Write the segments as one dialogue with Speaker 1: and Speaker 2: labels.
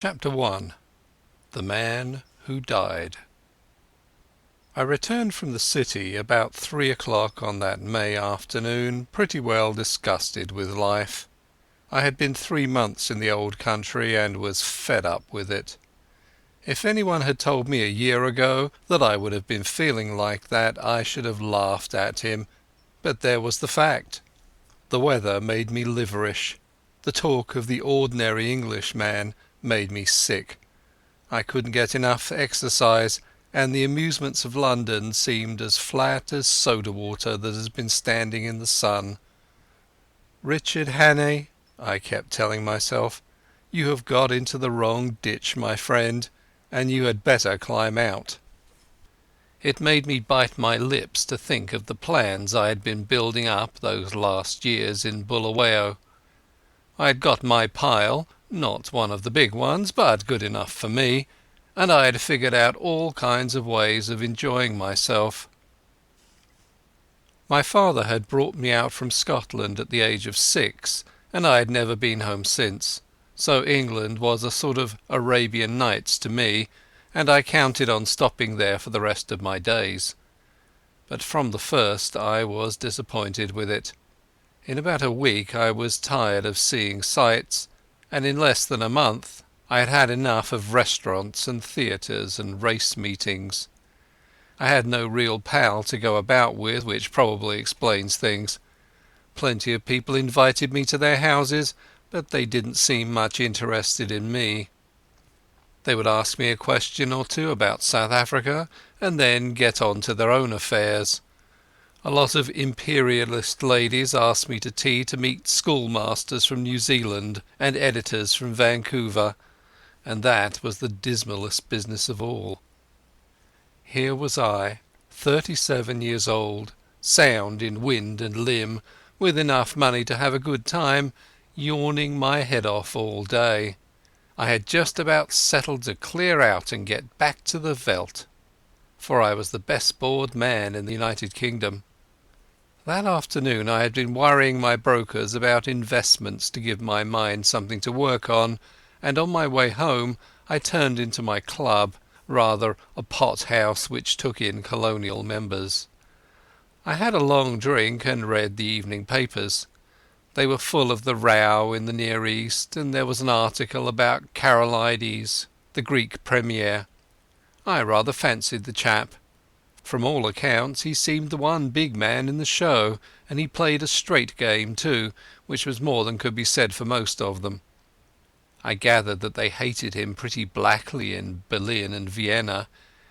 Speaker 1: Chapter 1. The Man Who Died. I returned from the city about 3 o'clock on that May afternoon, pretty well disgusted with life. I had been 3 months in the old country and was fed up with it. If anyone had told me a year ago that I would have been feeling like that, I should have laughed at him, but there was the fact. The weather made me liverish. The talk of the ordinary Englishman made me sick. I couldn't get enough exercise, and the amusements of London seemed as flat as soda water that has been standing in the sun. "Richard Hannay," I kept telling myself, "you have got into the wrong ditch, my friend, and you had better climb out." It made me bite my lips to think of the plans I had been building up those last years in Bulawayo. I had got my pile, not one of the big ones, but good enough for me, and I had figured out all kinds of ways of enjoying myself. My father had brought me out from Scotland at the age of 6, and I had never been home since, so England was a sort of Arabian Nights to me, and I counted on stopping there for the rest of my days. But from the first I was disappointed with it. In about a week I was tired of seeing sights, and in less than a month I had had enough of restaurants and theatres and race meetings. I had no real pal to go about with, which probably explains things. Plenty of people invited me to their houses, but they didn't seem much interested in me. They would ask me a question or two about South Africa and then get on to their own affairs. A lot of imperialist ladies asked me to tea to meet schoolmasters from New Zealand and editors from Vancouver, and that was the dismalest business of all. Here was I, 37 years old, sound in wind and limb, with enough money to have a good time, yawning my head off all day. I had just about settled to clear out and get back to the veldt, for I was the best bored man in the United Kingdom. That afternoon I had been worrying my brokers about investments to give my mind something to work on, and on my way home I turned into my club, rather a pot-house which took in colonial members. I had a long drink and read the evening papers. They were full of the row in the Near East, and there was an article about Karolides, the Greek premier. I rather fancied the chap. From all accounts he seemed the one big man in the show, and he played a straight game too, which was more than could be said for most of them. I gathered that they hated him pretty blackly in Berlin and Vienna,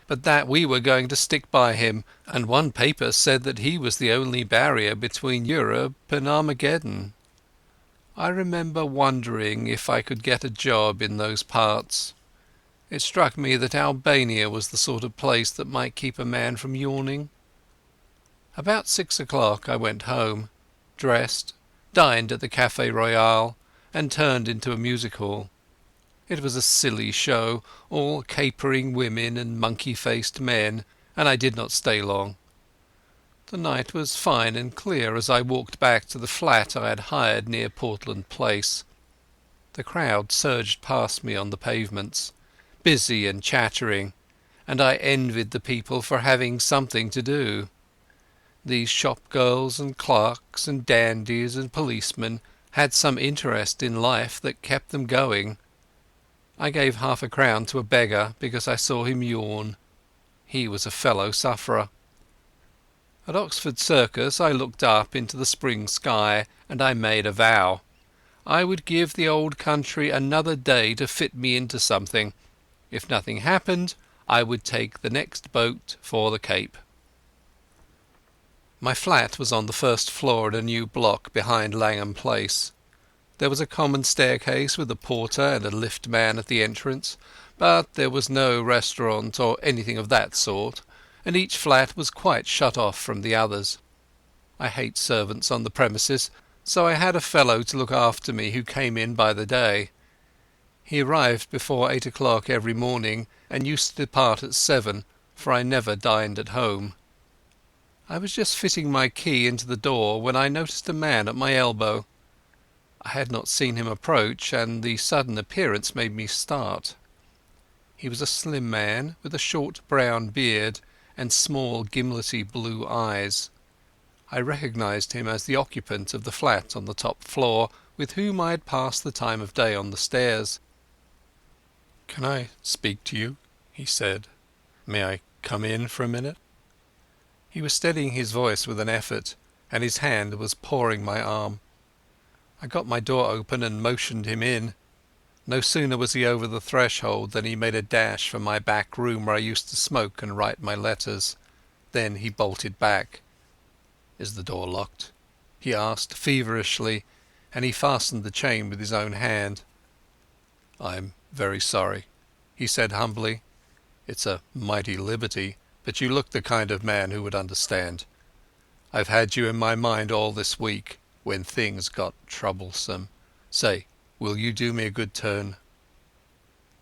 Speaker 1: but that we were going to stick by him, and one paper said that he was the only barrier between Europe and Armageddon. I remember wondering if I could get a job in those parts. It struck me that Albania was the sort of place that might keep a man from yawning. About 6 o'clock I went home, dressed, dined at the Café Royal, and turned into a music hall. It was a silly show, all capering women and monkey-faced men, and I did not stay long. The night was fine and clear as I walked back to the flat I had hired near Portland Place. The crowd surged past me on the pavements, busy and chattering, and I envied the people for having something to do. These shop girls and clerks and dandies and policemen had some interest in life that kept them going. I gave half a crown to a beggar because I saw him yawn. He was a fellow sufferer. At Oxford Circus I looked up into the spring sky, and I made a vow. I would give the old country another day to fit me into something. If nothing happened, I would take the next boat for the Cape. My flat was on the first floor in a new block behind Langham Place. There was a common staircase with a porter and a lift man at the entrance, but there was no restaurant or anything of that sort, and each flat was quite shut off from the others. I hate servants on the premises, so I had a fellow to look after me who came in by the day. He arrived before 8 o'clock every morning and used to depart at 7, for I never dined at home. I was just fitting my key into the door when I noticed a man at my elbow. I had not seen him approach, and the sudden appearance made me start. He was a slim man with a short brown beard and small gimlety blue eyes. I recognized him as the occupant of the flat on the top floor with whom I had passed the time of day on the stairs. "Can I speak to you?" he said. "May I come in for a minute?" He was steadying his voice with an effort, and his hand was pawing my arm. I got my door open and motioned him in. No sooner was he over the threshold than he made a dash for my back room where I used to smoke and write my letters. Then he bolted back. "Is the door locked?" he asked feverishly, and he fastened the chain with his own hand. "I'm very sorry," he said humbly. "It's a mighty liberty, but you look the kind of man who would understand. I've had you in my mind all this week, when things got troublesome. Say, will you do me a good turn?"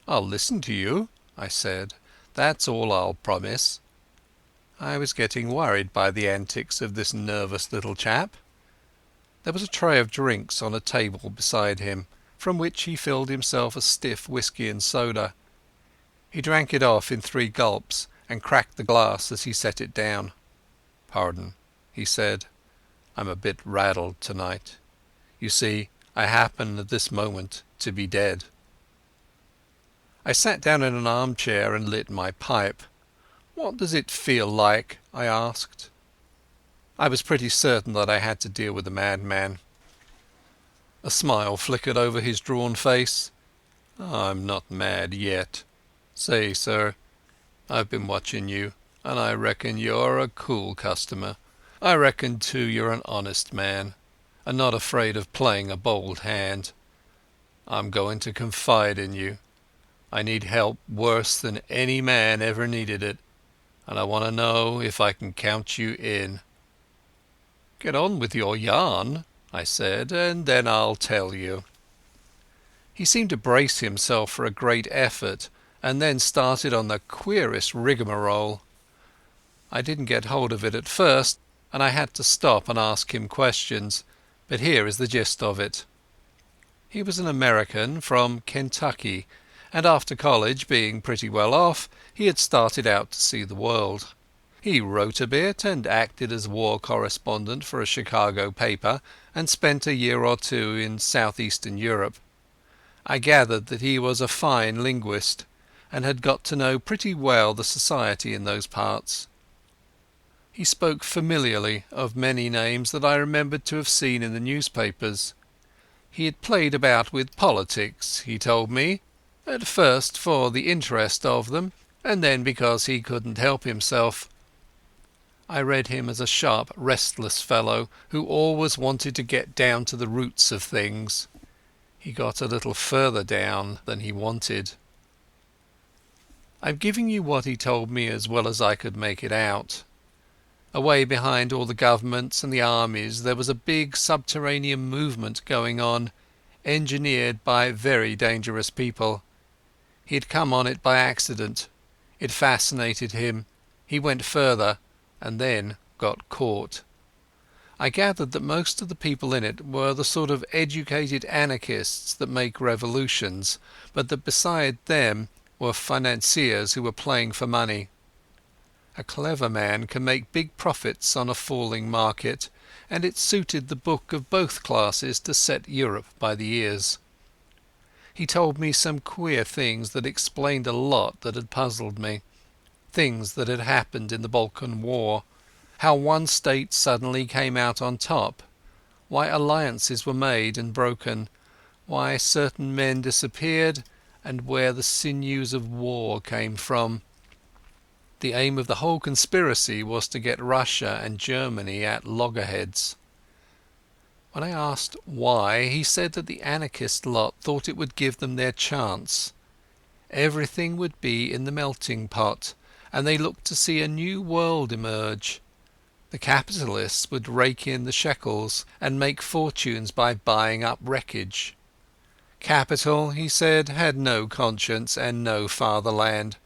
Speaker 1: "I'll listen to you," I said. "That's all I'll promise." I was getting worried by the antics of this nervous little chap. There was a tray of drinks on a table beside him, from which he filled himself a stiff whisky and soda. He drank it off in 3 gulps and cracked the glass as he set it down. "Pardon," he said. "I'm a bit rattled tonight. You see, I happen at this moment to be dead." I sat down in an armchair and lit my pipe. "What does it feel like?" I asked. I was pretty certain that I had to deal with a madman. A smile flickered over his drawn face. "I'm not mad yet. Say, sir, I've been watching you, and I reckon you're a cool customer. I reckon too you're an honest man, and not afraid of playing a bold hand. I'm going to confide in you. I need help worse than any man ever needed it, and I want to know if I can count you in." "Get on with your yarn," I said, "and then I'll tell you." He seemed to brace himself for a great effort, and then started on the queerest rigmarole. I didn't get hold of it at first, and I had to stop and ask him questions, but here is the gist of it. He was an American from Kentucky, and after college, being pretty well off, he had started out to see the world. He wrote a bit and acted as war correspondent for a Chicago paper, and spent a year or 2 in southeastern Europe. I gathered that he was a fine linguist, and had got to know pretty well the society in those parts. He spoke familiarly of many names that I remembered to have seen in the newspapers. He had played about with politics, he told me, at first for the interest of them, and then because he couldn't help himself. I read him as a sharp, restless fellow who always wanted to get down to the roots of things. He got a little further down than he wanted. I'm giving you what he told me as well as I could make it out. Away behind all the governments and the armies there was a big subterranean movement going on, engineered by very dangerous people. He had come on it by accident. It fascinated him. He went further, and then got caught. I gathered that most of the people in it were the sort of educated anarchists that make revolutions, but that beside them were financiers who were playing for money. A clever man can make big profits on a falling market, and it suited the book of both classes to set Europe by the ears. He told me some queer things that explained a lot that had puzzled me. Things that had happened in the Balkan War, how one state suddenly came out on top, why alliances were made and broken, why certain men disappeared, and where the sinews of war came from. The aim of the whole conspiracy was to get Russia and Germany at loggerheads. When I asked why, he said that the anarchist lot thought it would give them their chance. Everything would be in the melting pot, and they looked to see a new world emerge. The capitalists would rake in the shekels and make fortunes by buying up wreckage. Capital, he said, had no conscience and no fatherland.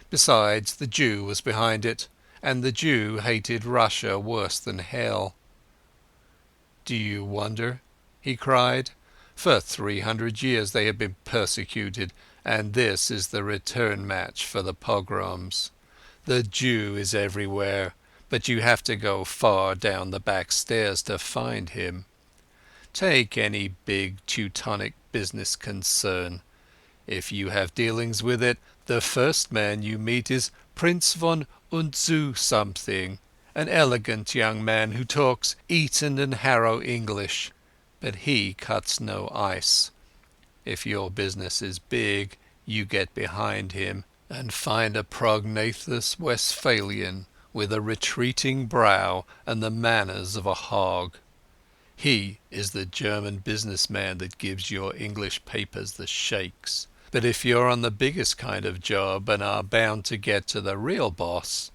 Speaker 1: Besides, the Jew was behind it, and the Jew hated Russia worse than hell. "Do you wonder?" he cried. For 300 years they have been persecuted, and this is the return match for the pogroms. The Jew is everywhere, but you have to go far down the back stairs to find him. Take any big Teutonic business concern. If you have dealings with it, the first man you meet is Prince von Unzu something, an elegant young man who talks Eton and Harrow English, but he cuts no ice. If your business is big, you get behind him and find a prognathous Westphalian with a retreating brow and the manners of a hog. He is the German businessman that gives your English papers the shakes. But if you're on the biggest kind of job and are bound to get to the real boss,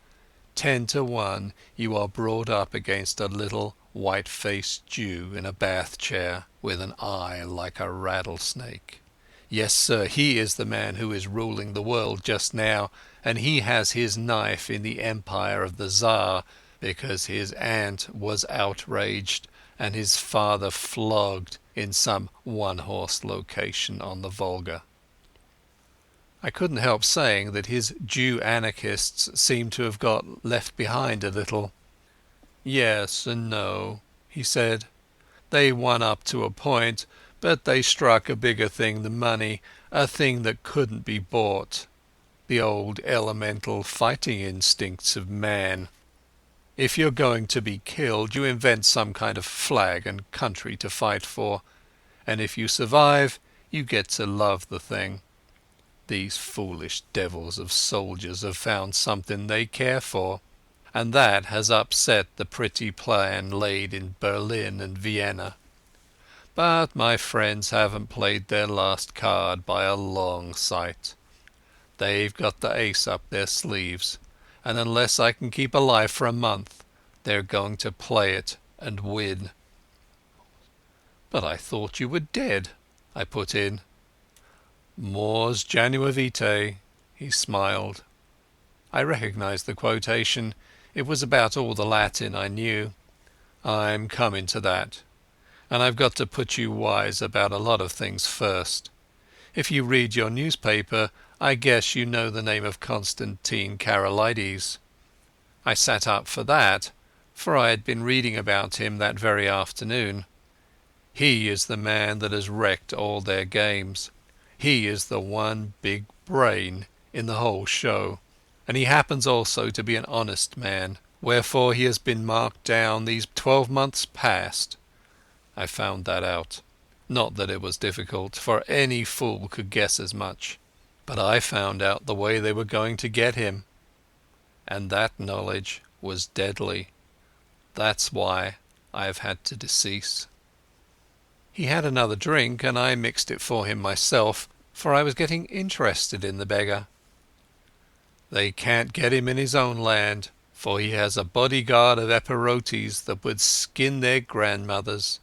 Speaker 1: 10 to 1 you are brought up against a little white-faced Jew in a bath chair with an eye like a rattlesnake. Yes, sir, he is the man who is ruling the world just now, and he has his knife in the empire of the Tsar because his aunt was outraged and his father flogged in some one-horse location on the Volga. I couldn't help saying that his Jew anarchists seemed to have got left behind a little. Yes and no, he said. They won up to a point, but they struck a bigger thing than money, a thing that couldn't be bought. The old elemental fighting instincts of man. If you're going to be killed, you invent some kind of flag and country to fight for, and if you survive, you get to love the thing. These foolish devils of soldiers have found something they care for, and that has upset the pretty plan laid in Berlin and Vienna. But my friends haven't played their last card by a long sight. They've got the ace up their sleeves, and unless I can keep alive for a month, they're going to play it and win. But I thought you were dead, I put in. Mors janua vitae, he smiled. I recognized the quotation. It was about all the Latin I knew. I'm coming to that. And I've got to put you wise about a lot of things first. If you read your newspaper, I guess you know the name of Constantine Karolides. I sat up for that, for I had been reading about him that very afternoon. He is the man that has wrecked all their games. He is the one big brain in the whole show, and he happens also to be an honest man, wherefore he has been marked down these 12 months past. I found that out. Not that it was difficult, for any fool could guess as much. But I found out the way they were going to get him. And that knowledge was deadly. That's why I have had to decease. He had another drink, and I mixed it for him myself, for I was getting interested in the beggar. They can't get him in his own land, for he has a bodyguard of Epirotes that would skin their grandmothers.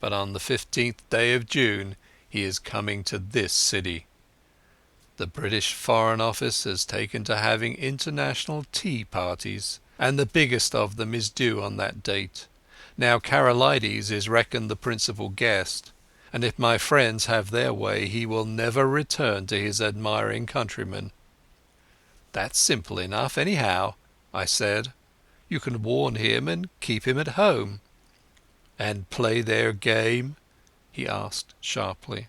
Speaker 1: But on the 15th day of June he is coming to this city. The British Foreign Office has taken to having international tea parties, and the biggest of them is due on that date. Now Karolides is reckoned the principal guest, and if my friends have their way he will never return to his admiring countrymen. That's simple enough anyhow, I said. You can warn him and keep him at home. And play their game? He asked sharply.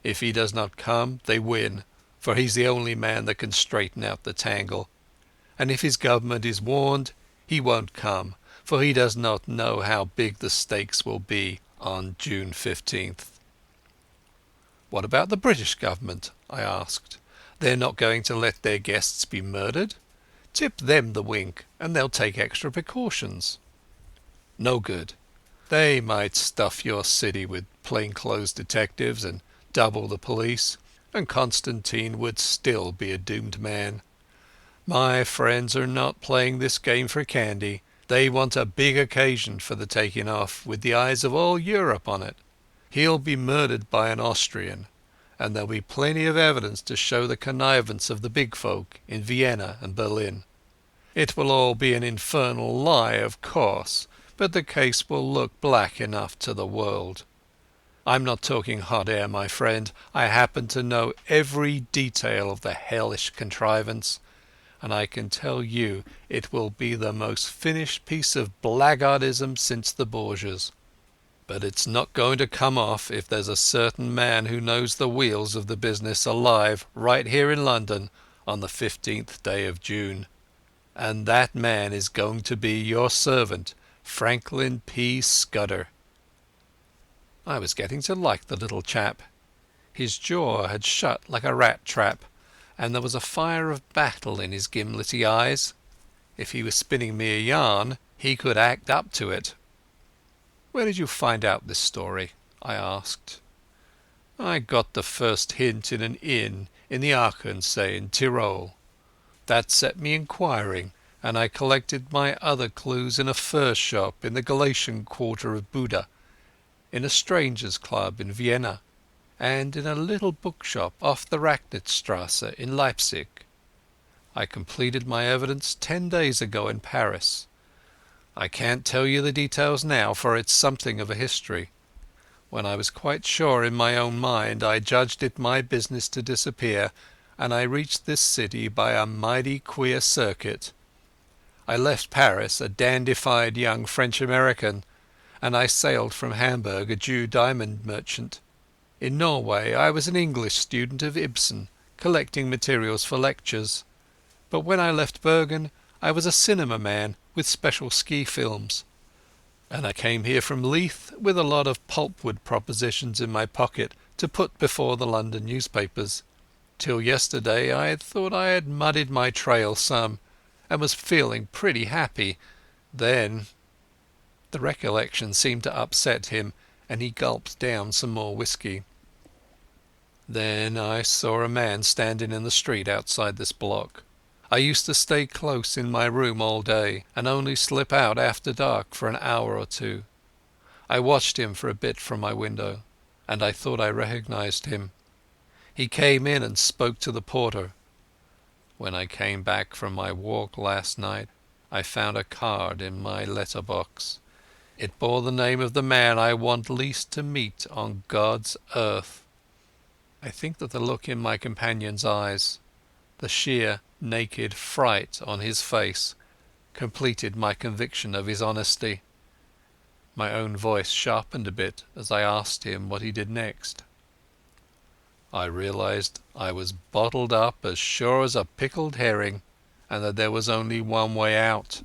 Speaker 1: If he does not come, they win, for he's the only man that can straighten out the tangle. And if his government is warned, he won't come, for he does not know how big the stakes will be on June 15th. What about the British government? I asked. They're not going to let their guests be murdered? Tip them the wink, and they'll take extra precautions. No good. They might stuff your city with plainclothes detectives and double the police, and Constantine would still be a doomed man. My friends are not playing this game for candy. They want a big occasion for the taking off, with the eyes of all Europe on it. He'll be murdered by an Austrian, and there'll be plenty of evidence to show the connivance of the big folk in Vienna and Berlin. It will all be an infernal lie, of course, but the case will look black enough to the world. I'm not talking hot air, my friend. I happen to know every detail of the hellish contrivance, and I can tell you it will be the most finished piece of blackguardism since the Borgias. But it's not going to come off if there's a certain man who knows the wheels of the business alive right here in London on the 15th day of June. And that man is going to be your servant, Franklin P. Scudder." I was getting to like the little chap. His jaw had shut like a rat trap, and there was a fire of battle in his gimlety eyes. If he was spinning me a yarn, he could act up to it. "Where did you find out this story?" I asked. "I got the first hint in an inn in the Aachernsee in Tyrol. That set me inquiring, and I collected my other clues in a fur shop in the Galician quarter of Buda, in a strangers' club in Vienna, and in a little bookshop off the Racknitzstrasse in Leipzig. I completed my evidence 10 days ago in Paris. I can't tell you the details now, for it's something of a history. When I was quite sure in my own mind, I judged it my business to disappear, and I reached this city by a mighty queer circuit. I left Paris a dandified young French-American, and I sailed from Hamburg a Jew diamond merchant. In Norway I was an English student of Ibsen, collecting materials for lectures. But when I left Bergen I was a cinema man with special ski films. And I came here from Leith with a lot of pulpwood propositions in my pocket to put before the London newspapers. Till yesterday I had thought I had muddied my trail some, and was feeling pretty happy. Then—" The recollection seemed to upset him, and he gulped down some more whisky. "Then I saw a man standing in the street outside this block. I used to stay close in my room all day, and only slip out after dark for an hour or two. I watched him for a bit from my window, and I thought I recognized him. He came in and spoke to the porter. When I came back from my walk last night, I found a card in my letterbox. It bore the name of the man I want least to meet on God's earth." I think that the look in my companion's eyes, the sheer naked fright on his face, completed my conviction of his honesty. My own voice sharpened a bit as I asked him what he did next. "I realized I was bottled up as sure as a pickled herring, and that there was only one way out.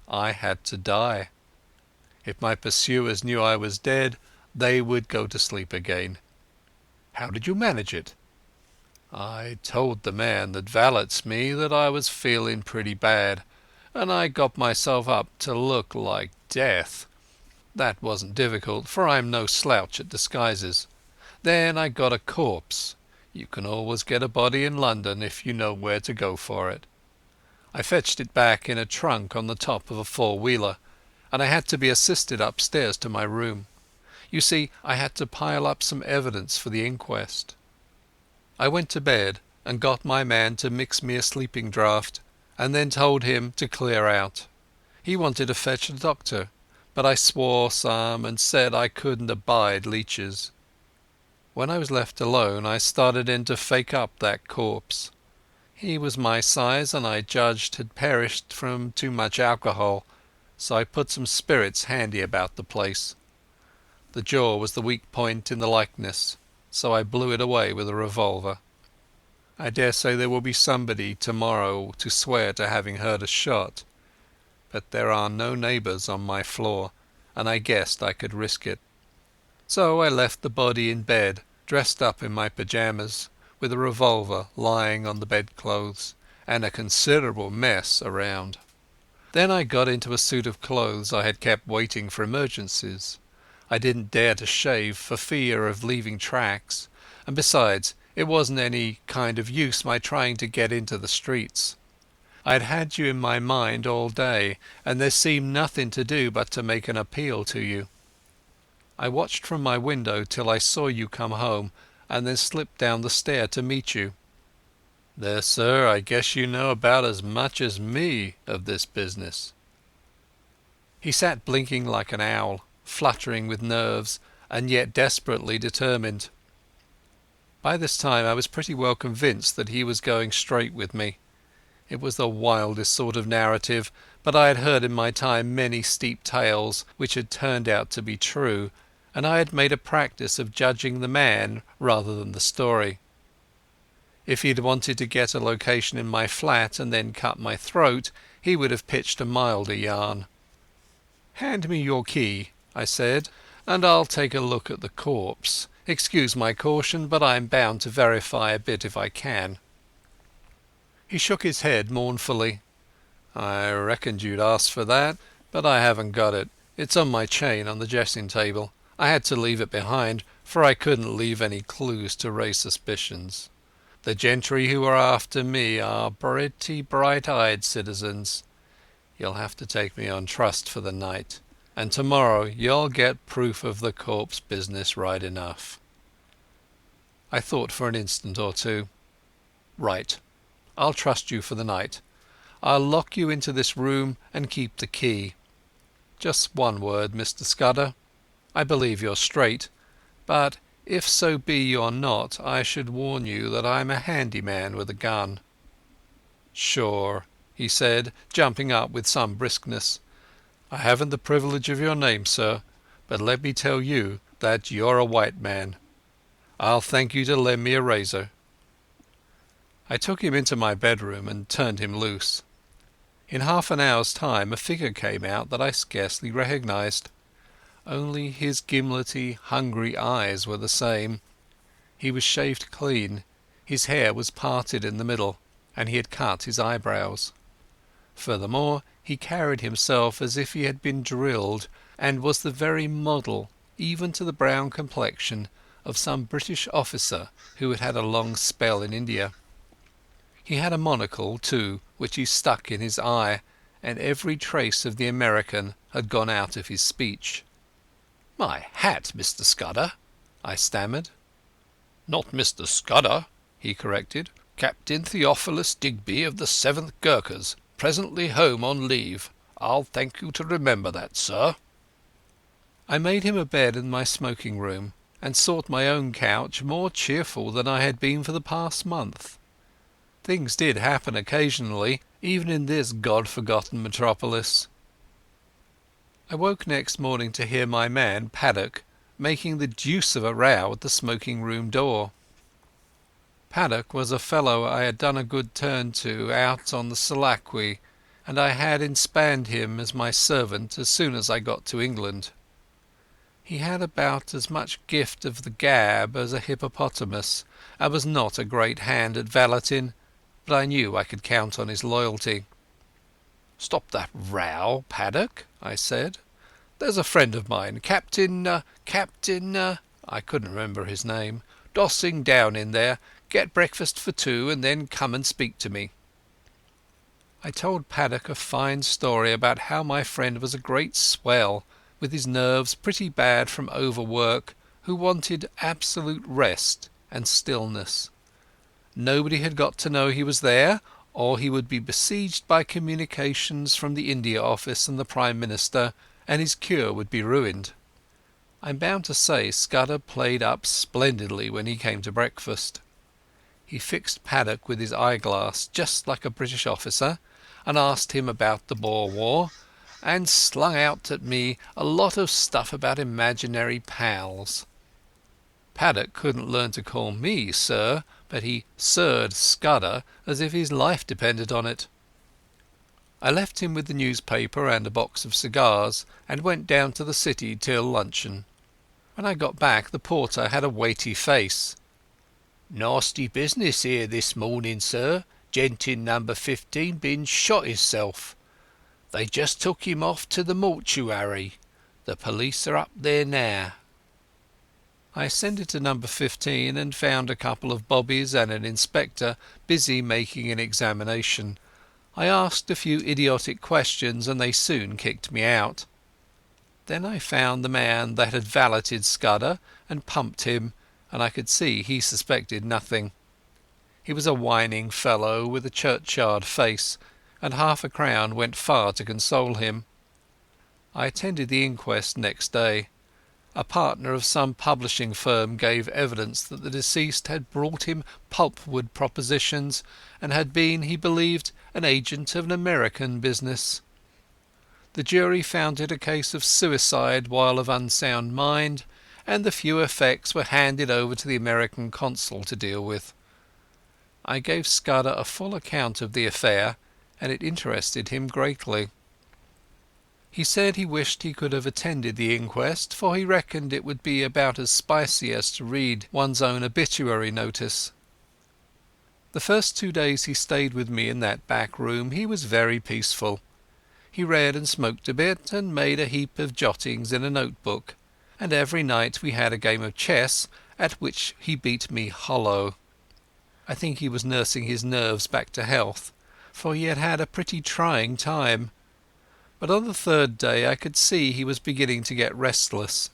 Speaker 1: I had to die. If my pursuers knew I was dead, they would go to sleep again." "How did you manage it?" "I told the man that valets me that I was feeling pretty bad, and I got myself up to look like death. That wasn't difficult, for I'm no slouch at disguises. Then I got a corpse. You can always get a body in London if you know where to go for it. I fetched it back in a trunk on the top of a four-wheeler, and I had to be assisted upstairs to my room. You see, I had to pile up some evidence for the inquest. I went to bed and got my man to mix me a sleeping draught, and then told him to clear out. He wanted to fetch a doctor, but I swore some and said I couldn't abide leeches. When I was left alone I started in to fake up that corpse. He was my size and I judged had perished from too much alcohol, so I put some spirits handy about the place. The jaw was the weak point in the likeness, so I blew it away with a revolver. I dare say there will be somebody tomorrow to swear to having heard a shot, but there are no neighbours on my floor, and I guessed I could risk it. So I left the body in bed, dressed up in my pyjamas, with a revolver lying on the bedclothes, and a considerable mess around. Then I got into a suit of clothes I had kept waiting for emergencies. I didn't dare to shave for fear of leaving tracks, and besides, it wasn't any kind of use my trying to get into the streets. I had had you in my mind all day, and there seemed nothing to do but to make an appeal to you. I watched from my window till I saw you come home, and then slipped down the stair to meet you. There, sir, I guess you know about as much as me of this business." He sat blinking like an owl, fluttering with nerves, and yet desperately determined. By this time I was pretty well convinced that he was going straight with me. It was the wildest sort of narrative, but I had heard in my time many steep tales which had turned out to be true, and I had made a practice of judging the man rather than the story. If he had wanted to get a location in my flat and then cut my throat, he would have pitched a milder yarn. "Hand me your key," I said, "and I'll take a look at the corpse. Excuse my caution, but I'm bound to verify a bit if I can." He shook his head mournfully. "I reckoned you'd ask for that, but I haven't got it. It's on my chain on the dressing table. I had to leave it behind, for I couldn't leave any clues to raise suspicions. The gentry who are after me are pretty bright-eyed citizens. You'll have to take me on trust for the night, and tomorrow you'll get proof of the corpse business right enough." I thought for an instant or two. "Right. I'll trust you for the night. I'll lock you into this room and keep the key. Just one word, Mr Scudder. I believe you're straight, but if so be you're not, I should warn you that I'm a handy man with a gun." "Sure," he said, jumping up with some briskness. "I haven't the privilege of your name, sir, but let me tell you that you're a white man. I'll thank you to lend me a razor." I took him into my bedroom and turned him loose. In half an hour's time a figure came out that I scarcely recognized. Only his gimlety, hungry eyes were the same. He was shaved clean, his hair was parted in the middle, and he had cut his eyebrows. Furthermore, he carried himself as if he had been drilled, and was the very model, even to the brown complexion, of some British officer who had had a long spell in India. He had a monocle, too, which he stuck in his eye, and every trace of the American had gone out of his speech. "My hat, Mr Scudder," I stammered. "Not Mr Scudder," he corrected. "Captain Theophilus Digby of the 7th Gurkhas, presently home on leave. I'll thank you to remember that, sir." I made him a bed in my smoking room, and sought my own couch more cheerful than I had been for the past month. Things did happen occasionally, even in this God-forgotten metropolis. I woke next morning to hear my man, Paddock, making the deuce of a row at the smoking room door. Paddock was a fellow I had done a good turn to out on the Selakwe, and I had inspanned him as my servant as soon as I got to England. He had about as much gift of the gab as a hippopotamus, and was not a great hand at valeting, but I knew I could count on his loyalty. "Stop that row, Paddock," I said. "There's a friend of mine, Captain, I couldn't remember his name, dossing down in there. Get breakfast for two and then come and speak to me." I told Paddock a fine story about how my friend was a great swell, with his nerves pretty bad from overwork, who wanted absolute rest and stillness. Nobody had got to know he was there, or he would be besieged by communications from the India Office and the Prime Minister, and his cure would be ruined. I'm bound to say Scudder played up splendidly when he came to breakfast. He fixed Paddock with his eyeglass just like a British officer, and asked him about the Boer War, and slung out at me a lot of stuff about imaginary pals. Paddock couldn't learn to call me sir, but he sirred Scudder as if his life depended on it. I left him with the newspaper and a box of cigars, and went down to the city till luncheon. When I got back the porter had a weighty face. "Nasty business here this morning, sir. Gent in number 15 been shot hisself. They just took him off to the mortuary. The police are up there now." I ascended to number 15 and found a couple of bobbies and an inspector busy making an examination. I asked a few idiotic questions and they soon kicked me out. Then I found the man that had valeted Scudder and pumped him, and I could see he suspected nothing. He was a whining fellow with a churchyard face, and half a crown went far to console him. I attended the inquest next day. A partner of some publishing firm gave evidence that the deceased had brought him pulpwood propositions and had been, he believed, an agent of an American business. The jury found it a case of suicide while of unsound mind, and the few effects were handed over to the American consul to deal with. I gave Scudder a full account of the affair, and it interested him greatly. He said he wished he could have attended the inquest, for he reckoned it would be about as spicy as to read one's own obituary notice. The first 2 days he stayed with me in that back room he was very peaceful. He read and smoked a bit, and made a heap of jottings in a notebook, and every night we had a game of chess, at which he beat me hollow. I think he was nursing his nerves back to health, for he had had a pretty trying time. But on the third day I could see he was beginning to get restless.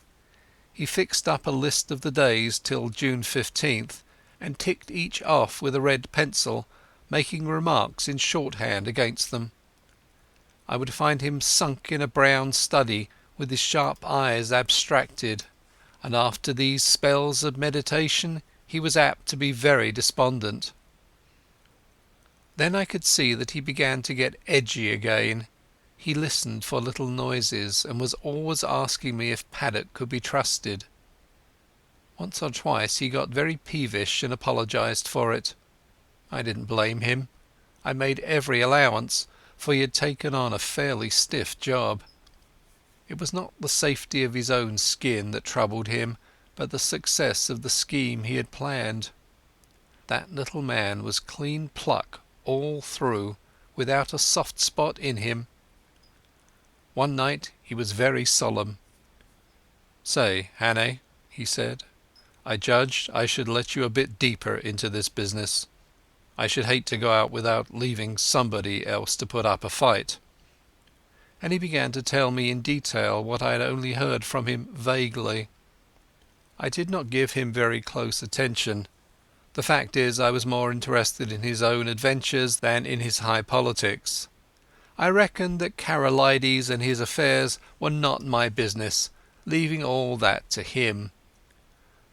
Speaker 1: He fixed up a list of the days till June 15th, and ticked each off with a red pencil, making remarks in shorthand against them. I would find him sunk in a brown study, with his sharp eyes abstracted, and after these spells of meditation he was apt to be very despondent. Then I could see that he began to get edgy again. He listened for little noises, and was always asking me if Paddock could be trusted. Once or twice he got very peevish and apologized for it. I didn't blame him. I made every allowance, for he had taken on a fairly stiff job. It was not the safety of his own skin that troubled him, but the success of the scheme he had planned. That little man was clean pluck all through, without a soft spot in him. One night he was very solemn. "Say, Hannay," he said, "I judged I should let you a bit deeper into this business. I should hate to go out without leaving somebody else to put up a fight." And he began to tell me in detail what I had only heard from him vaguely. I did not give him very close attention. The fact is, I was more interested in his own adventures than in his high politics. I reckoned that Karolides and his affairs were not my business, leaving all that to him.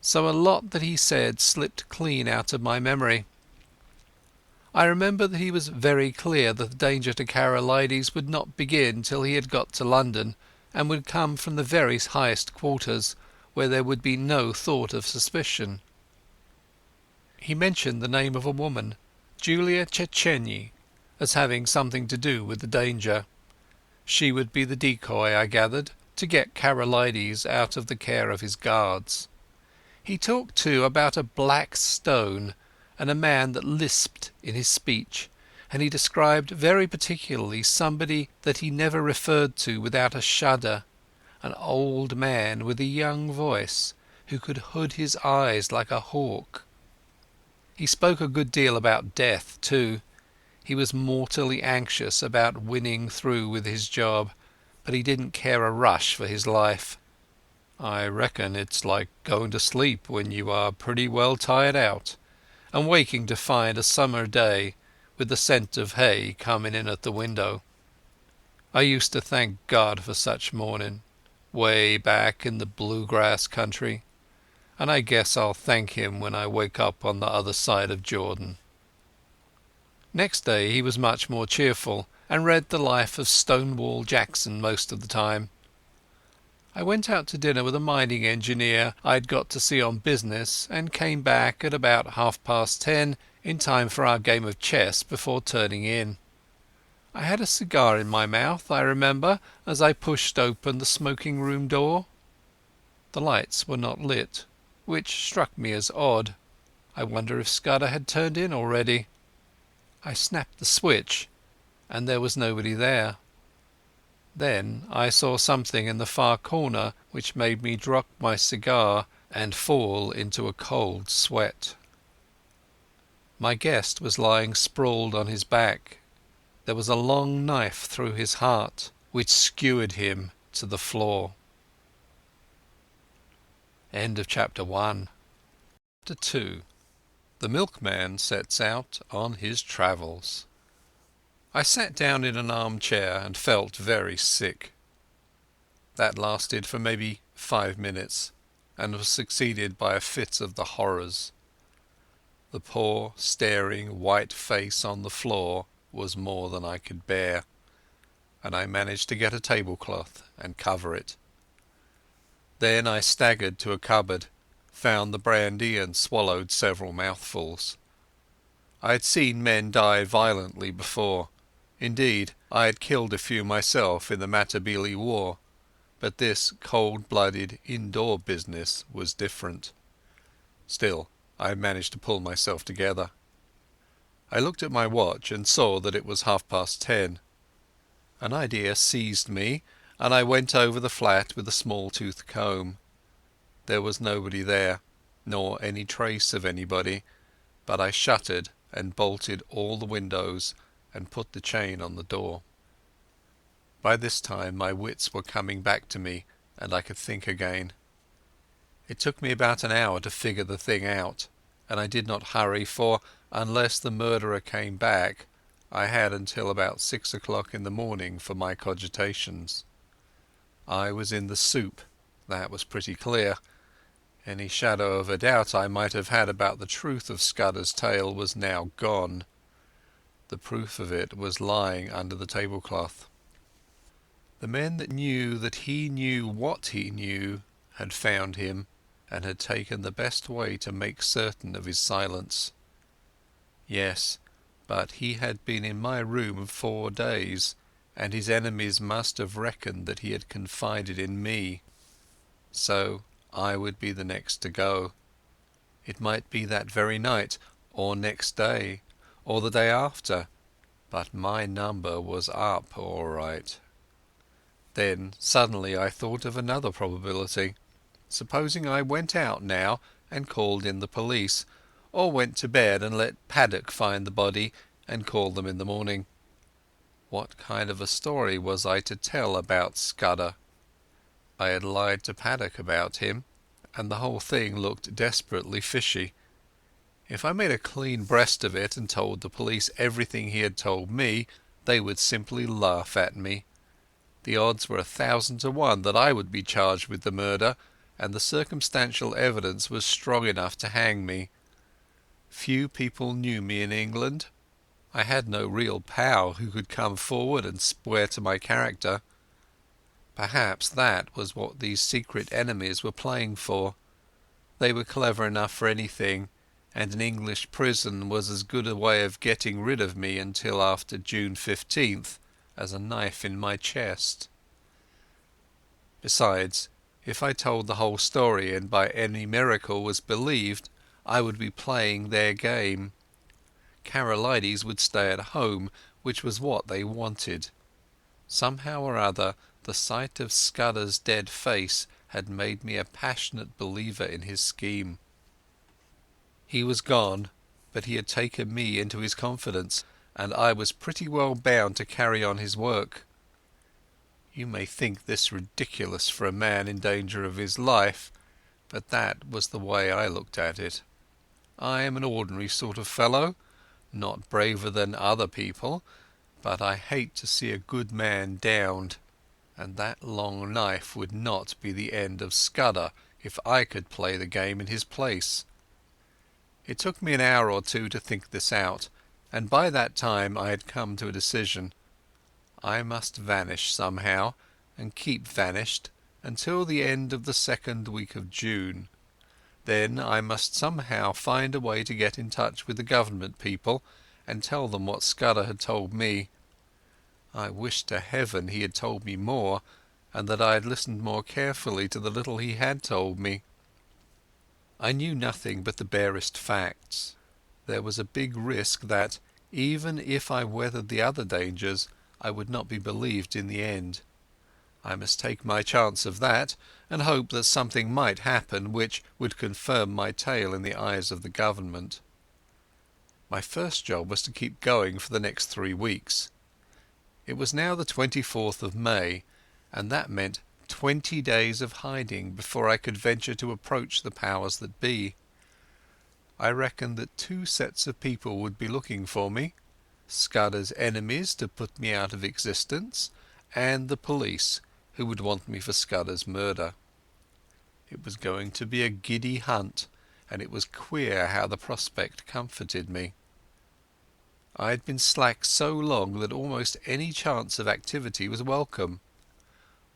Speaker 1: So a lot that he said slipped clean out of my memory. I remember that he was very clear that the danger to Karolides would not begin till he had got to London, and would come from the very highest quarters, where there would be no thought of suspicion. He mentioned the name of a woman, Julia Czechenyi, as having something to do with the danger. She would be the decoy, I gathered, to get Karolides out of the care of his guards. He talked too about a black stone and a man that lisped in his speech, and he described very particularly somebody that he never referred to without a shudder, an old man with a young voice who could hood his eyes like a hawk. He spoke a good deal about death too. He was mortally anxious about winning through with his job, but he didn't care a rush for his life. "I reckon it's like going to sleep when you are pretty well tired out, and waking to find a summer day with the scent of hay coming in at the window. I used to thank God for such morning, way back in the bluegrass country, and I guess I'll thank him when I wake up on the other side of Jordan." Next day he was much more cheerful, and read the life of Stonewall Jackson most of the time. I went out to dinner with a mining engineer I'd got to see on business, and came back at about 10:30 in time for our game of chess before turning in. I had a cigar in my mouth, I remember, as I pushed open the smoking room door. The lights were not lit, which struck me as odd. I wonder if Scudder had turned in already. I snapped the switch, and there was nobody there. Then I saw something in the far corner which made me drop my cigar and fall into a cold sweat. My guest was lying sprawled on his back. There was a long knife through his heart, which skewered him to the floor. End of chapter 1. Chapter 2. The milkman sets out on his travels. I sat down in an armchair and felt very sick. That lasted for maybe 5 minutes, and was succeeded by a fit of the horrors. The poor, staring, white face on the floor was more than I could bear, and I managed to get a tablecloth and cover it. Then I staggered to a cupboard, found the brandy and swallowed several mouthfuls. I had seen men die violently before. Indeed, I had killed a few myself in the Matabele War, but this cold-blooded indoor business was different. Still, I managed to pull myself together. I looked at my watch and saw that it was 10:30. An idea seized me, and I went over the flat with a small-toothed comb. There was nobody there, nor any trace of anybody, but I shuttered and bolted all the windows and put the chain on the door. By this time my wits were coming back to me, and I could think again. It took me about an hour to figure the thing out, and I did not hurry, for unless the murderer came back, I had until about 6 o'clock in the morning for my cogitations. I was in the soup, that was pretty clear. Any shadow of a doubt I might have had about the truth of Scudder's tale was now gone. The proof of it was lying under the tablecloth. The men that knew he knew what he knew had found him, and had taken the best way to make certain of his silence. Yes, but he had been in my room 4 days, and his enemies must have reckoned that he had confided in me. So I would be the next to go. It might be that very night, or next day, or the day after, but my number was up all right. Then suddenly I thought of another probability. Supposing I went out now and called in the police, or went to bed and let Paddock find the body and call them in the morning. What kind of a story was I to tell about Scudder? I had lied to Paddock about him, and the whole thing looked desperately fishy. If I made a clean breast of it and told the police everything he had told me, they would simply laugh at me. The odds were 1,000 to 1 that I would be charged with the murder, and the circumstantial evidence was strong enough to hang me. Few people knew me in England. I had no real pal who could come forward and swear to my character. Perhaps that was what these secret enemies were playing for. They were clever enough for anything, and an English prison was as good a way of getting rid of me until after June 15th as a knife in my chest. Besides, if I told the whole story and by any miracle was believed, I would be playing their game. Karolides would stay at home, which was what they wanted. Somehow or other, the sight of Scudder's dead face had made me a passionate believer in his scheme. He was gone, but he had taken me into his confidence, and I was pretty well bound to carry on his work. You may think this ridiculous for a man in danger of his life, but that was the way I looked at it. I am an ordinary sort of fellow, not braver than other people, but I hate to see a good man downed, and that long knife would not be the end of Scudder if I could play the game in his place. It took me an hour or two to think this out, and by that time I had come to a decision. I must vanish somehow, and keep vanished until the end of the 2nd week of June. Then I must somehow find a way to get in touch with the government people and tell them what Scudder had told me. I wished to heaven he had told me more, and that I had listened more carefully to the little he had told me. I knew nothing but the barest facts. There was a big risk that, even if I weathered the other dangers, I would not be believed in the end. I must take my chance of that, and hope that something might happen which would confirm my tale in the eyes of the government. My first job was to keep going for the next 3 weeks. It was now the 24th of May, and that meant 20 days of hiding before I could venture to approach the powers that be. I reckoned that 2 sets of people would be looking for me: Scudder's enemies to put me out of existence, and the police, who would want me for Scudder's murder. It was going to be a giddy hunt, and it was queer how the prospect comforted me. I had been slack so long that almost any chance of activity was welcome.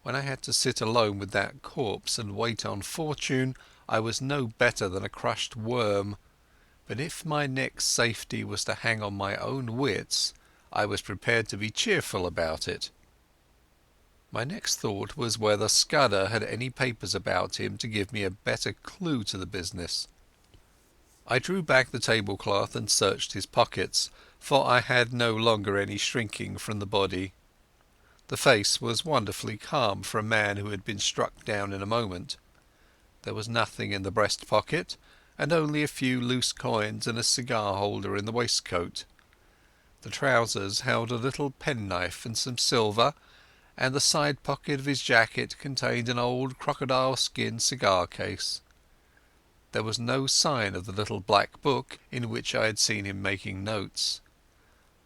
Speaker 1: When I had to sit alone with that corpse and wait on fortune, I was no better than a crushed worm, but if my next safety was to hang on my own wits, I was prepared to be cheerful about it. My next thought was whether Scudder had any papers about him to give me a better clue to the business. I drew back the tablecloth and searched his pockets, for I had no longer any shrinking from the body. The face was wonderfully calm for a man who had been struck down in a moment. There was nothing in the breast pocket, and only a few loose coins and a cigar holder in the waistcoat. The trousers held a little penknife and some silver, and the side pocket of his jacket contained an old crocodile skin cigar case. There was no sign of the little black book in which I had seen him making notes.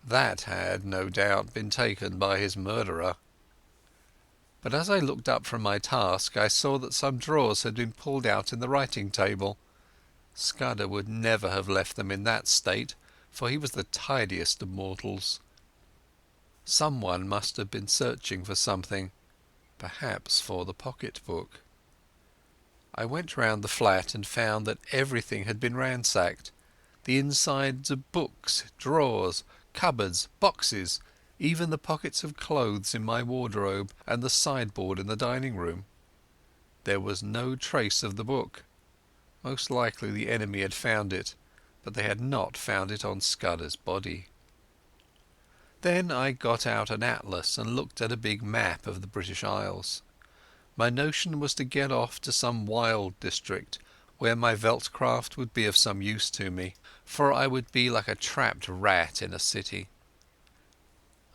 Speaker 1: That had, no doubt, been taken by his murderer. But as I looked up from my task, I saw that some drawers had been pulled out in the writing table. Scudder would never have left them in that state, for he was the tidiest of mortals. Someone must have been searching for something, perhaps for the pocket-book. I went round the flat and found that everything had been ransacked. The insides of books, drawers, cupboards, boxes, even the pockets of clothes in my wardrobe and the sideboard in the dining room. There was no trace of the book. Most likely the enemy had found it, but they had not found it on Scudder's body. Then I got out an atlas and looked at a big map of the British Isles. My notion was to get off to some wild district where my Veldcraft would be of some use to me, for I would be like a trapped rat in a city.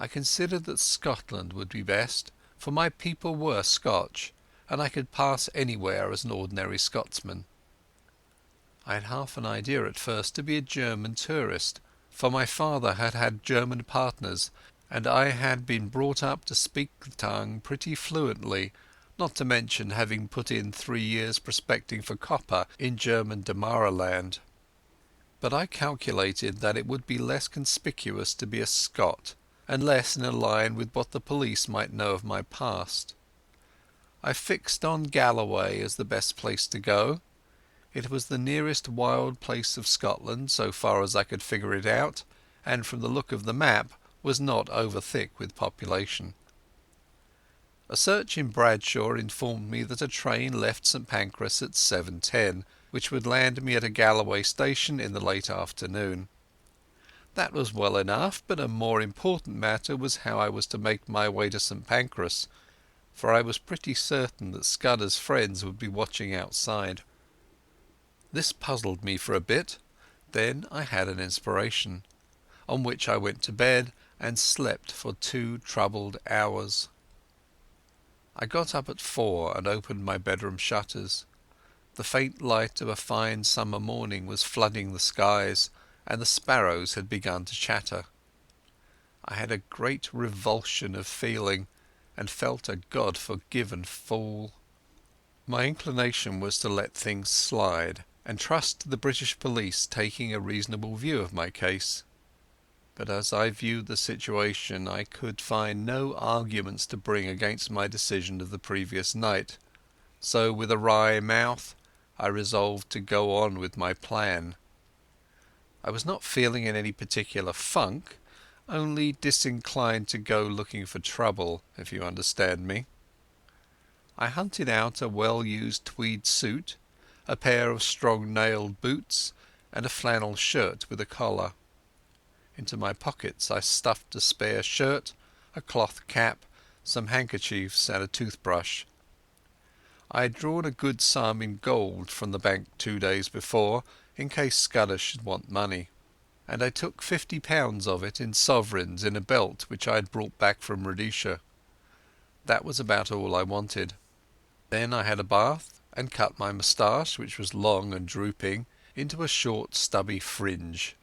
Speaker 1: I considered that Scotland would be best, for my people were Scotch, and I could pass anywhere as an ordinary Scotsman. I had half an idea at first to be a German tourist, for my father had had German partners, and I had been brought up to speak the tongue pretty fluently, not to mention having put in 3 years prospecting for copper in German Damaraland. But I calculated that it would be less conspicuous to be a Scot, and less in a line with what the police might know of my past. I fixed on Galloway as the best place to go. It was the nearest wild place of Scotland so far as I could figure it out, and from the look of the map was not over thick with population. A search in Bradshaw informed me that a train left St Pancras at 7:10, which would land me at a Galloway station in the late afternoon. That was well enough, but a more important matter was how I was to make my way to St Pancras, for I was pretty certain that Scudder's friends would be watching outside. This puzzled me for a bit. Then I had an inspiration, on which I went to bed and slept for 2 troubled hours. I got up at 4 and opened my bedroom shutters. The faint light of a fine summer morning was flooding the skies, and the sparrows had begun to chatter. I had a great revulsion of feeling, and felt a God-forgiven fool. My inclination was to let things slide, and trust to the British police taking a reasonable view of my case. But as I viewed the situation, I could find no arguments to bring against my decision of the previous night, so with a wry mouth I resolved to go on with my plan. I was not feeling in any particular funk, only disinclined to go looking for trouble, if you understand me. I hunted out a well-used tweed suit, a pair of strong-nailed boots, and a flannel shirt with a collar. Into my pockets I stuffed a spare shirt, a cloth cap, some handkerchiefs and a toothbrush. I had drawn a good sum in gold from the bank 2 days before, in case Scudder should want money, and I took £50 of it in sovereigns in a belt which I had brought back from Rhodesia. That was about all I wanted. Then I had a bath and cut my moustache, which was long and drooping, into a short stubby fringe.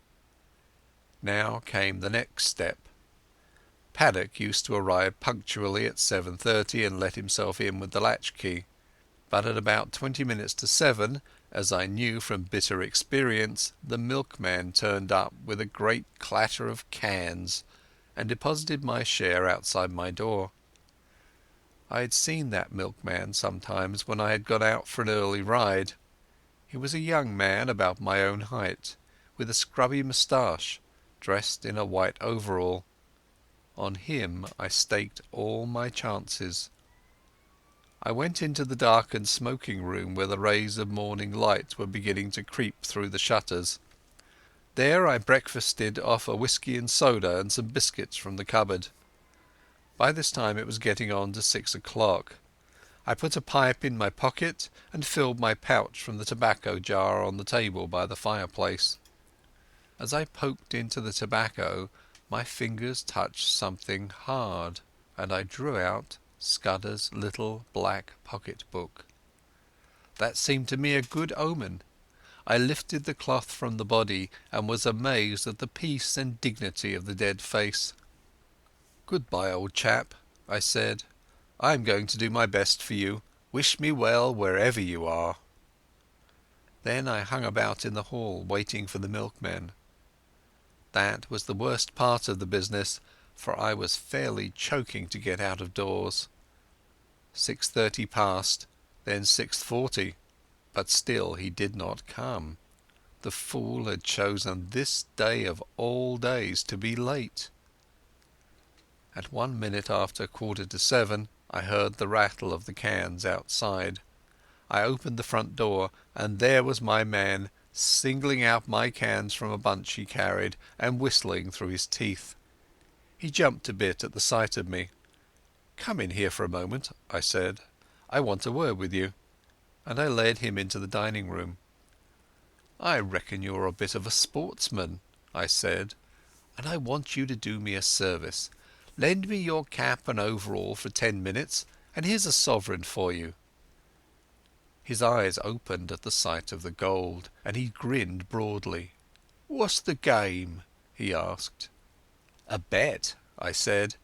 Speaker 1: Now came the next step. Paddock used to arrive punctually at 7:30 and let himself in with the latchkey, But at about 20 minutes to 7, as I knew from bitter experience, the milkman turned up with a great clatter of cans and deposited my share outside my door. I had seen that milkman sometimes when I had gone out for an early ride. He was a young man about my own height, with a scrubby moustache, dressed in a white overall. On him I staked all my chances. I went into the darkened smoking room where the rays of morning light were beginning to creep through the shutters. There I breakfasted off a whisky and soda and some biscuits from the cupboard. By this time it was getting on to 6 o'clock. I put a pipe in my pocket and filled my pouch from the tobacco jar on the table by the fireplace. As I poked into the tobacco, my fingers touched something hard, and I drew out Scudder's little black pocket-book. That seemed to me a good omen. I lifted the cloth from the body and was amazed at the peace and dignity of the dead face. "Goodbye, old chap," I said. "I'm going to do my best for you. Wish me well wherever you are." Then I hung about in the hall waiting for the milkman. That was the worst part of the business, for I was fairly choking to get out of doors. 6:30 passed, then 6:40, but still he did not come. The fool had chosen this day of all days to be late. At 1 minute after 7:15, I heard the rattle of the cans outside. I opened the front door, and there was my man, singling out my cans from a bunch he carried and whistling through his teeth. He jumped a bit at the sight of me. "Come in here for a moment," I said. "I want a word with you." And I led him into the dining room. "I reckon you're a bit of a sportsman," I said, "and I want you to do me a service. Lend me your cap and overall for 10 minutes, and here's a sovereign for you." His eyes opened at the sight of the gold, and he grinned broadly. "What's the game?" he asked. "A bet," I said.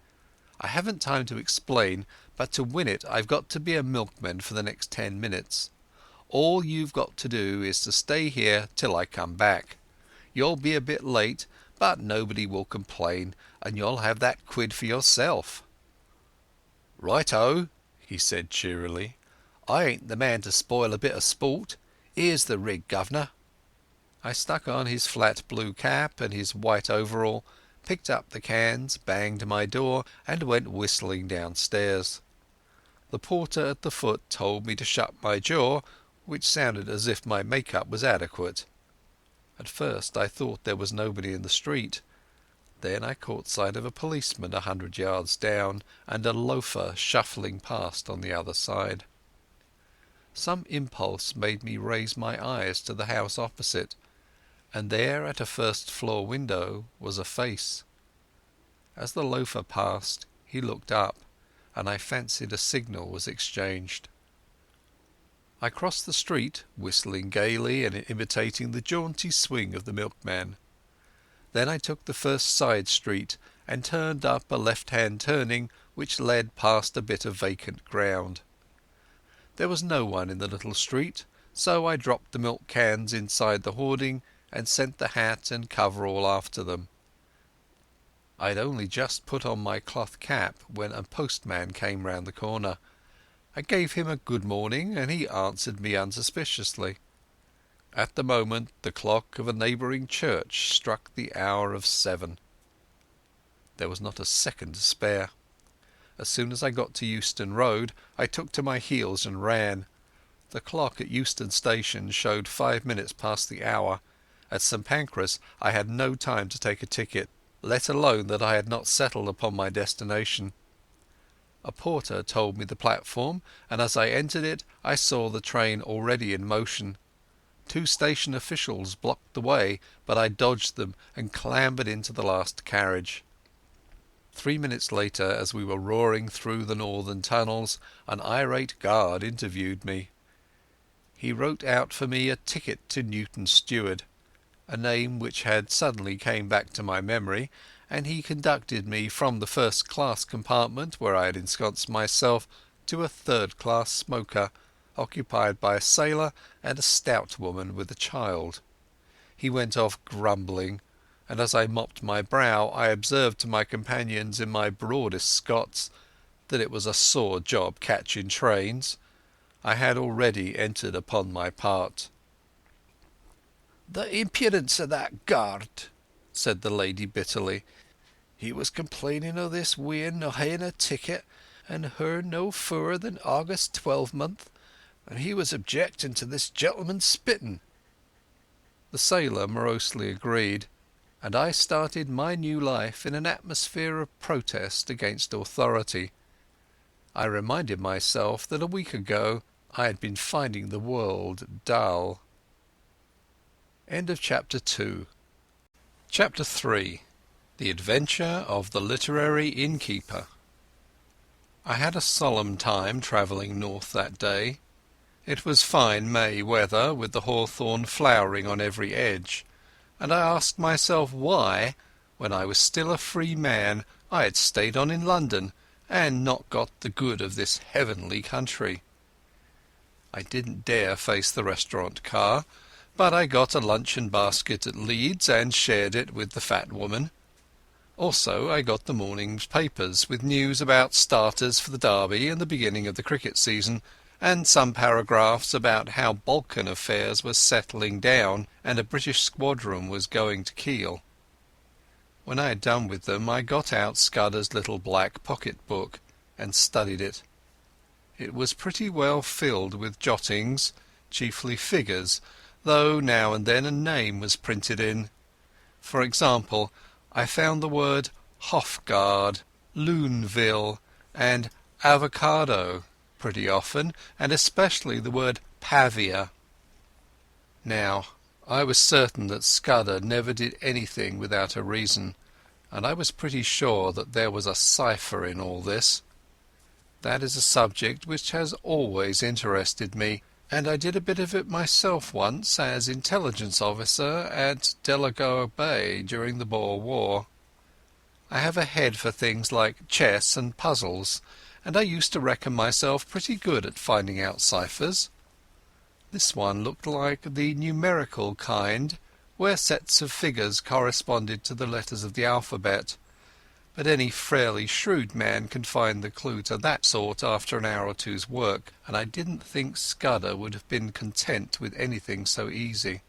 Speaker 1: "I haven't time to explain, but to win it I've got to be a milkman for the next 10 minutes. All you've got to do is to stay here till I come back. You'll be a bit late, but nobody will complain, and you'll have that quid for yourself." "Right-o," he said cheerily. "I ain't the man to spoil a bit of sport. Here's the rig, governor." I stuck on his flat blue cap and his white overall, picked up the cans, banged my door, and went whistling downstairs. The porter at the foot told me to shut my jaw, which sounded as if my make-up was adequate. At first I thought there was nobody in the street. Then I caught sight of a policeman 100 yards down, and a loafer shuffling past on the other side. Some impulse made me raise my eyes to the house opposite, and there at a first-floor window was a face. As the loafer passed, he looked up, and I fancied a signal was exchanged. I crossed the street, whistling gaily and imitating the jaunty swing of the milkman. Then I took the first side street and turned up a left-hand turning which led past a bit of vacant ground. There was no one in the little street, so I dropped the milk cans inside the hoarding and sent the hat and coverall after them. I'd only just put on my cloth cap when a postman came round the corner. I gave him a good morning, and he answered me unsuspiciously. At the moment the clock of a neighbouring church struck the hour of 7. There was not a second to spare. As soon as I got to Euston Road I took to my heels and ran. The clock at Euston Station showed 5 minutes past the hour. At St Pancras I had no time to take a ticket, let alone that I had not settled upon my destination. A porter told me the platform, and as I entered it I saw the train already in motion. 2 station officials blocked the way, but I dodged them and clambered into the last carriage. 3 minutes later, as we were roaring through the northern tunnels, an irate guard interviewed me. He wrote out for me a ticket to Newton Stewart, a name which had suddenly come back to my memory, and he conducted me from the first-class compartment where I had ensconced myself to a third-class smoker, occupied by a sailor and a stout woman with a child. He went off grumbling, and as I mopped my brow I observed to my companions in my broadest Scots that it was a sore job catching trains. I had already entered upon my part. "The impudence of that guard," said the lady bitterly. "He was complaining o' this wean no haeing a ticket, and her no furrer than August 12th, and he was objecting to this gentleman spitting." The sailor morosely agreed, and I started my new life in an atmosphere of protest against authority. I reminded myself that a week ago I had been finding the world dull. Chapter 3. The Adventure of the Literary Innkeeper. I had a solemn time travelling north that day. It was fine May weather, with the hawthorn flowering on every edge, and I asked myself why, when I was still a free man, I had stayed on in London and not got the good of this heavenly country. I didn't dare face the restaurant car, but I got a luncheon basket at Leeds and shared it with the fat woman. Also I got the morning's papers with news about starters for the Derby and the beginning of the cricket season, and some paragraphs about how Balkan affairs were settling down and a British squadron was going to Kiel. When I had done with them I got out Scudder's little black pocket-book and studied it. It was pretty well filled with jottings, chiefly figures, though now and then a name was printed in. For example, I found the word Hofgaard, Luneville and avocado pretty often, and especially the word Pavia. Now, I was certain that Scudder never did anything without a reason, and I was pretty sure that there was a cipher in all this. That is a subject which has always interested me, and I did a bit of it myself once as intelligence officer at Delagoa Bay during the Boer War. I have a head for things like chess and puzzles, and I used to reckon myself pretty good at finding out ciphers. This one looked like the numerical kind, where sets of figures corresponded to the letters of the alphabet, but any fairly shrewd man can find the clue to that sort after an hour or two's work, and I didn't think Scudder would have been content with anything so easy.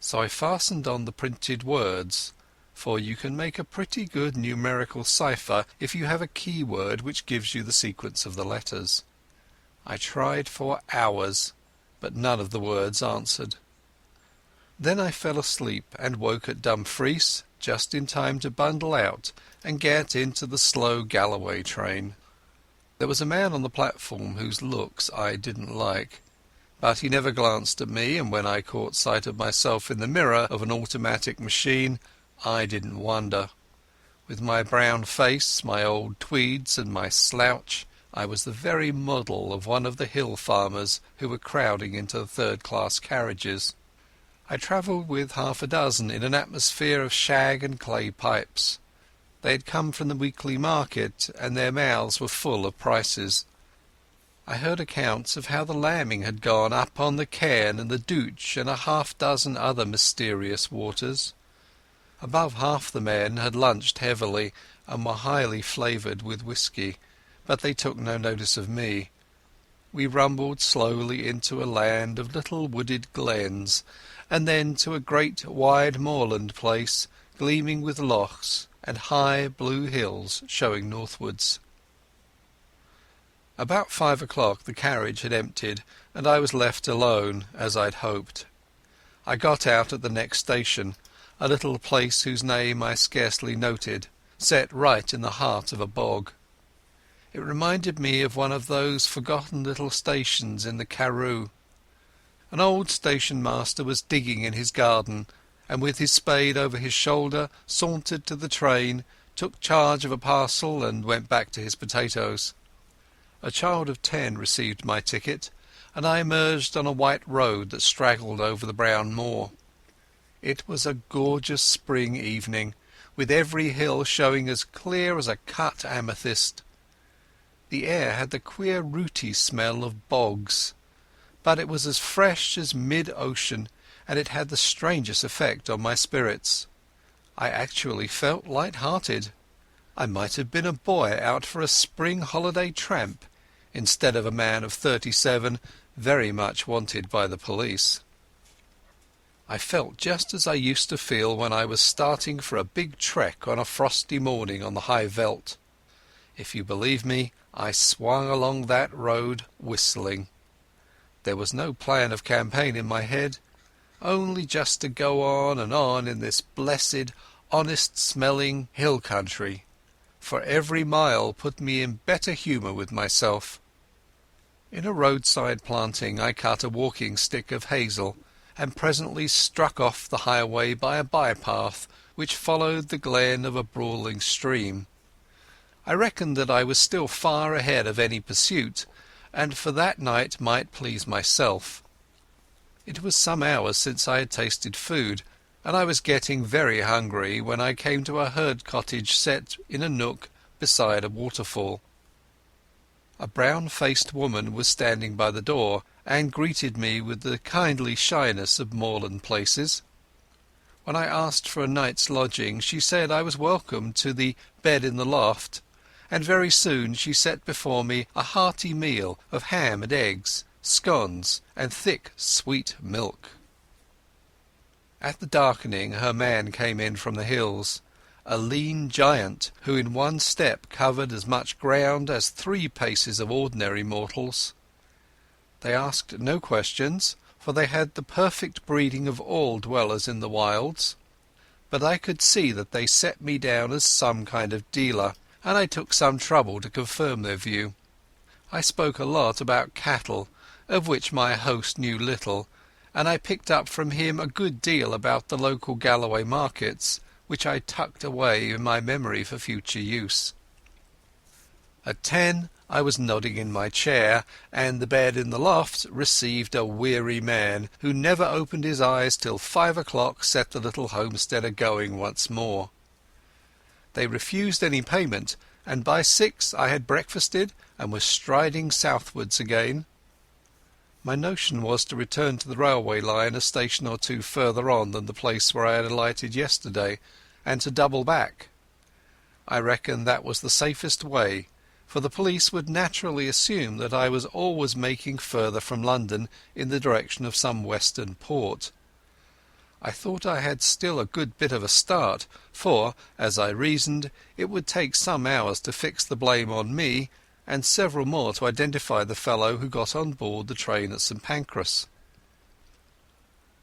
Speaker 1: So I fastened on the printed words, for you can make a pretty good numerical cipher if you have a keyword which gives you the sequence of the letters. I tried for hours, but none of the words answered. Then I fell asleep and woke at Dumfries just in time to bundle out and get into the slow Galloway train. There was a man on the platform whose looks I didn't like, but he never glanced at me, and when I caught sight of myself in the mirror of an automatic machine, I didn't wonder. With my brown face, my old tweeds and my slouch, I was the very model of one of the hill farmers who were crowding into the third-class carriages. I travelled with half a dozen in an atmosphere of shag and clay pipes. They had come from the weekly market, and their mouths were full of prices. I heard accounts of how the lambing had gone up on the Cairn and the Douch and a half-dozen other mysterious waters. Above half the men had lunched heavily and were highly flavoured with whisky, but they took no notice of me. We rumbled slowly into a land of little wooded glens, and then to a great wide moorland place, gleaming with lochs and high blue hills showing northwards. About 5 o'clock the carriage had emptied, and I was left alone, as I'd hoped. I got out at the next station, a little place whose name I scarcely noted, set right in the heart of a bog. It reminded me of one of those forgotten little stations in the Karoo. An old station master was digging in his garden, and with his spade over his shoulder sauntered to the train, took charge of a parcel and went back to his potatoes. A child of 10 received my ticket, and I emerged on a white road that straggled over the brown moor. It was a gorgeous spring evening, with every hill showing as clear as a cut amethyst. The air had the queer rooty smell of bogs, but it was as fresh as mid-ocean, and it had the strangest effect on my spirits. I actually felt light-hearted. I might have been a boy out for a spring holiday tramp, instead of a man of 37 very much wanted by the police. I felt just as I used to feel when I was starting for a big trek on a frosty morning on the high veldt. If you believe me, I swung along that road whistling. There was no plan of campaign in my head, only just to go on and on in this blessed, honest-smelling hill country, for every mile put me in better humour with myself. In a roadside planting I cut a walking stick of hazel, and presently struck off the highway by a bypath which followed the glen of a brawling stream. I reckoned that I was still far ahead of any pursuit, and for that night might please myself. It was some hours since I had tasted food, and I was getting very hungry when I came to a herd cottage set in a nook beside a waterfall. A brown-faced woman was standing by the door, and greeted me with the kindly shyness of moorland places. When I asked for a night's lodging, she said I was welcome to the bed in the loft, and very soon she set before me a hearty meal of ham and eggs, scones, and thick sweet milk. At the darkening her man came in from the hills, a lean giant who in one step covered as much ground as 3 paces of ordinary mortals. They asked no questions, for they had the perfect breeding of all dwellers in the wilds, but I could see that they set me down as some kind of dealer, and I took some trouble to confirm their view. I spoke a lot about cattle, of which my host knew little, and I picked up from him a good deal about the local Galloway markets, which I tucked away in my memory for future use. At 10 I was nodding in my chair, and the bed in the loft received a weary man who never opened his eyes till 5 o'clock set the little homesteader going once more. They refused any payment, and by 6 I had breakfasted and was striding southwards again. My notion was to return to the railway line a station or 2 further on than the place where I had alighted yesterday, and to double back. I reckoned that was the safest way, for the police would naturally assume that I was always making further from London in the direction of some western port. I thought I had still a good bit of a start, for, as I reasoned, it would take some hours to fix the blame on me, and several more to identify the fellow who got on board the train at St Pancras.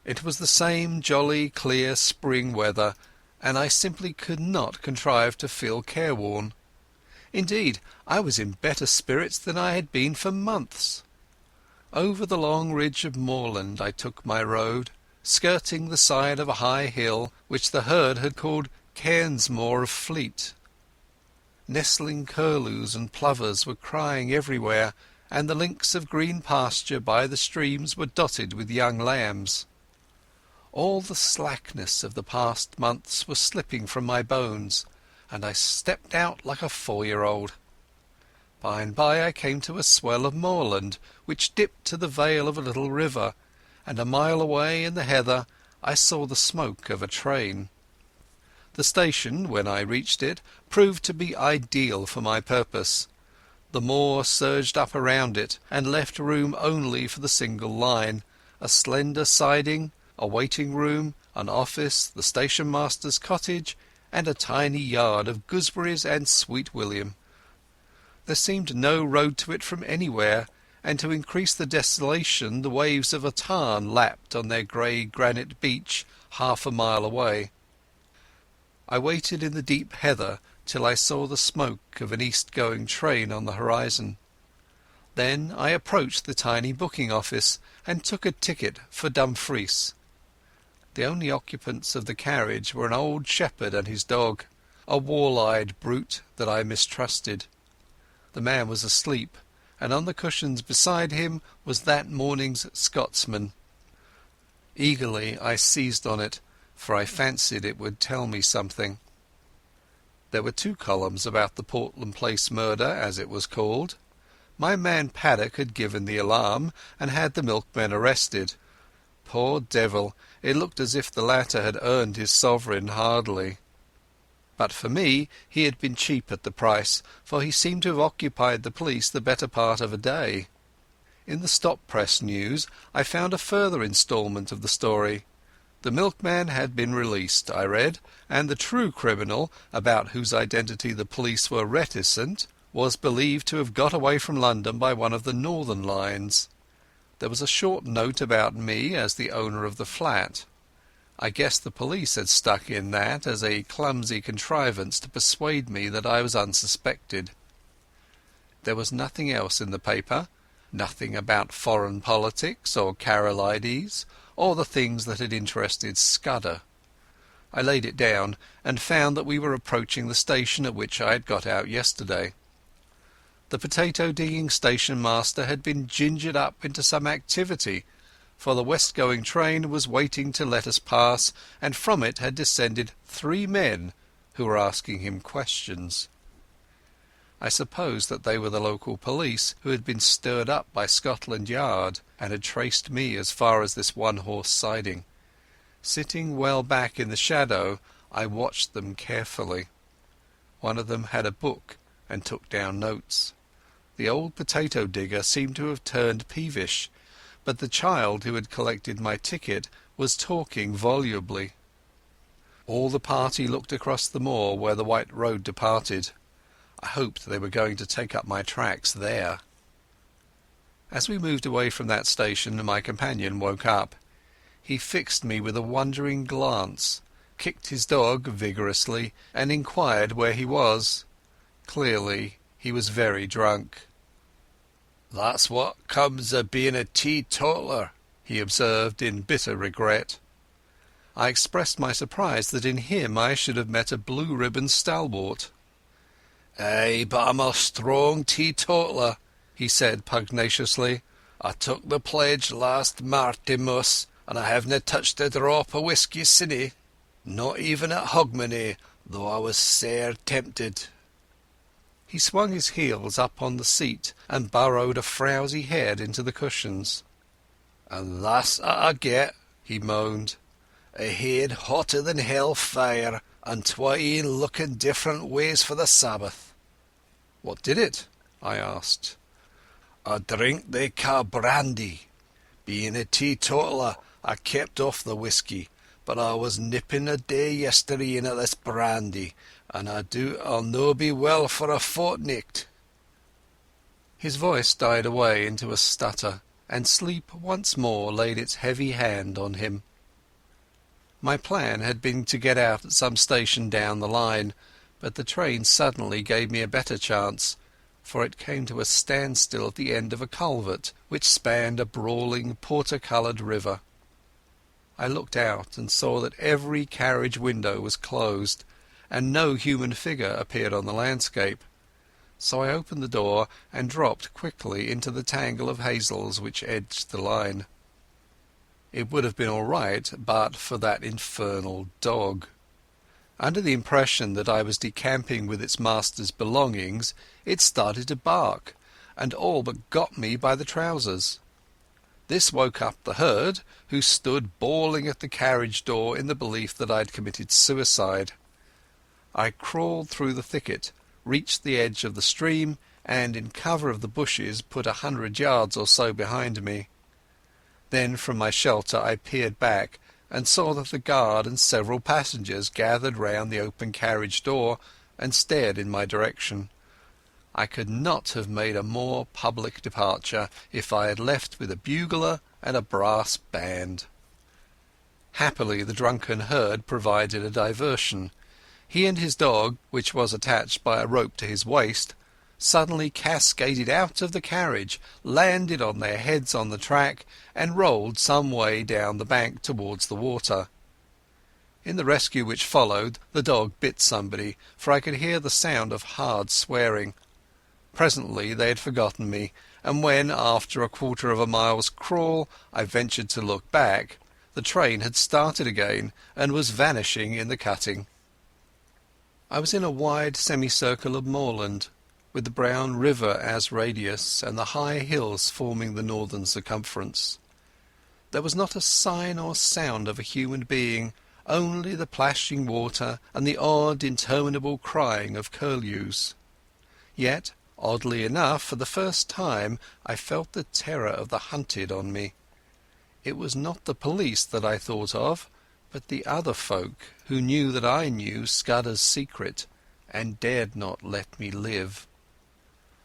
Speaker 1: It was the same jolly clear spring weather, and I simply could not contrive to feel careworn. Indeed, I was in better spirits than I had been for months. Over the long ridge of moorland I took my road, skirting the side of a high hill which the herd had called Cairnsmore of Fleet. Nestling curlews and plovers were crying everywhere, and the links of green pasture by the streams were dotted with young lambs. All the slackness of the past months was slipping from my bones, and I stepped out like a 4-year-old. By and by I came to a swell of moorland which dipped to the vale of a little river, and a mile away in the heather I saw the smoke of a train. The station, when I reached it, proved to be ideal for my purpose. The moor surged up around it, and left room only for the single line, a slender siding, a waiting-room, an office, the station-master's cottage, and a tiny yard of gooseberries and sweet william. There seemed no road to it from anywhere, and to increase the desolation the waves of a tarn lapped on their grey granite beach half a mile away. I waited in the deep heather till I saw the smoke of an east-going train on the horizon. Then I approached the tiny booking office and took a ticket for Dumfries. The only occupants of the carriage were an old shepherd and his dog, a wall-eyed brute that I mistrusted. The man was asleep, and on the cushions beside him was that morning's Scotsman. Eagerly I seized on it, for I fancied it would tell me something. There were 2 columns about the Portland Place murder, as it was called. My man Paddock had given the alarm and had the milkman arrested. Poor devil, it looked as if the latter had earned his sovereign hardly. But for me he had been cheap at the price, for he seemed to have occupied the police the better part of a day. In the stop press news I found a further instalment of the story. The milkman had been released, I read, and the true criminal, about whose identity the police were reticent, was believed to have got away from London by one of the northern lines. There was a short note about me as the owner of the flat. I guess the police had stuck in that as a clumsy contrivance to persuade me that I was unsuspected. There was nothing else in the paper, nothing about foreign politics or Karolides, or the things that had interested Scudder. I laid it down and found that we were approaching the station at which I had got out yesterday. The potato-digging station-master had been gingered up into some activity, for the west-going train was waiting to let us pass, and from it had descended 3 men who were asking him questions. I suppose that they were the local police who had been stirred up by Scotland Yard and had traced me as far as this one-horse siding. Sitting well back in the shadow, I watched them carefully. One of them had a book and took down notes. The old potato digger seemed to have turned peevish, but the child who had collected my ticket was talking volubly. All the party looked across the moor where the white road departed. I hoped they were going to take up my tracks there. As we moved away from that station, my companion woke up. He fixed me with a wondering glance, kicked his dog vigorously, and inquired where he was. Clearly he was very drunk. "That's what comes of being a teetotaler," he observed in bitter regret. I expressed my surprise that in him I should have met a blue-ribbon stalwart. "Ay, but I'm a strong teetotaler," he said pugnaciously. "I took the pledge last Martinmas, and I havena touched a drop of whisky since, not even at Hogmanay, though I was sair tempted." He swung his heels up on the seat and burrowed a frowsy head into the cushions. "And that's I get," he moaned. "A head hotter than hell fire, and 'twine looking different ways for the Sabbath." "What did it?" I asked. "A drink they ca' brandy. Being a teetotaler, I kept off the whisky, but I was nipping a day yestereen at this brandy, and I do I'll no be well for a fortnicht." His voice died away into a stutter, and sleep once more laid its heavy hand on him. My plan had been to get out at some station down the line, but the train suddenly gave me a better chance, for it came to a standstill at the end of a culvert which spanned a brawling porter-coloured river. I looked out and saw that every carriage window was closed, and no human figure appeared on the landscape. So I opened the door and dropped quickly into the tangle of hazels which edged the line. It would have been all right but for that infernal dog. Under the impression that I was decamping with its master's belongings, it started to bark, and all but got me by the trousers. This woke up the herd, who stood bawling at the carriage door in the belief that I had committed suicide. I crawled through the thicket, reached the edge of the stream, and in cover of the bushes put 100 yards or so behind me. Then from my shelter I peered back and saw that the guard and several passengers gathered round the open carriage door and stared in my direction. I could not have made a more public departure if I had left with a bugler and a brass band. Happily the drunken herd provided a diversion. He and his dog, which was attached by a rope to his waist, suddenly cascaded out of the carriage, landed on their heads on the track, and rolled some way down the bank towards the water. In the rescue which followed, the dog bit somebody, for I could hear the sound of hard swearing. Presently they had forgotten me, and when, after a quarter of a mile's crawl, I ventured to look back, the train had started again and was vanishing in the cutting. I was in a wide semicircle of moorland, with the brown river as radius and the high hills forming the northern circumference. There was not a sign or sound of a human being, only the plashing water and the odd interminable crying of curlews. Yet, oddly enough, for the first time I felt the terror of the hunted on me. It was not the police that I thought of, but the other folk who knew that I knew Scudder's secret and dared not let me live.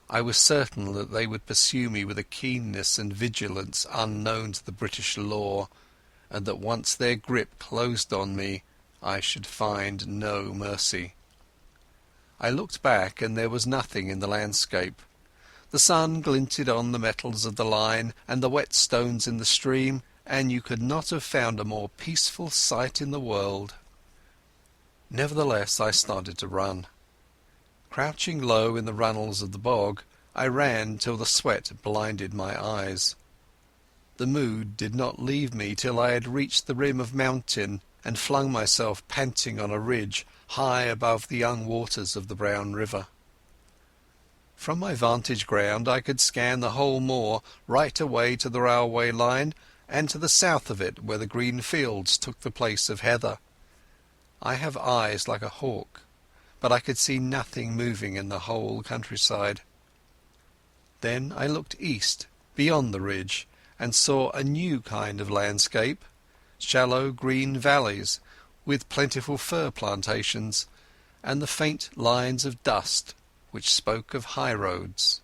Speaker 1: I was certain that they would pursue me with a keenness and vigilance unknown to the British law, and that once their grip closed on me I should find no mercy. I looked back, and there was nothing in the landscape. The sun glinted on the metals of the line and the wet stones in the stream, and you could not have found a more peaceful sight in the world. Nevertheless, I started to run. Crouching low in the runnels of the bog, I ran till the sweat blinded my eyes. The mood did not leave me till I had reached the rim of mountain and flung myself panting on a ridge high above the young waters of the brown river. From my vantage ground I could scan the whole moor right away to the railway line and to the south of it where the green fields took the place of heather. I have eyes like a hawk, but I could see nothing moving in the whole countryside. Then I looked east, beyond the ridge, and saw a new kind of landscape, shallow green valleys with plentiful fir plantations, and the faint lines of dust which spoke of high roads.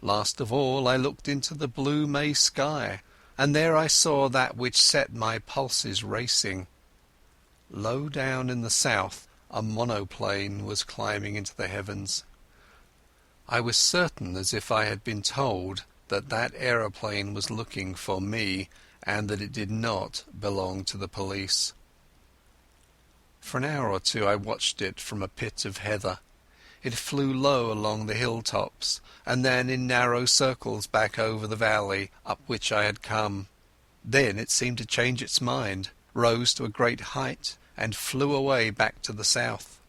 Speaker 1: Last of all I looked into the blue May sky, and there I saw that which set my pulses racing. Low down in the south a monoplane was climbing into the heavens. I was certain, as if I had been told, that that aeroplane was looking for me, and that it did not belong to the police. For an hour or two I watched it from a pit of heather. It flew low along the hilltops, and then in narrow circles back over the valley up which I had come. Then it seemed to change its mind, rose to a great height, and flew away back to the south.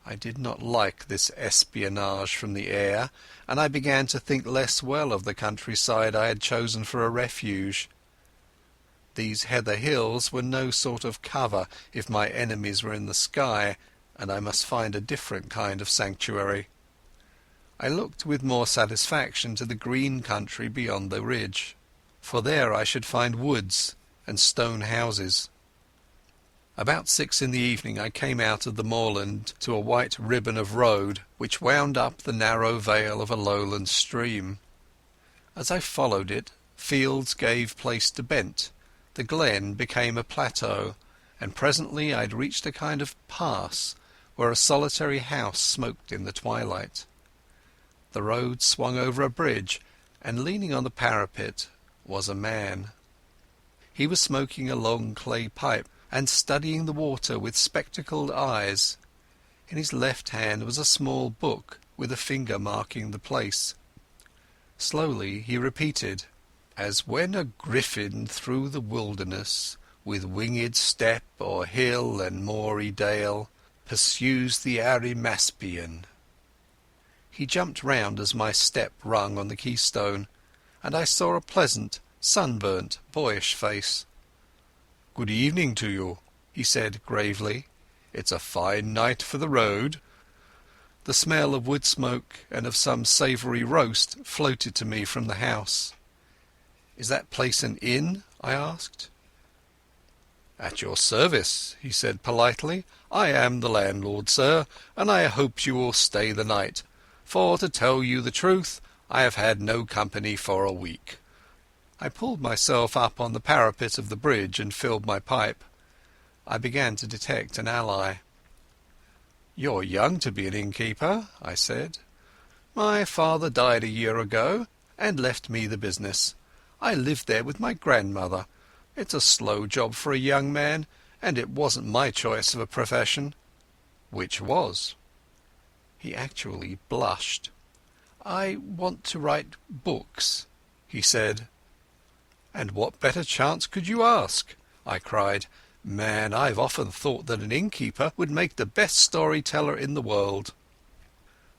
Speaker 1: I did not like this espionage from the air, and I began to think less well of the countryside I had chosen for a refuge. These heather hills were no sort of cover if my enemies were in the sky, and I must find a different kind of sanctuary. I looked with more satisfaction to the green country beyond the ridge, for there I should find woods and stone houses. About 6 in the evening I came out of the moorland to a white ribbon of road which wound up the narrow vale of a lowland stream. As I followed it, fields gave place to bent, the glen became a plateau, and presently I had reached a kind of pass where a solitary house smoked in the twilight. The road swung over a bridge, and leaning on the parapet was a man. He was smoking a long clay pipe and studying the water with spectacled eyes. In his left hand was a small book with a finger marking the place. Slowly he repeated, "As when a griffin through the wilderness, with winged step o'er hill and moory dale, pursues the Arimaspian." He jumped round as my step rung on the keystone, and I saw a pleasant, sunburnt, boyish face. "Good evening to you," he said gravely. "It's a fine night for the road." The smell of wood smoke and of some savoury roast floated to me from the house. "Is that place an inn?" I asked. "At your service," he said politely. "I am the landlord, sir, and I hope you will stay the night, for to tell you the truth, I have had no company for a week." I pulled myself up on the parapet of the bridge and filled my pipe. I began to detect an ally. "You're young to be an innkeeper," I said. "My father died a year ago and left me the business. I lived there with my grandmother. It's a slow job for a young man, and it wasn't my choice of a profession." "Which was?" He actually blushed. "I want to write books," he said. "And what better chance could you ask?" I cried. Man, I've often thought that an innkeeper would make the best storyteller in the world."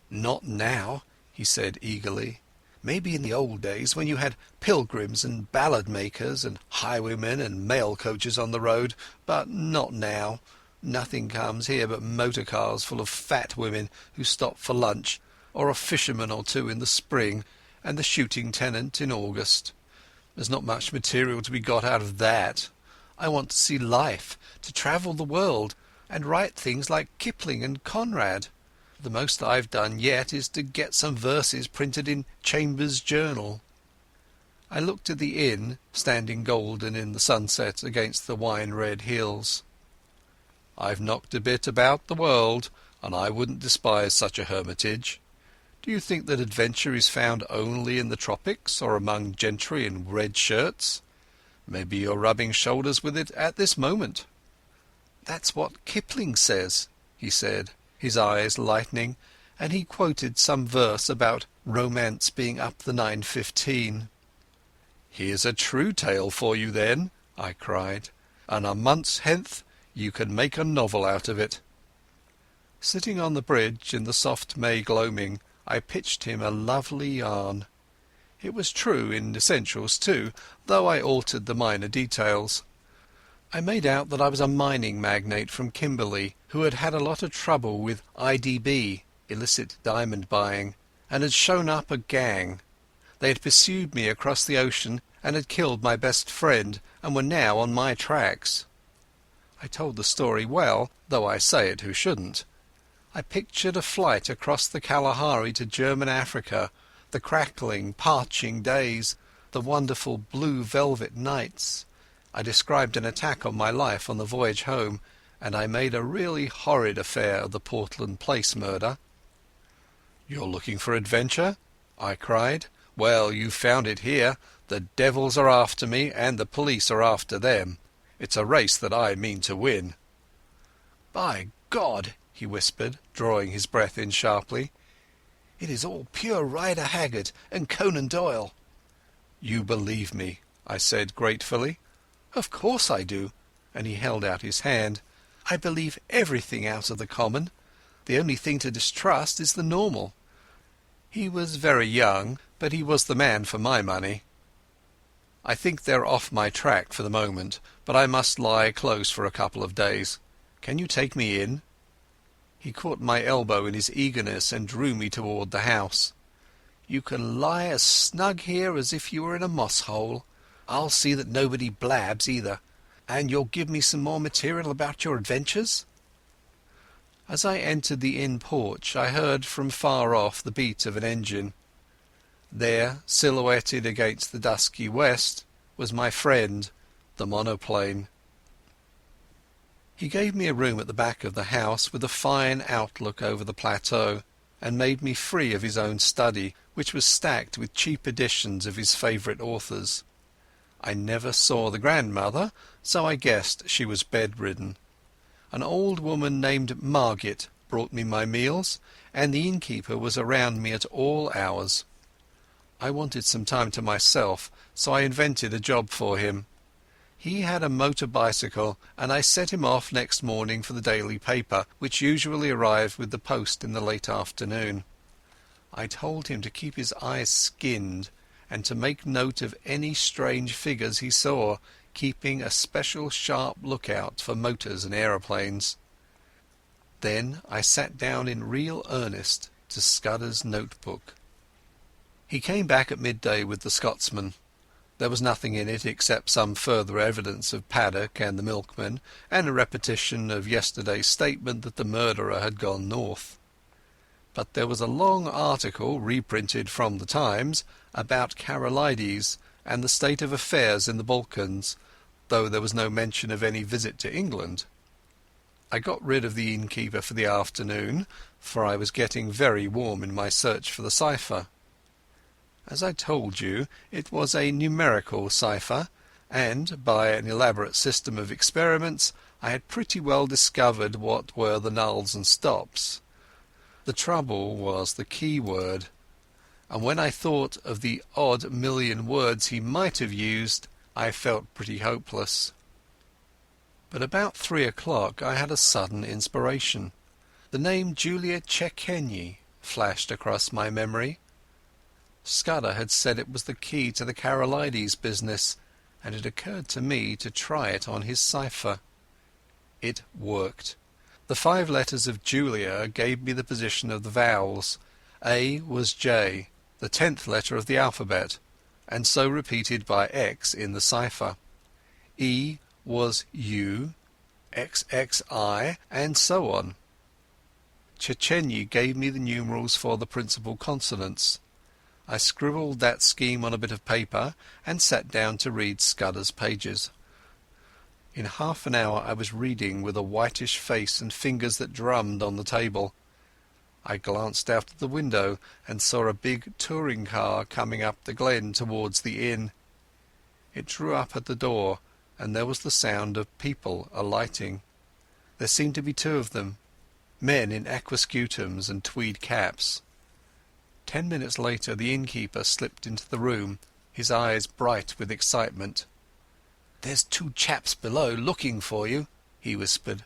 Speaker 1: "Not now," he said eagerly. "Maybe in the old days when you had pilgrims and ballad makers and highwaymen and mail coaches on the road, but not now. Nothing comes here but motor cars full of fat women who stop for lunch, or a fisherman or two in the spring, and the shooting tenant in August. There's not much material to be got out of that. I want to see life, to travel the world, and write things like Kipling and Conrad. The most I've done yet is to get some verses printed in Chambers' Journal." I looked at the inn, standing golden in the sunset against the wine-red hills. "I've knocked a bit about the world, and I wouldn't despise such a hermitage. Do you think that adventure is found only in the tropics or among gentry in red shirts? Maybe you're rubbing shoulders with it at this moment." "That's what Kipling says," he said, his eyes lightening, and he quoted some verse about romance being up the 9:15. "Here's a true tale for you then," I cried, "and a month's hence you can make a novel out of it." Sitting on the bridge in the soft May gloaming, I pitched him a lovely yarn. It was true in essentials too, though I altered the minor details. I made out that I was a mining magnate from Kimberley who had had a lot of trouble with IDB, illicit diamond buying, and had shown up a gang. They had pursued me across the ocean and had killed my best friend and were now on my tracks. I told the story well, though I say it who shouldn't. I pictured a flight across the Kalahari to German Africa, the crackling, parching days, the wonderful blue velvet nights. I described an attack on my life on the voyage home, and I made a really horrid affair of the Portland Place murder. "You're looking for adventure?" I cried. "Well, you've found it here. The devils are after me, and the police are after them. It's a race that I mean to win." "By God," he whispered, drawing his breath in sharply, "it is all pure Rider Haggard and Conan Doyle." "You believe me," I said gratefully. "Of course I do," and he held out his hand. "I believe everything out of the common. The only thing to distrust is the normal." He was very young, but he was the man for my money. "I think they're off my track for the moment, but I must lie close for a couple of days. Can you take me in?" He caught my elbow in his eagerness and drew me toward the house. "You can lie as snug here as if you were in a moss hole. I'll see that nobody blabs either. And you'll give me some more material about your adventures?" As I entered the inn porch I heard from far off the beat of an engine. There, silhouetted against the dusky west, was my friend, the monoplane. He gave me a room at the back of the house with a fine outlook over the plateau, and made me free of his own study, which was stacked with cheap editions of his favourite authors. I never saw the grandmother, so I guessed she was bedridden. An old woman named Margit brought me my meals, and the innkeeper was around me at all hours. I wanted some time to myself, so I invented a job for him. He had a motor bicycle, and I set him off next morning for the daily paper, which usually arrived with the post in the late afternoon. I told him to keep his eyes skinned, and to make note of any strange figures he saw, keeping a special sharp lookout for motors and aeroplanes. Then I sat down in real earnest to Scudder's notebook. He came back at midday with the Scotsman. There was nothing in it except some further evidence of Paddock and the milkman, and a repetition of yesterday's statement that the murderer had gone north. But there was a long article, reprinted from the Times, about Karolides and the state of affairs in the Balkans, though there was no mention of any visit to England. I got rid of the innkeeper for the afternoon, for I was getting very warm in my search for the cipher. As I told you, it was a numerical cipher, and by an elaborate system of experiments I had pretty well discovered what were the nulls and stops. The trouble was the key word, and when I thought of the odd million words he might have used, I felt pretty hopeless. But about 3 o'clock I had a sudden inspiration. The name Julia Czechenyi flashed across my memory. Scudder had said it was the key to the Karolides business, and it occurred to me to try it on his cipher. It worked. The 5 letters of Julia gave me the position of the vowels. A was J, the 10th letter of the alphabet, and so repeated by X in the cipher. E was U, XXI, and so on. Czechenyi gave me the numerals for the principal consonants. I scribbled that scheme on a bit of paper and sat down to read Scudder's pages. In half an hour I was reading with a whitish face and fingers that drummed on the table. I glanced out of the window and saw a big touring car coming up the glen towards the inn. It drew up at the door, and there was the sound of people alighting. There seemed to be 2 of them, men in aquascutums and tweed caps. 10 minutes later the innkeeper slipped into the room, his eyes bright with excitement. "There's 2 chaps below looking for you," he whispered.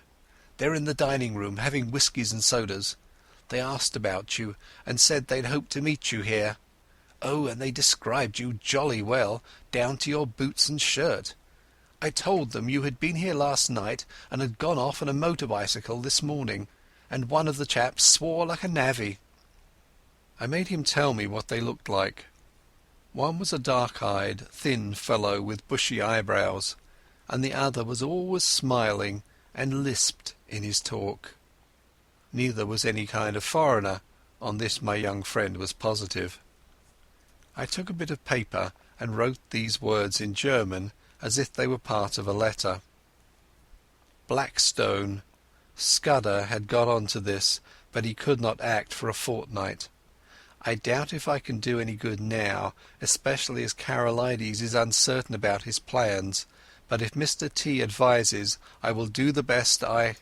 Speaker 1: "They're in the dining room having whiskies and sodas. They asked about you and said they'd hoped to meet you here. Oh, and they described you jolly well, down to your boots and shirt. I told them you had been here last night and had gone off on a motor bicycle this morning, and one of the chaps swore like a navvy." I made him tell me what they looked like. One was a dark-eyed, thin fellow with bushy eyebrows, and the other was always smiling and lisped in his talk. Neither was any kind of foreigner, on this my young friend was positive. I took a bit of paper and wrote these words in German as if they were part of a letter. Blackstone. Scudder had got on to this, but he could not act for a fortnight. I doubt if I can do any good now, especially as Karolides is uncertain about his plans, but if Mr. T advises, I will do the best I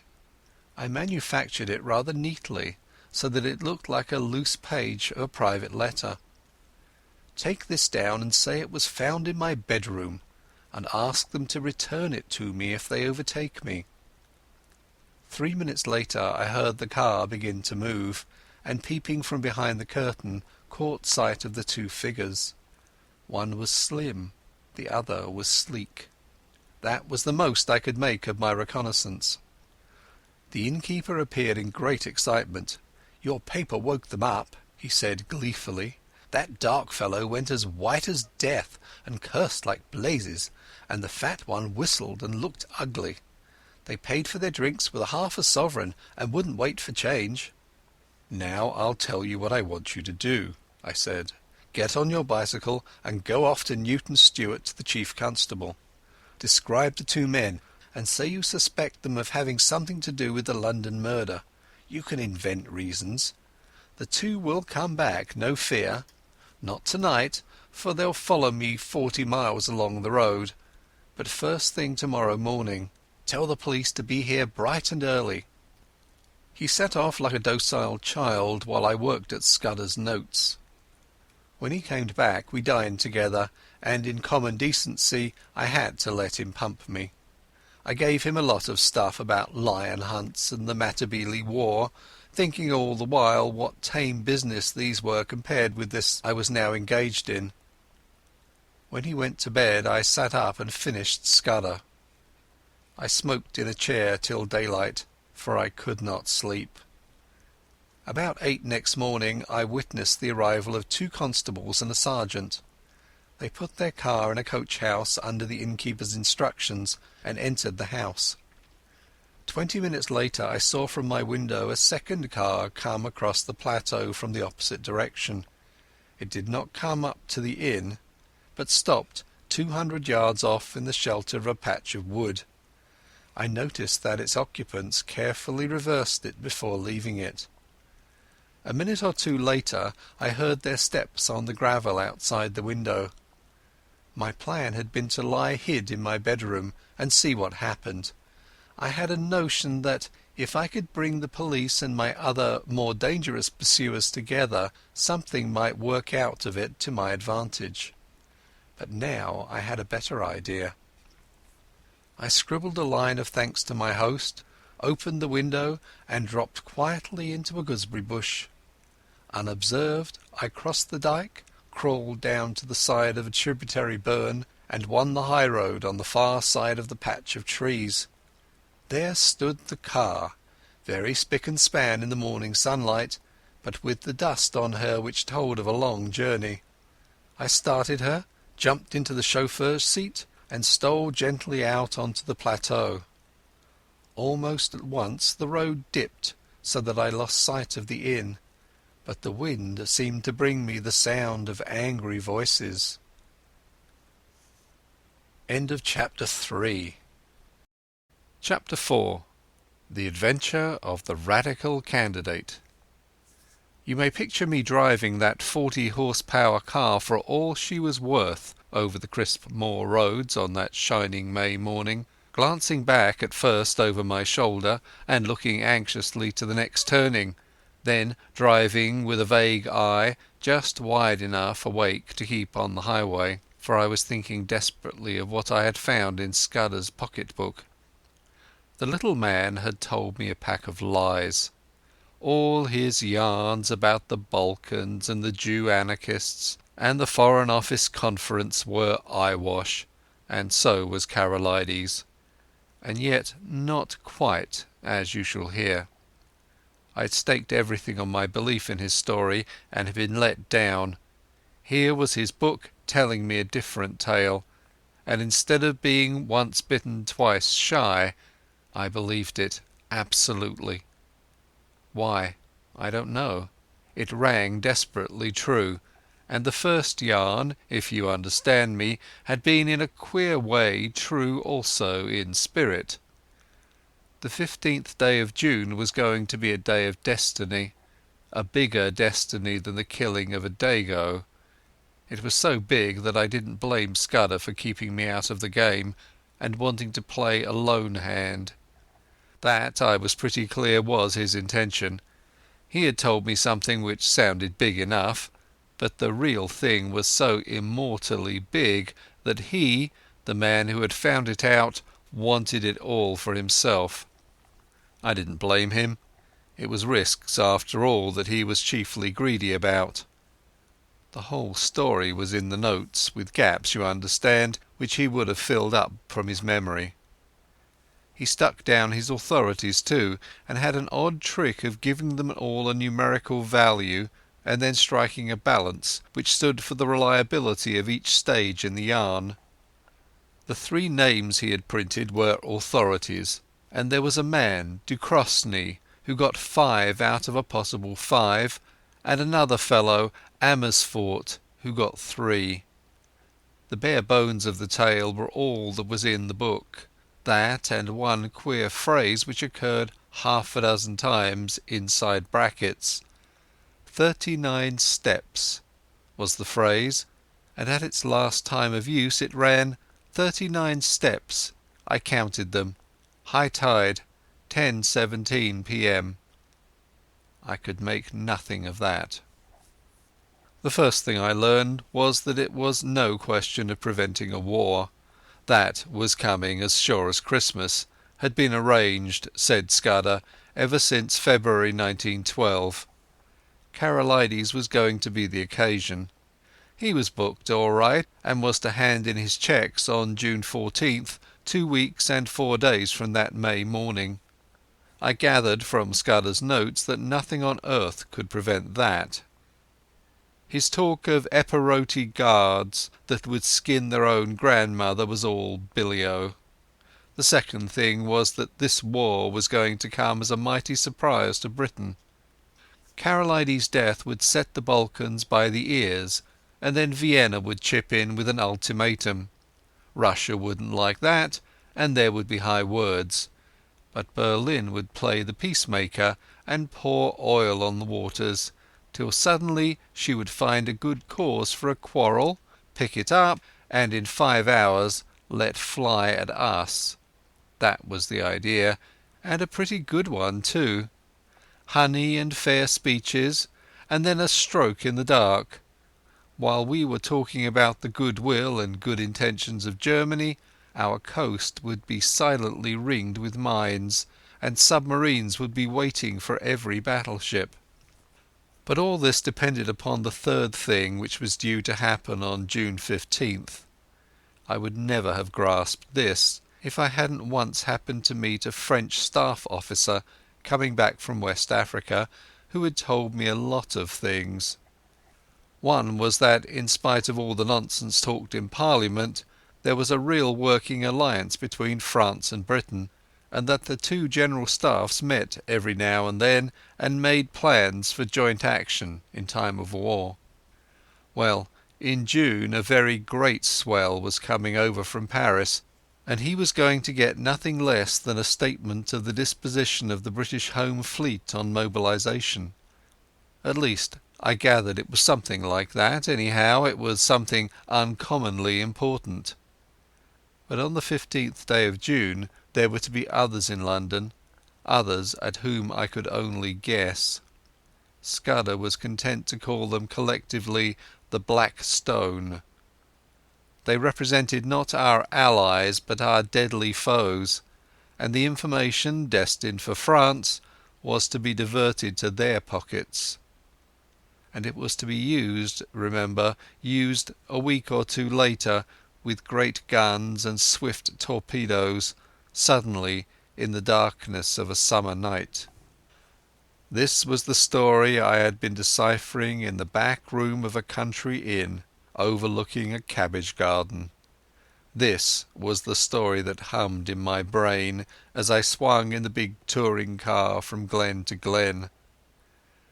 Speaker 1: manufactured it rather neatly, so that it looked like a loose page of a private letter. "Take this down and say it was found in my bedroom, and ask them to return it to me if they overtake me." 3 minutes later I heard the car begin to move, and peeping from behind the curtain caught sight of the 2 figures. One was slim, the other was sleek. That was the most I could make of my reconnaissance. The innkeeper appeared in great excitement. "Your paper woke them up," he said gleefully. "That dark fellow went as white as death and cursed like blazes, and the fat one whistled and looked ugly. They paid for their drinks with half a sovereign and wouldn't wait for change." "Now I'll tell you what I want you to do," I said. "Get on your bicycle and go off to Newton Stewart to the chief constable. Describe the 2 men and say you suspect them of having something to do with the London murder. You can invent reasons. The 2 will come back, no fear. Not tonight, for they'll follow me 40 miles along the road, but first thing tomorrow morning. Tell the police to be here bright and early." He set off like a docile child while I worked at Scudder's notes. When he came back we dined together, and in common decency I had to let him pump me. I gave him a lot of stuff about lion hunts and the Matabele War, thinking all the while what tame business these were compared with this I was now engaged in. When he went to bed I sat up and finished Scudder. I smoked in a chair till daylight, for I could not sleep. About 8 next morning I witnessed the arrival of 2 constables and a sergeant. They put their car in a coach-house under the innkeeper's instructions and entered the house. 20 minutes later I saw from my window a second car come across the plateau from the opposite direction. It did not come up to the inn, but stopped 200 yards off in the shelter of a patch of wood. I noticed that its occupants carefully reversed it before leaving it. A minute or 2 later I heard their steps on the gravel outside the window. My plan had been to lie hid in my bedroom and see what happened. I had a notion that if I could bring the police and my other more dangerous pursuers together, something might work out of it to my advantage. But now I had a better idea. I scribbled a line of thanks to my host, opened the window and dropped quietly into a gooseberry bush. Unobserved, I crossed the dyke, crawled down to the side of a tributary burn, and won the high road on the far side of the patch of trees. There stood the car, very spick and span in the morning sunlight, but with the dust on her which told of a long journey. I started her, jumped into the chauffeur's seat, and stole gently out onto the plateau. Almost at once the road dipped so that I lost sight of the inn, but the wind seemed to bring me the sound of angry voices. End of Chapter 3. Chapter 4. The Adventure of the Radical Candidate. You may picture me driving that 40-horsepower car for all she was worth over the crisp moor roads on that shining May morning, glancing back at first over my shoulder and looking anxiously to the next turning, then driving with a vague eye just wide enough awake to keep on the highway, for I was thinking desperately of what I had found in Scudder's pocket-book. The little man had told me a pack of lies. All his yarns about the Balkans and the Jew anarchists and the Foreign Office Conference were eyewash, and so was Karolides, and yet not quite, as you shall hear. I had staked everything on my belief in his story and had been let down. Here was his book telling me a different tale, and instead of being once bitten twice shy, I believed it absolutely. Why? I don't know. It rang desperately true, and the first yarn, if you understand me, had been in a queer way true also in spirit. The 15th day of June was going to be a day of destiny, a bigger destiny than the killing of a dago. It was so big that I didn't blame Scudder for keeping me out of the game and wanting to play a lone hand. That, I was pretty clear, was his intention. He had told me something which sounded big enough, but the real thing was so immortally big that he, the man who had found it out, wanted it all for himself. I didn't blame him. It was risks, after all, that he was chiefly greedy about. The whole story was in the notes, with gaps, you understand, which he would have filled up from his memory. He stuck down his authorities too, and had an odd trick of giving them all a numerical value and then striking a balance which stood for the reliability of each stage in the yarn. The 3 names he had printed were authorities, and there was a man, Ducrosny, who got 5 out of a possible 5, and another fellow, Amersfoort, who got 3. The bare bones of the tale were all that was in the book. That and one queer phrase which occurred half a dozen times inside brackets. 39 steps was the phrase, and at its last time of use it ran 39 steps. I counted them. High tide, 10:17 p.m. I could make nothing of that. The first thing I learned was that it was no question of preventing a war. That was coming as sure as Christmas, had been arranged, said Scudder, ever since February 1912. Karolides was going to be the occasion. He was booked all right, and was to hand in his cheques on June 14th, 2 weeks and 4 days from that May morning. I gathered from Scudder's notes that nothing on earth could prevent that. His talk of Epirote guards that would skin their own grandmother was all billy-o. The second thing was that this war was going to come as a mighty surprise to Britain. Karolides' death would set the Balkans by the ears, and then Vienna would chip in with an ultimatum. Russia wouldn't like that, and there would be high words. But Berlin would play the peacemaker and pour oil on the waters, till suddenly she would find a good cause for a quarrel, pick it up, and in 5 hours let fly at us. That was the idea, and a pretty good one too. Honey and fair speeches, and then a stroke in the dark. While we were talking about the goodwill and good intentions of Germany, our coast would be silently ringed with mines, and submarines would be waiting for every battleship. But all this depended upon the third thing, which was due to happen on June 15th. I would never have grasped this if I hadn't once happened to meet a French staff officer coming back from West Africa who had told me a lot of things. One was that in spite of all the nonsense talked in Parliament, there was a real working alliance between France and Britain, and that the two general staffs met every now and then and made plans for joint action in time of war. Well, in June a very great swell was coming over from Paris, and he was going to get nothing less than a statement of the disposition of the British Home Fleet on mobilization. At least, I gathered it was something like that. Anyhow, it was something uncommonly important. But on the 15th day of June there were to be others in London, others at whom I could only guess. Scudder was content to call them collectively the Black Stone. They represented not our allies but our deadly foes, and the information destined for France was to be diverted to their pockets. And it was to be used, remember, used a week or two later with great guns and swift torpedoes, suddenly in the darkness of a summer night. This was the story I had been deciphering in the back room of a country inn overlooking a cabbage garden. This was the story that hummed in my brain as I swung in the big touring car from glen to glen.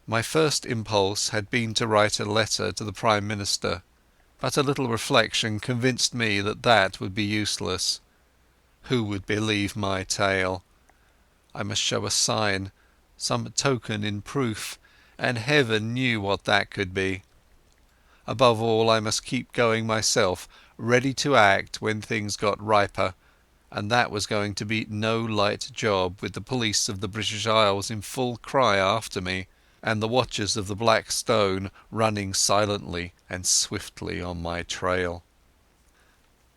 Speaker 1: My first impulse had been to write a letter to the Prime Minister, but a little reflection convinced me that that would be useless. Who would believe my tale? I must show a sign, some token in proof, and heaven knew what that could be. Above all, I must keep going myself, ready to act when things got riper, and that was going to be no light job with the police of the British Isles in full cry after me, and the watchers of the Black Stone running silently and swiftly on my trail.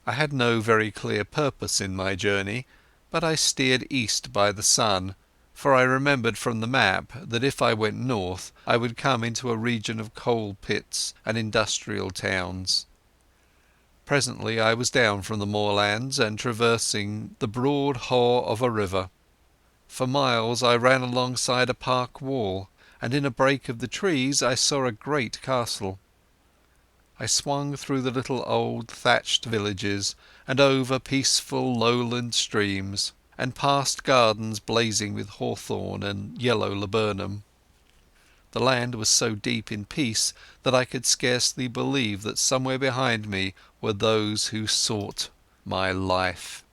Speaker 1: I had no very clear purpose in my journey, but I steered east by the sun, for I remembered from the map that if I went north I would come into a region of coal pits and industrial towns. Presently I was down from the moorlands and traversing the broad haugh of a river. For miles I ran alongside a park wall, and in a break of the trees I saw a great castle. I swung through the little old thatched villages and over peaceful lowland streams, and past gardens blazing with hawthorn and yellow laburnum. The land was so deep in peace that I could scarcely believe that somewhere behind me were those who sought my life.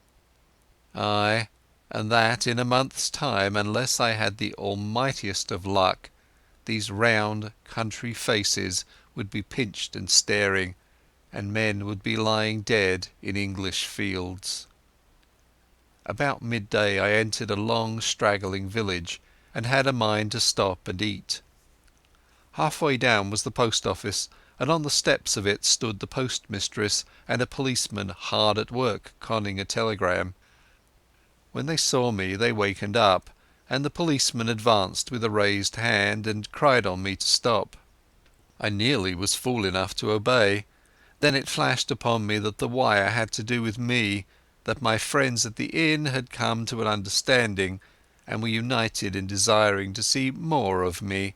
Speaker 1: Ay, and that in a month's time, unless I had the almightiest of luck, these round country faces would be pinched and staring, and men would be lying dead in English fields. About midday I entered a long straggling village, and had a mind to stop and eat. Halfway down was the post office, and on the steps of it stood the postmistress and a policeman hard at work conning a telegram. When they saw me they wakened up, and the policeman advanced with a raised hand and cried on me to stop. I nearly was fool enough to obey. Then it flashed upon me that the wire had to do with me, that my friends at the inn had come to an understanding and were united in desiring to see more of me,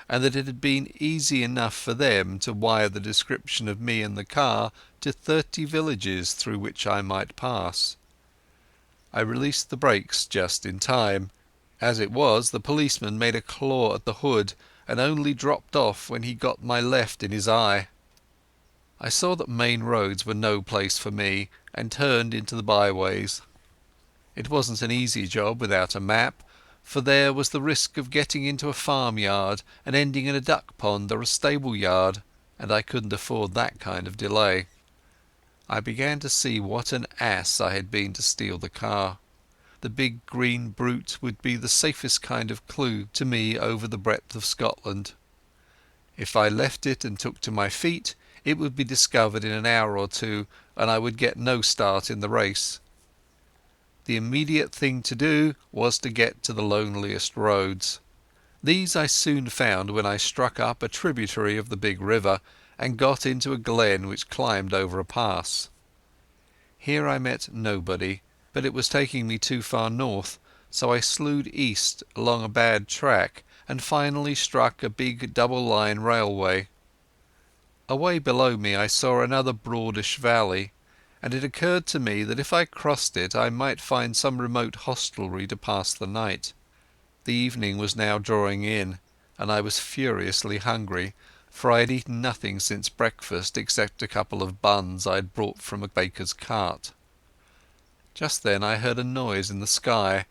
Speaker 1: and that it had been easy enough for them to wire the description of me and the car to 30 villages through which I might pass. I released the brakes just in time. As it was, the policeman made a claw at the hood and only dropped off when he got my left in his eye. I saw that main roads were no place for me, and turned into the byways. It wasn't an easy job without a map, for there was the risk of getting into a farmyard and ending in a duck pond or a stable yard, and I couldn't afford that kind of delay. I began to see what an ass I had been to steal the car. The big green brute would be the safest kind of clue to me over the breadth of Scotland. If I left it and took to my feet, it would be discovered in an hour or two, and I would get no start in the race. The immediate thing to do was to get to the loneliest roads. These I soon found when I struck up a tributary of the big river and got into a glen which climbed over a pass. Here I met nobody, but it was taking me too far north, so I slewed east along a bad track and finally struck a big double-line railway. Away below me I saw another broadish valley, and it occurred to me that if I crossed it I might find some remote hostelry to pass the night. The evening was now drawing in, and I was furiously hungry, for I had eaten nothing since breakfast except a couple of buns I had brought from a baker's cart. Just then I heard a noise in the sky,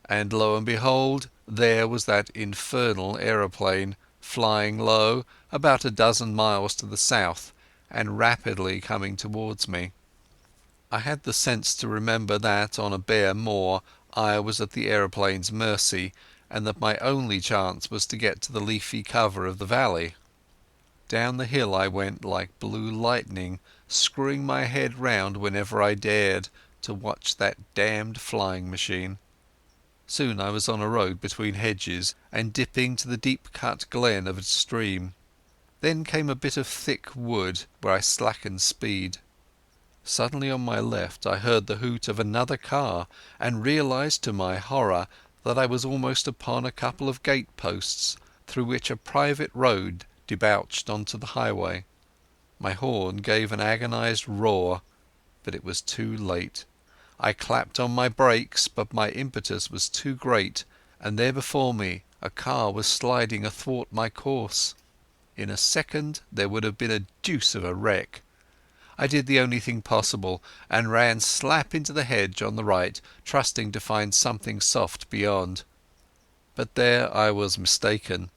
Speaker 1: and lo and behold, there was that infernal aeroplane, flying low, about a dozen miles to the south, and rapidly coming towards me. I had the sense to remember that on a bare moor I was at the aeroplane's mercy, and that my only chance was to get to the leafy cover of the valley. Down the hill I went like blue lightning, screwing my head round whenever I dared to watch that damned flying machine. Soon I was on a road between hedges and dipping to the deep-cut glen of a stream. Then came a bit of thick wood where I slackened speed. Suddenly on my left I heard the hoot of another car and realized to my horror that I was almost upon a couple of gateposts through which a private road debouched onto the highway. My horn gave an agonized roar, but it was too late. I clapped on my brakes, but my impetus was too great, and there before me a car was sliding athwart my course. In a second there would have been a deuce of a wreck. I did the only thing possible and ran slap into the hedge on the right, trusting to find something soft beyond. But there I was mistaken.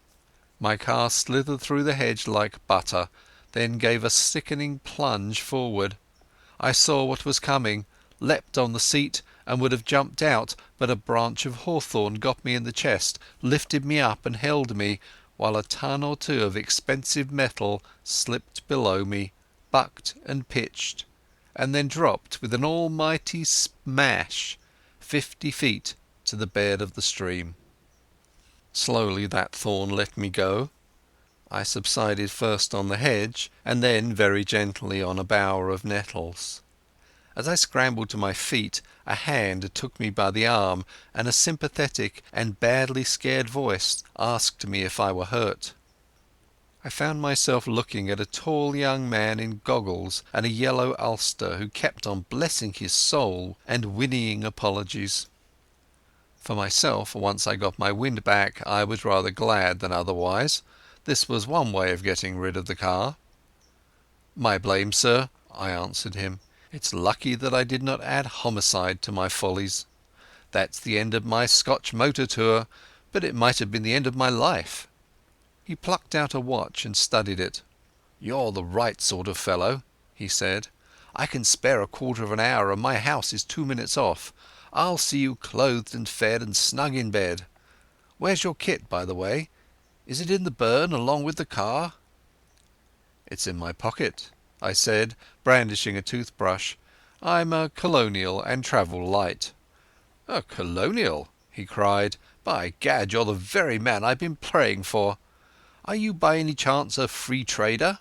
Speaker 1: My car slithered through the hedge like butter, then gave a sickening plunge forward. I saw what was coming, leapt on the seat and would have jumped out, but a branch of hawthorn got me in the chest, lifted me up and held me, while a ton or two of expensive metal slipped below me, bucked and pitched, and then dropped with an almighty smash 50 feet to the bed of the stream. Slowly that thorn let me go. I subsided first on the hedge, and then very gently on a bower of nettles. As I scrambled to my feet, a hand took me by the arm, and a sympathetic and badly scared voice asked me if I were hurt. I found myself looking at a tall young man in goggles and a yellow ulster who kept on blessing his soul and whinnying apologies. For myself, once I got my wind back, I was rather glad than otherwise. This was one way of getting rid of the car. "My blame, sir," I answered him. "It's lucky that I did not add homicide to my follies. That's the end of my Scotch motor tour, but it might have been the end of my life." He plucked out a watch and studied it. "You're the right sort of fellow," he said. "I can spare a quarter of an hour and my house is 2 minutes off. I'll see you clothed and fed and snug in bed. Where's your kit, by the way? Is it in the burn along with the car?" "It's in my pocket," I said, brandishing a toothbrush. "I'm a colonial and travel light." "A colonial?" he cried. "By gad, you're the very man I've been praying for. Are you by any chance a free trader?"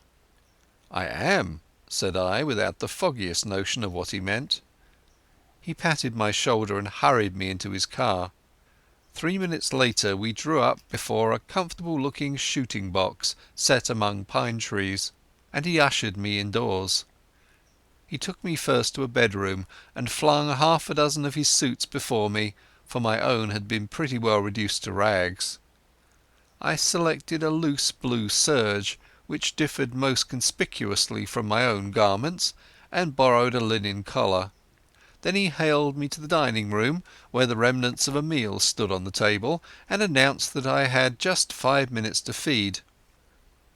Speaker 1: "I am," said I, without the foggiest notion of what he meant. He patted my shoulder and hurried me into his car. 3 minutes later we drew up before a comfortable-looking shooting box set among pine trees, and he ushered me indoors. He took me first to a bedroom and flung half a dozen of his suits before me, for my own had been pretty well reduced to rags. I selected a loose blue serge, which differed most conspicuously from my own garments, and borrowed a linen collar. Then he haled me to the dining room, where the remnants of a meal stood on the table, and announced that I had just 5 minutes to feed.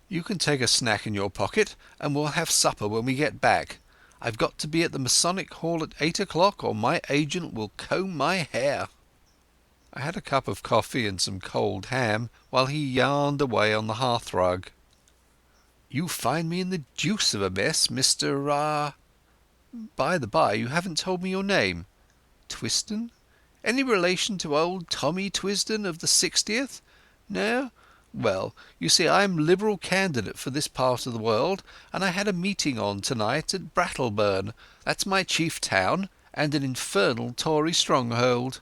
Speaker 1: "You can take a snack in your pocket, and we'll have supper when we get back. I've got to be at the Masonic Hall at 8 o'clock or my agent will comb my hair." I had a cup of coffee and some cold ham, while he yarned away on the hearthrug. "You find me in the deuce of a mess, Mr. By the by, you haven't told me your name."
Speaker 2: Twisden? Any relation to old Tommy Twisden of the 60th? No? Well, you see, I'm Liberal candidate for this part of the world, and I had a meeting on tonight at Brattleburn. That's my chief town, and an infernal Tory stronghold.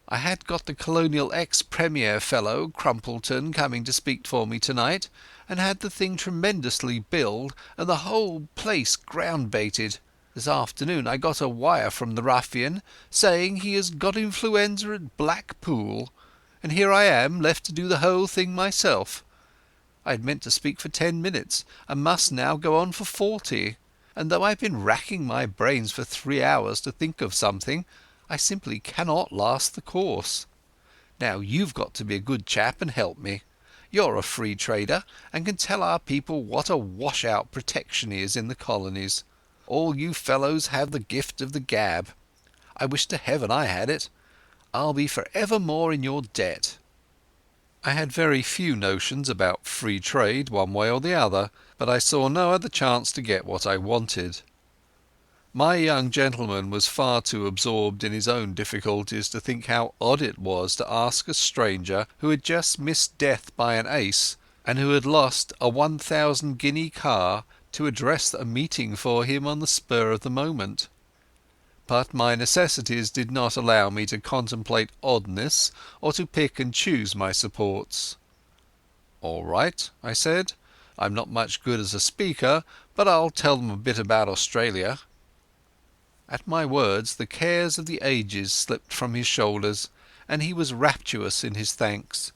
Speaker 2: I had got the Colonial ex-Premier fellow, Crumpleton, coming to speak for me tonight, and had the thing tremendously billed and the whole place ground-baited. This afternoon I got a wire from the ruffian saying he has got influenza at Blackpool, and here I am left to do the whole thing myself. I had meant to speak for 10 minutes, and must now go on for 40, and though I've been racking my brains for 3 hours to think of something, I simply cannot last the course. Now you've got to be a good chap and help me. You're a free trader, and can tell our people what a wash-out protection is in the colonies. All you fellows have the gift of the gab. I wish to heaven I had it. I'll be for evermore in your debt." I had very few notions about free trade one way or the other, but I saw no other chance to get what I wanted. My young gentleman was far too absorbed in his own difficulties to think how odd it was to ask a stranger who had just missed death by an ace, and who had lost a 1,000 guinea car, to address a meeting for him on the spur of the moment. But my necessities did not allow me to contemplate oddness or to pick and choose my supports. "All right," I said. "I'm not much good as a speaker, but I'll tell them a bit about Australia." At my words the cares of the ages slipped from his shoulders, and he was rapturous in his thanks.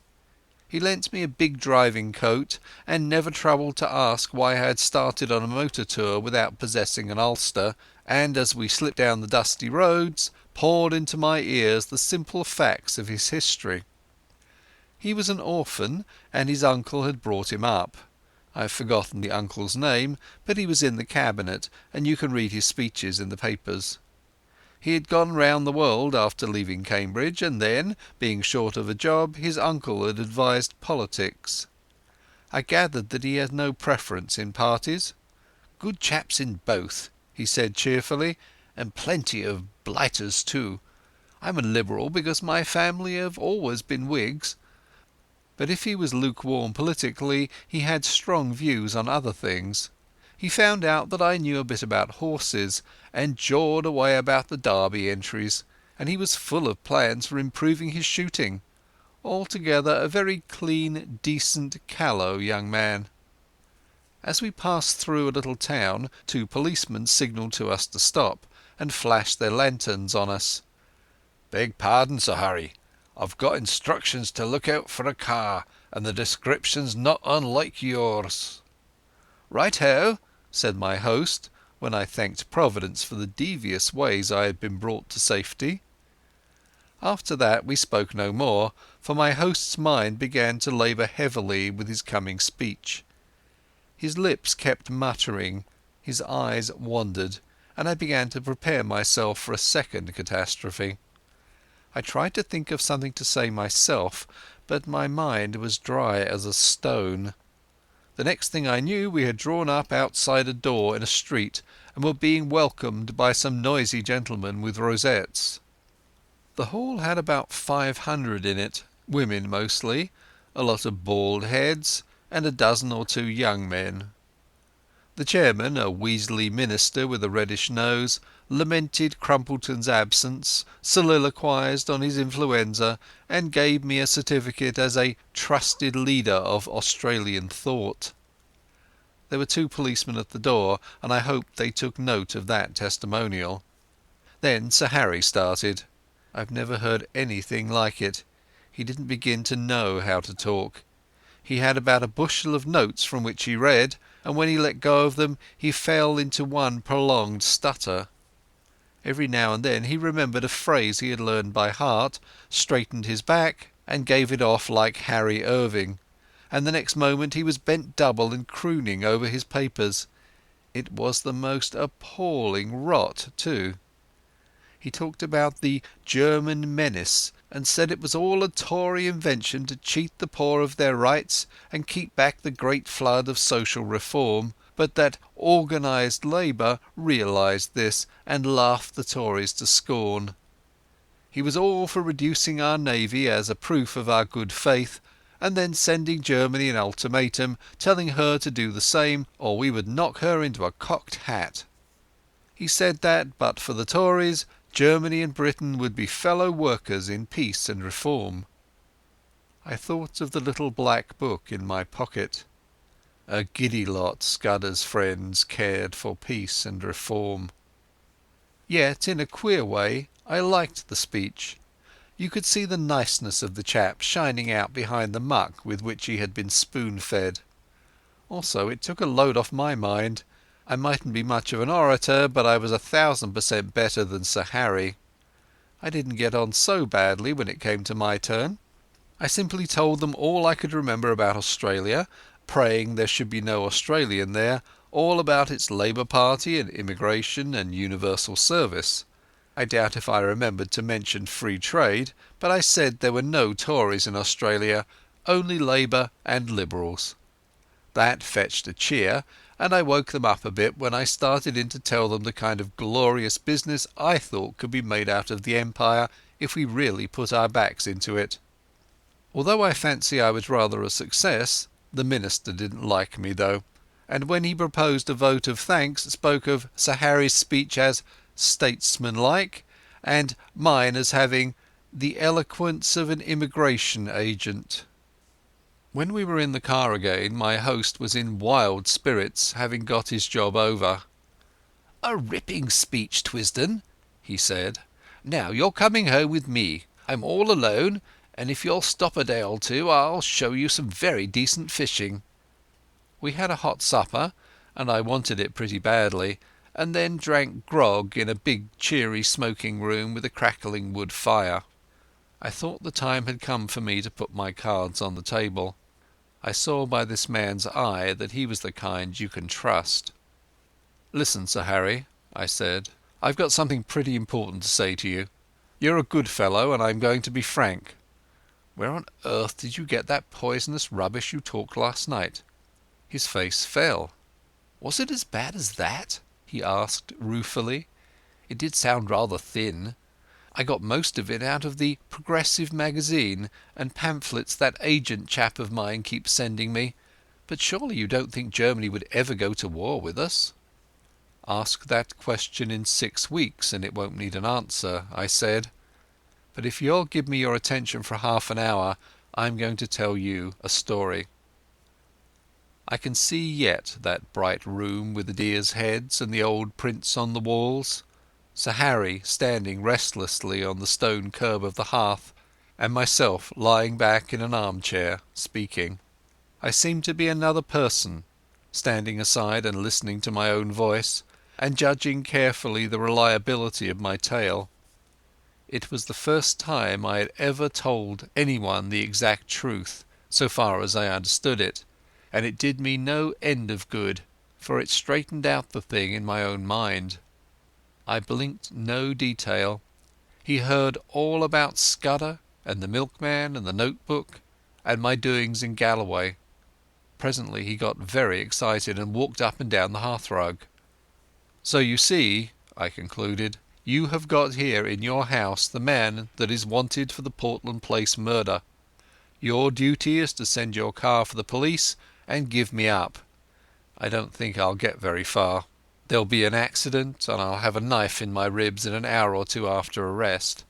Speaker 2: He lent me a big driving coat, and never troubled to ask why I had started on a motor tour without possessing an ulster, and as we slipped down the dusty roads, poured into my ears the simple facts of his history. He was an orphan, and his uncle had brought him up. I have forgotten the uncle's name, but he was in the cabinet, and you can read his speeches in the papers. He had gone round the world after leaving Cambridge, and then, being short of a job, his uncle had advised politics. I gathered that he had no preference in parties. "Good chaps in both," he said cheerfully, "and plenty of blighters too. I'm a Liberal because my family have always been Whigs." But if he was lukewarm politically, he had strong views on other things. He found out that I knew a bit about horses, and jawed away about the Derby entries, and he was full of plans for improving his shooting. Altogether a very clean, decent, callow young man. As we passed through a little town, 2 policemen signalled to us to stop, and flashed their lanterns on us. "Beg pardon, Sir Harry. I've got instructions to look out for a car, and the description's not unlike yours." "Right-ho," said my host, when I thanked Providence for the devious ways I had been brought to safety. After that we spoke no more, for my host's mind began to labour heavily with his coming speech. His lips kept muttering, his eyes wandered, and I began to prepare myself for a second catastrophe. I tried to think of something to say myself, but my mind was dry as a stone. The next thing I knew we had drawn up outside a door in a street, and were being welcomed by some noisy gentlemen with rosettes. The hall had about 500 in it, women mostly, a lot of bald heads, and a dozen or 2 young men. The chairman, a weaselly minister with a reddish nose, lamented Crumpleton's absence, soliloquized on his influenza, and gave me a certificate as a trusted leader of Australian thought. There were 2 policemen at the door, and I hoped they took note of that testimonial. Then Sir Harry started. I've never heard anything like it. He didn't begin to know how to talk. He had about a bushel of notes from which he read, and when he let go of them he fell into one prolonged stutter. Every now and then he remembered a phrase he had learned by heart, straightened his back, and gave it off like Harry Irving, and the next moment he was bent double and crooning over his papers. It was the most appalling rot too. He talked about the German menace, and said it was all a Tory invention to cheat the poor of their rights and keep back the great flood of social reform, but that organised labour realized this and laughed the Tories to scorn. He was all for reducing our navy as a proof of our good faith, and then sending Germany an ultimatum telling her to do the same or we would knock her into a cocked hat. He said that, but for the Tories, Germany and Britain would be fellow workers in peace and reform. I thought of the little black book in my pocket. A giddy lot Scudder's friends cared for peace and reform. Yet, in a queer way, I liked the speech. You could see the niceness of the chap shining out behind the muck with which he had been spoon-fed. Also, it took a load off my mind. I mightn't be much of an orator, but I was 1000% better than Sir Harry. I didn't get on so badly when it came to my turn. I simply told them all I could remember about Australia, praying there should be no Australian there, all about its Labour Party and immigration and universal service. I doubt if I remembered to mention free trade, but I said there were no Tories in Australia, only Labour and Liberals. That fetched a cheer, and I woke them up a bit when I started in to tell them the kind of glorious business I thought could be made out of the Empire if we really put our backs into it. Although I fancy I was rather a success, the minister didn't like me though, and when he proposed a vote of thanks spoke of Sir Harry's speech as statesmanlike and mine as having the eloquence of an immigration agent. When we were in the car again, my host was in wild spirits, having got his job over. "A ripping speech, Twisden," he said. "Now you're coming home with me. I'm all alone, and if you'll stop a day or two I'll show you some very decent fishing." We had a hot supper, and I wanted it pretty badly, and then drank grog in a big cheery smoking room with a crackling wood fire. I thought the time had come for me to put my cards on the table. I saw by this man's eye that he was the kind you can trust. "Listen, Sir Harry," I said, "I've got something pretty important to say to you. You're a good fellow, and I'm going to be frank. Where on earth did you get that poisonous rubbish you talked last night?" His face fell. "Was it as bad as that?" he asked ruefully. "It did sound rather thin. I got most of it out of the Progressive magazine and pamphlets that agent chap of mine keeps sending me. But surely you don't think Germany would ever go to war with us?" "Ask that question in 6 weeks and it won't need an answer," I said. "But if you'll give me your attention for half an hour, I'm going to tell you a story." I can see yet that bright room with the deers' heads and the old prints on the walls, Sir Harry standing restlessly on the stone curb of the hearth, and myself lying back in an armchair, speaking. I seemed to be another person, standing aside and listening to my own voice, and judging carefully the reliability of my tale. It was the first time I had ever told anyone the exact truth, so far as I understood it, and it did me no end of good, for it straightened out the thing in my own mind. I blinked no detail. He heard all about Scudder and the milkman and the notebook and my doings in Galloway. Presently he got very excited and walked up and down the hearthrug. "So you see," I concluded, "you have got here in your house the man that is wanted for the Portland Place murder. Your duty is to send your car for the police and give me up. I don't think I'll get very far. There'll be an accident and I'll have a knife in my ribs in an hour or two after arrest.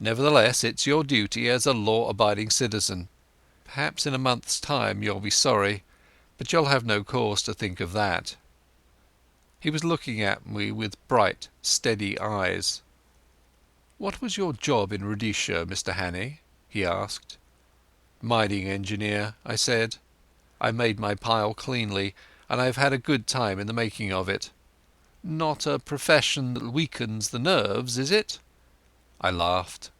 Speaker 2: Nevertheless, it's your duty as a law-abiding citizen. Perhaps in a month's time you'll be sorry, but you'll have no cause to think of that." He was looking at me with bright, steady eyes. "What was your job in Rhodesia, Mr Hannay?" he asked. "Mining engineer," I said. "I made my pile cleanly, and I've had a good time in the making of it. Not a profession that weakens the nerves, is it?" I laughed.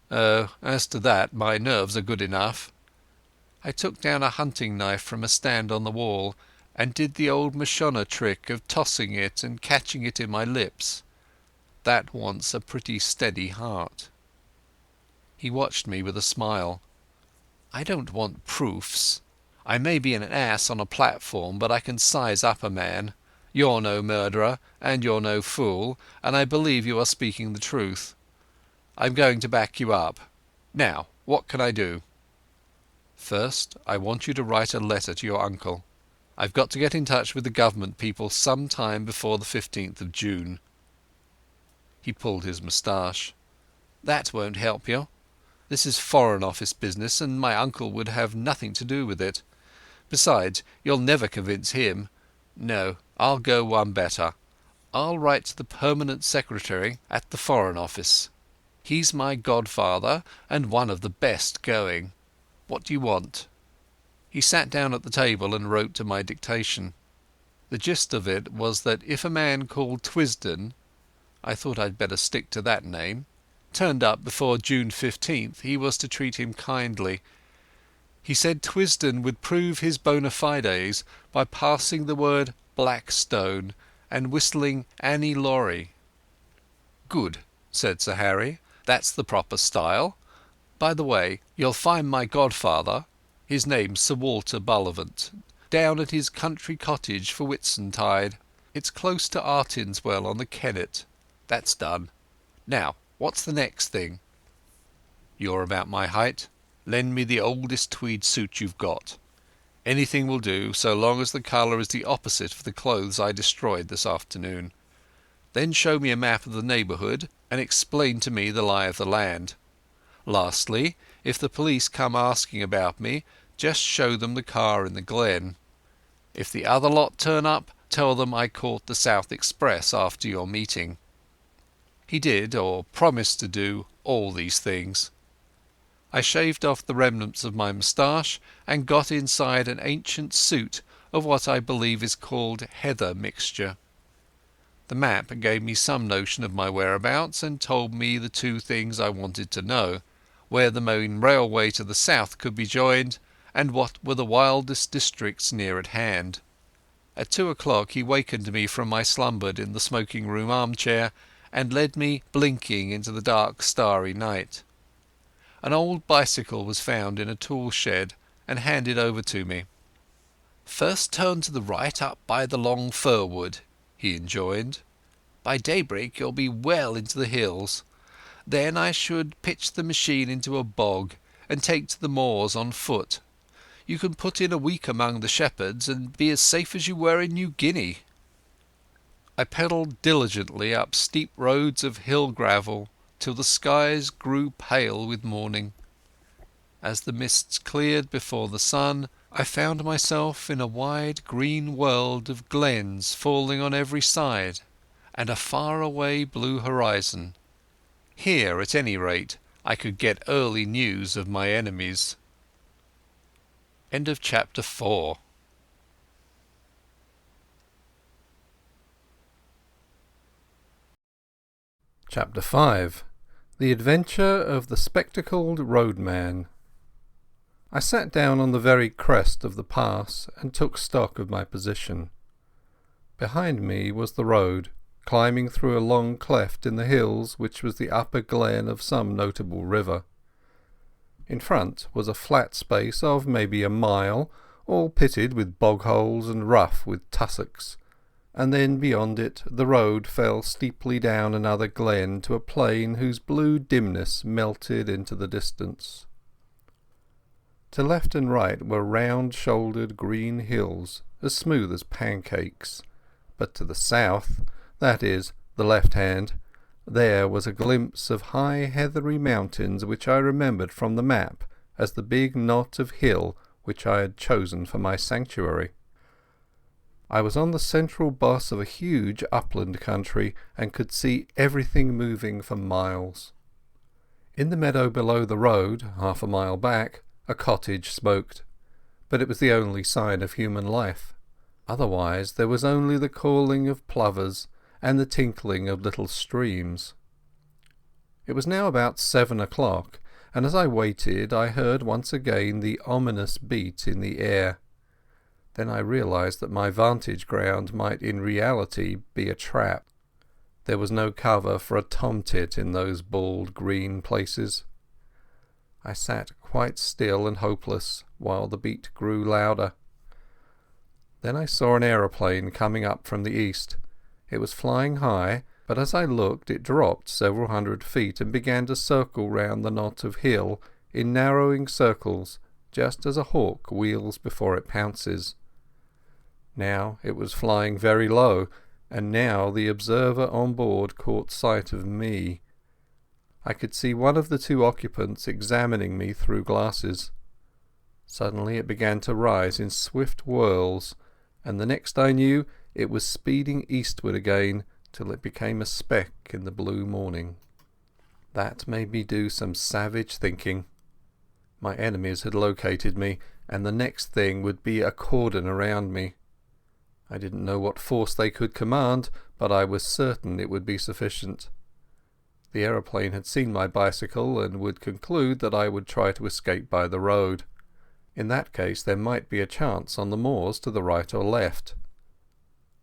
Speaker 2: "Oh, as to that, my nerves are good enough." I took down a hunting knife from a stand on the wall and did the old Mashona trick of tossing it and catching it in my lips. That wants a pretty steady heart. He watched me with a smile. "I don't want proofs. I may be an ass on a platform, but I can size up a man. You're no murderer, and you're no fool, and I believe you are speaking the truth. I'm going to back you up. Now, what can I do?"
Speaker 1: "First, I want you to write a letter to your uncle. I've got to get in touch with the government people some time before the 15th of June. He pulled his moustache. "That won't help you. This is Foreign Office business, and my uncle would have nothing to do with it. Besides, you'll never convince him. No, I'll go one better. I'll write to the Permanent Secretary at the Foreign Office. He's my godfather, and one of the best going. What do you want?" He sat down at the table and wrote to my dictation. The gist of it was that if a man called Twisden—I thought I'd better stick to that name—turned up before June 15th, he was to treat him kindly. He said Twisden would prove his bona fides by passing the word Blackstone and whistling Annie Laurie. "Good," said Sir Harry. "That's the proper style. By the way, you'll find my godfather—his name's Sir Walter Bullivant—down at his country cottage for Whitsuntide. It's close to Artinswell on the Kennet. That's done. Now, what's the next thing?" "You're about my height. Lend me the oldest tweed suit you've got. Anything will do, so long as the colour is the opposite of the clothes I destroyed this afternoon. Then show me a map of the neighbourhood and explain to me the lie of the land. Lastly, if the police come asking about me, just show them the car in the glen. If the other lot turn up, tell them I caught the South Express after your meeting." He did, or promised to do, all these things. I shaved off the remnants of my moustache and got inside an ancient suit of what I believe is called heather mixture. The map gave me some notion of my whereabouts and told me the two things I wanted to know: where the main railway to the south could be joined, and what were the wildest districts near at hand. At 2 o'clock he wakened me from my slumber in the smoking room armchair and led me blinking into the dark starry night. An old bicycle was found in a tool shed and handed over to me. "First turn to the right up by the long fir wood," he enjoined. "By daybreak you'll be well into the hills. Then I should pitch the machine into a bog and take to the moors on foot. You can put in a week among the shepherds and be as safe as you were in New Guinea." I pedalled diligently up steep roads of hill gravel till the skies grew pale with morning. As the mists cleared before the sun, I found myself in a wide green world of glens falling on every side, and a far-away blue horizon. Here, at any rate, I could get early news of my enemies. End of chapter 4.
Speaker 3: Chapter 5. The Adventure of the Spectacled Roadman. I sat down on the very crest of the pass and took stock of my position. Behind me was the road, climbing through a long cleft in the hills which was the upper glen of some notable river. In front was a flat space of maybe a mile, all pitted with bog holes and rough with tussocks, and then beyond it the road fell steeply down another glen to a plain whose blue dimness melted into the distance. To left and right were round-shouldered green hills, as smooth as pancakes, but to the south, that is, the left hand, there was a glimpse of high heathery mountains which I remembered from the map as the big knot of hill which I had chosen for my sanctuary. I was on the central boss of a huge upland country and could see everything moving for miles. In the meadow below the road, half a mile back, a cottage smoked, but it was the only sign of human life. Otherwise there was only the calling of plovers and the tinkling of little streams. It was now about 7 o'clock, and as I waited I heard once again the ominous beat in the air. Then I realized that my vantage ground might in reality be a trap. There was no cover for a tomtit in those bald green places. I sat quite still and hopeless while the beat grew louder. Then I saw an aeroplane coming up from the east. It was flying high, But as I looked it dropped several 100 feet and began to circle round the knot of hill in narrowing circles, just as a hawk wheels before it pounces. Now it was flying very low, and now the observer on board caught sight of me. I could see one of the two occupants examining me through glasses. Suddenly it began to rise in swift whirls, and the next I knew it was speeding eastward again till it became a speck in the blue morning. That made me do some savage thinking. My enemies had located me, and the next thing would be a cordon around me. I didn't know what force they could command, but I was certain it would be sufficient. The aeroplane had seen my bicycle and would conclude that I would try to escape by the road. In that case there might be a chance on the moors to the right or left.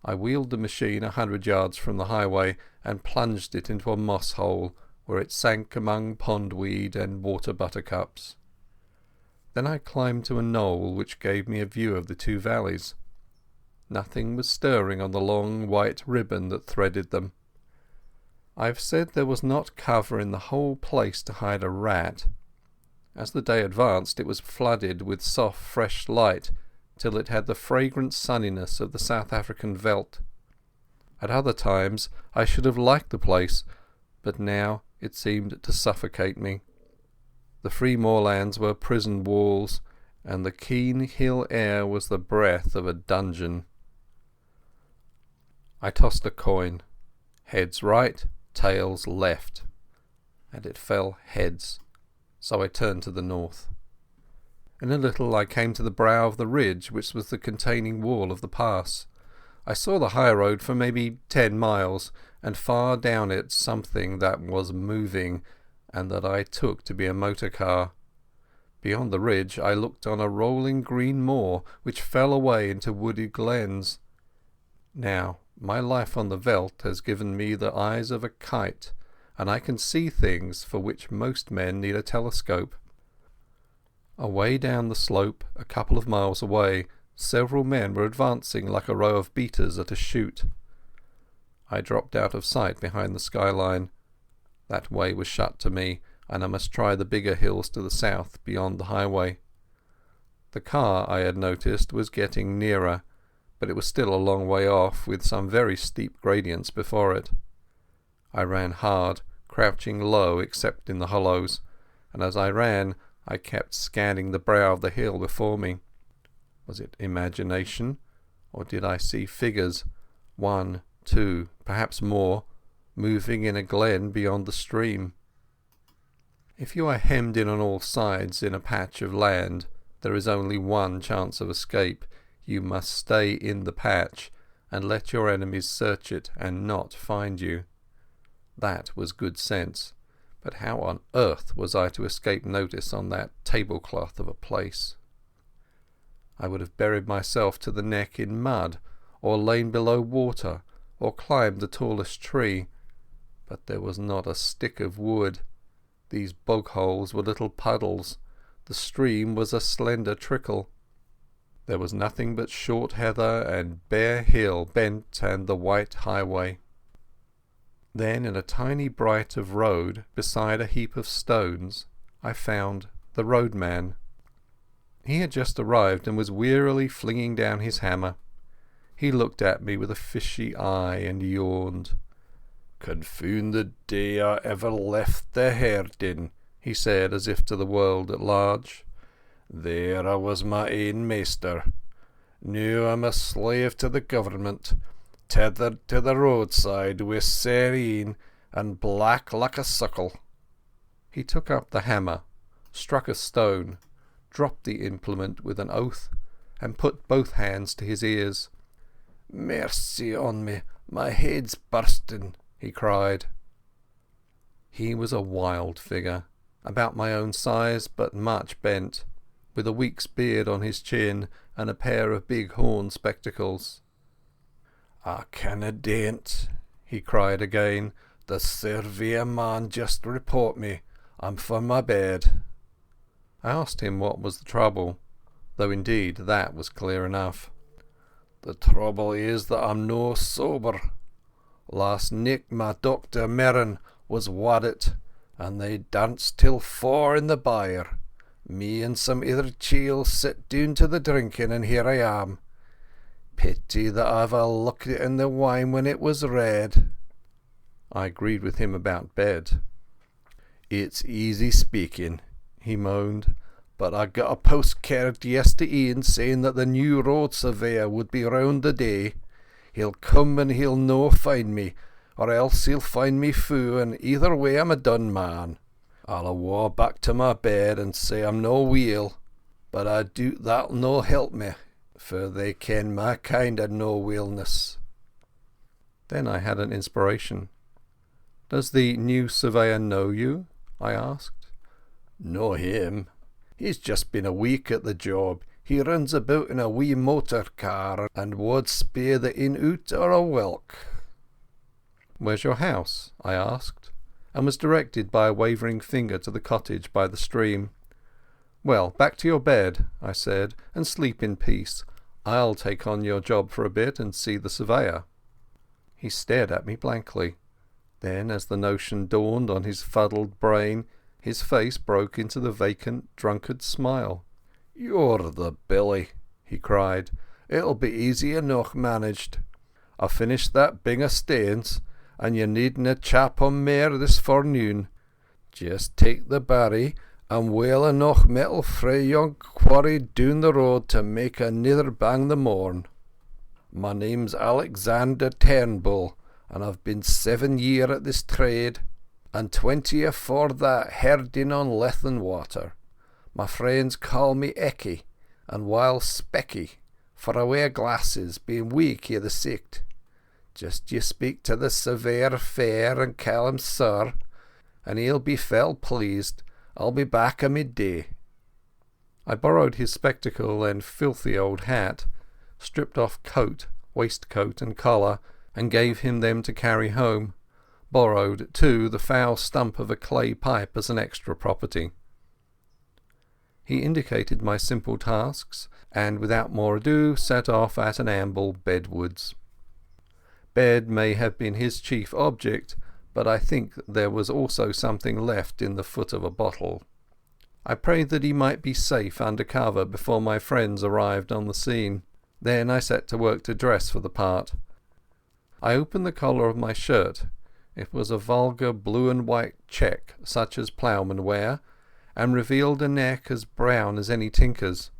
Speaker 3: I wheeled the machine 100 yards from the highway and plunged it into a moss hole, where it sank among pondweed and water buttercups. Then I climbed to a knoll which gave me a view of the two valleys. Nothing was stirring on the long white ribbon that threaded them. I've said there was not cover in the whole place to hide a rat. As the day advanced it was flooded with soft fresh light till it had the fragrant sunniness of the South African veldt. At other times I should have liked the place, but now it seemed to suffocate me. The free moorlands were prison walls, and the keen hill air was the breath of a dungeon. I tossed a coin. Heads right, tails left, and it fell heads, so I turned to the north. In a little I came to the brow of the ridge which was the containing wall of the pass. I saw the high road for maybe 10 miles, and far down it something that was moving, and that I took to be a motor car. Beyond the ridge I looked on a rolling green moor which fell away into wooded glens. Now my life on the veldt has given me the eyes of a kite, and I can see things for which most men need a telescope. Away down the slope, a couple of miles away, several men were advancing like a row of beaters at a shoot. I dropped out of sight behind the skyline. That way was shut to me, and I must try the bigger hills to the south beyond the highway. The car, I had noticed, was getting nearer, but it was still a long way off, with some very steep gradients before it. I ran hard, crouching low except in the hollows, and as I ran I kept scanning the brow of the hill before me. Was it imagination, or did I see figures, 1, 2, perhaps more, moving in a glen beyond the stream? If you are hemmed in on all sides in a patch of land, there is only one chance of escape. You must stay in the patch and let your enemies search it and not find you. That was good sense, but how on earth was I to escape notice on that tablecloth of a place? I would have buried myself to the neck in mud, or lain below water, or climbed the tallest tree, but there was not a stick of wood. These bog holes were little puddles. The stream was a slender trickle. There was nothing but short heather and bare hill bent and the white highway. Then in a tiny bight of road, beside a heap of stones, I found the roadman. He had just arrived and was wearily flinging down his hammer. He looked at me with a fishy eye and yawned. "Confound the day I ever left the herding," he said, as if to the world at large. "There I was my ain master. Now I'm a slave to the government, tethered to the roadside with sair and black like a suckle." He took up the hammer, struck a stone, dropped the implement with an oath, and put both hands to his ears. "Mercy on me, my head's bursting," he cried. He was a wild figure, about my own size but much bent, with a week's beard on his chin and a pair of big horn spectacles. "I canna daint," he cried again. "The surveyor man just report me. I'm for my bed." I asked him what was the trouble, though indeed that was clear enough. "The trouble is that I'm no sober. Last nicht my Dr. Merrin was waddit, and they danced till 4 in the byre. Me and some other chiels sit down to the drinking, and here I am. Pity that I've a looked in the wine when it was red." I agreed with him about bed. "It's easy speaking," he moaned, "but I got a postcard yesterday saying that the new road surveyor would be round the day. He'll come and he'll no find me, or else he'll find me fou, and either way I'm a done man. I'll awa back to my bed and say I'm no weel, but I doot that'll no help me, for they ken my kind of no weelness." Then I had an inspiration. "Does the new surveyor know you?" I asked. "Know him? He's just been a week at the job. He runs about in a wee motor car and wad spare the in-out or a welk." "Where's your house?" I asked, and was directed by a wavering finger to the cottage by the stream. "Well, back to your bed," I said, "and sleep in peace. I'll take on your job for a bit and see the surveyor." He stared at me blankly. Then, as the notion dawned on his fuddled brain, his face broke into the vacant drunkard smile. "You're the Billy," he cried. "It'll be easy enough managed. I've finished that bing o' stains, and you needna chap on mair this forenoon. Just take the barry and whale enough metal frae yon quarry doon the road to make anither bang the morn. My name's Alexander Turnbull, and I've been 7 year at this trade, and 20 afore that herding on Lethen water. My friends call me Ecky, and while Specky, for I wear glasses, being weak i' the sicht. Just you speak to the surveyor fair and call him sir, and he'll be fell pleased. I'll be back a midday." I borrowed his spectacle and filthy old hat, stripped off coat, waistcoat and collar, and gave him them to carry home. Borrowed, too, the foul stump of a clay pipe as an extra property. He indicated my simple tasks, and without more ado set off at an amble bedwards. Bed may have been his chief object, but I think there was also something left in the foot of a bottle. I prayed that he might be safe under cover before my friends arrived on the scene. Then I set to work to dress for the part. I opened the collar of my shirt. It was a vulgar blue and white check, such as ploughmen wear, and revealed a neck as brown as any tinker's.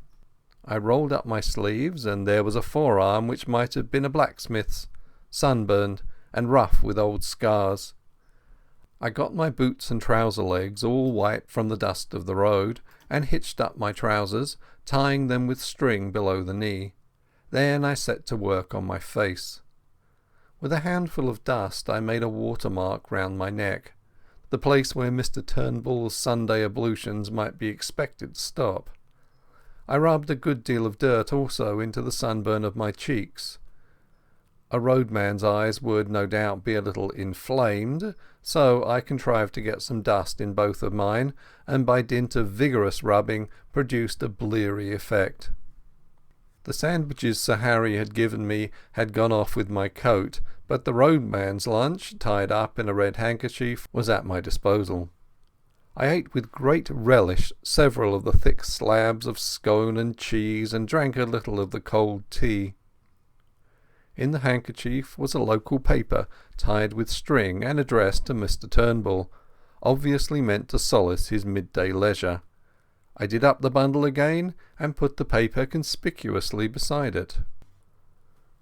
Speaker 3: I rolled up my sleeves, and there was a forearm which might have been a blacksmith's, sunburned and rough with old scars. I got my boots and trouser legs all white from the dust of the road, and hitched up my trousers, tying them with string below the knee. Then I set to work on my face. With a handful of dust I made a watermark round my neck, the place where Mr. Turnbull's Sunday ablutions might be expected to stop. I rubbed a good deal of dirt also into the sunburn of my cheeks. A roadman's eyes would no doubt be a little inflamed, so I contrived to get some dust in both of mine, and by dint of vigorous rubbing produced a bleary effect. The sandwiches Sir Harry had given me had gone off with my coat, but the roadman's lunch, tied up in a red handkerchief, was at my disposal. I ate with great relish several of the thick slabs of scone and cheese, and drank a little of the cold tea. In the handkerchief was a local paper tied with string and addressed to Mr. Turnbull, obviously meant to solace his midday leisure. I did up the bundle again and put the paper conspicuously beside it.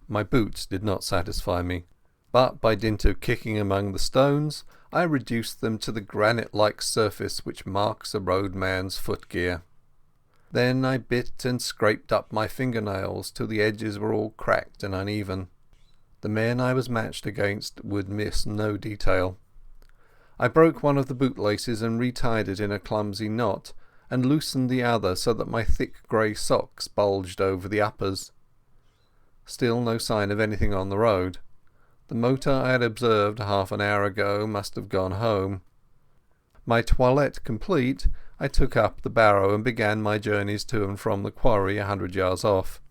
Speaker 3: My boots did not satisfy me, but by dint of kicking among the stones I reduced them to the granite-like surface which marks a roadman's footgear. Then I bit and scraped up my fingernails till the edges were all cracked and uneven. The men I was matched against would miss no detail. I broke one of the bootlaces and retied it in a clumsy knot, and loosened the other so that my thick grey socks bulged over the uppers. Still no sign of anything on the road. The motor I had observed half an hour ago must have gone home. My toilette complete, I took up the barrow and began my journeys to and from the quarry 100 yards off.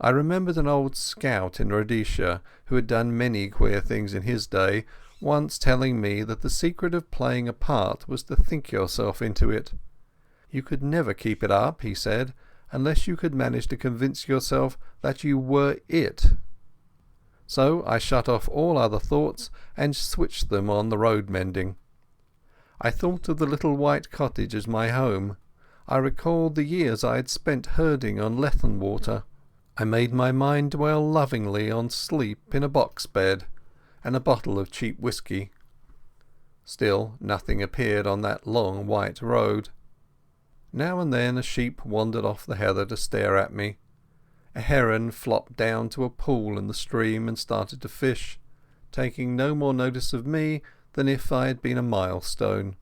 Speaker 3: I remembered an old scout in Rhodesia who had done many queer things in his day, once telling me that the secret of playing a part was to think yourself into it. You could never keep it up, he said, unless you could manage to convince yourself that you were it. So I shut off all other thoughts and switched them on the road mending. I thought of the little white cottage as my home. I recalled the years I had spent herding on Lethen water. I made my mind dwell lovingly on sleep in a box bed and a bottle of cheap whisky. Still nothing appeared on that long white road. Now and then a sheep wandered off the heather to stare at me. A heron flopped down to a pool in the stream and started to fish, taking no more notice of me than if I had been a milestone.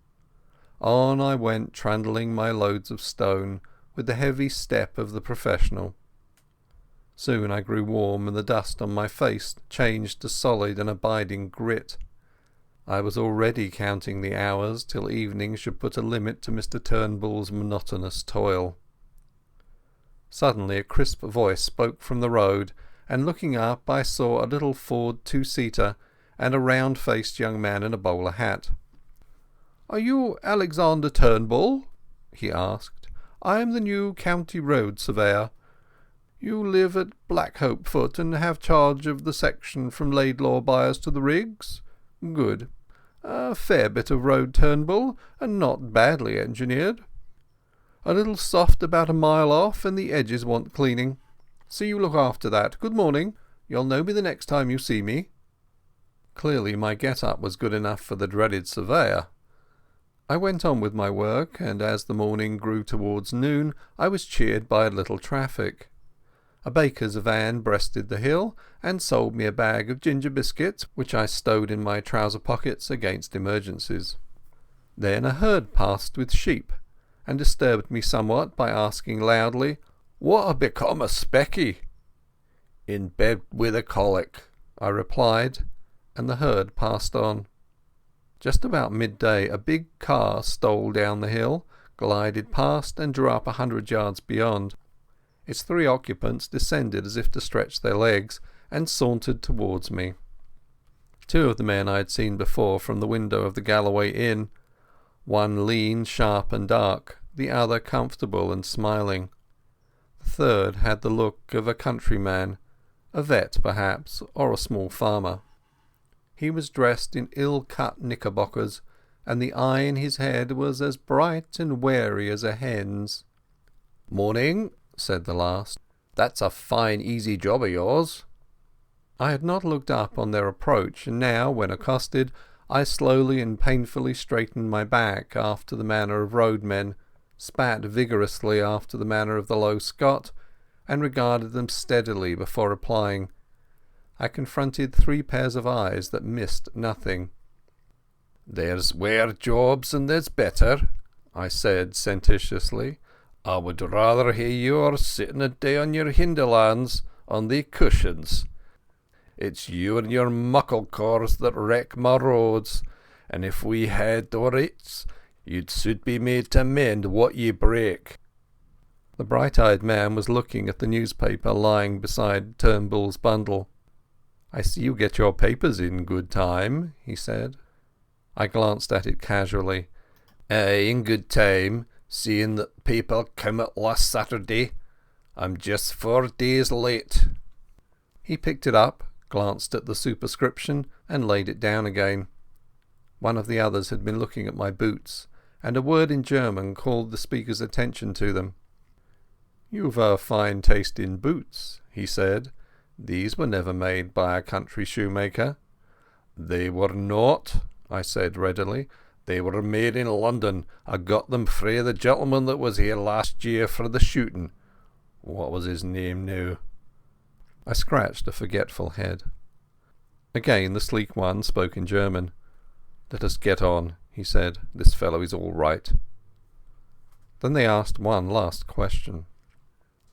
Speaker 3: On I went, trundling my loads of stone with the heavy step of the professional. Soon I grew warm and the dust on my face changed to solid and abiding grit. I was already counting the hours till evening should put a limit to Mr. Turnbull's monotonous toil. Suddenly a crisp voice spoke from the road, and looking up I saw a little Ford two-seater and a round-faced young man in a bowler hat. "Are you Alexander Turnbull?" he asked. "I am the new county road surveyor. You live at Blackhope Foot and have charge of the section from Laidlaw Byres to the Riggs? Good. A fair bit of road, Turnbull, and not badly engineered. A little soft about a mile off, and the edges want cleaning. See you look after that. Good morning. You'll know me the next time you see me." Clearly my get-up was good enough for the dreaded surveyor. I went on with my work, and as the morning grew towards noon I was cheered by a little traffic. A baker's van breasted the hill and sold me a bag of ginger biscuits, which I stowed in my trouser pockets against emergencies. Then a herd passed with sheep, and disturbed me somewhat by asking loudly, "What ha' become of Specky?" "In bed with a colic," I replied, and the herd passed on. Just about midday a big car stole down the hill, glided past and drew up 100 yards beyond. Its 3 occupants descended as if to stretch their legs and sauntered towards me. 2 of the men I had seen before from the window of the Galloway Inn, one lean, sharp and dark, the other comfortable and smiling. The third had the look of a countryman, a vet perhaps, or a small farmer. He was dressed in ill-cut knickerbockers, and the eye in his head was as bright and wary as a hen's. "Morning," said the last. "That's a fine easy job of yours." I had not looked up on their approach, and now, when accosted, I slowly and painfully straightened my back after the manner of roadmen, spat vigorously after the manner of the low Scot, and regarded them steadily before replying. I confronted 3 pairs of eyes that missed nothing. "There's waur jobs and there's better," I said sententiously. "I would rather hear you sitting a day on your hinderlands on the cushions. It's you and your muckle cors that wreck my roads, and if we had the writs, you'd soon be made to mend what ye break." The bright-eyed man was looking at the newspaper lying beside Turnbull's bundle. "I see you get your papers in good time," he said. I glanced at it casually. "Aye, in good time, seeing that people came out last Saturday. I'm just 4 days late." He picked it up, glanced at the superscription, and laid it down again. One of the others had been looking at my boots, and a word in German called the speaker's attention to them. "You've a fine taste in boots," he said. "These were never made by a country shoemaker." "They were not," I said readily. "They were made in London. I got them frae the gentleman that was here last year for the shooting. What was his name now?" I scratched a forgetful head. Again the sleek one spoke in German. "Let us get on," he said. "This fellow is all right." Then they asked one last question.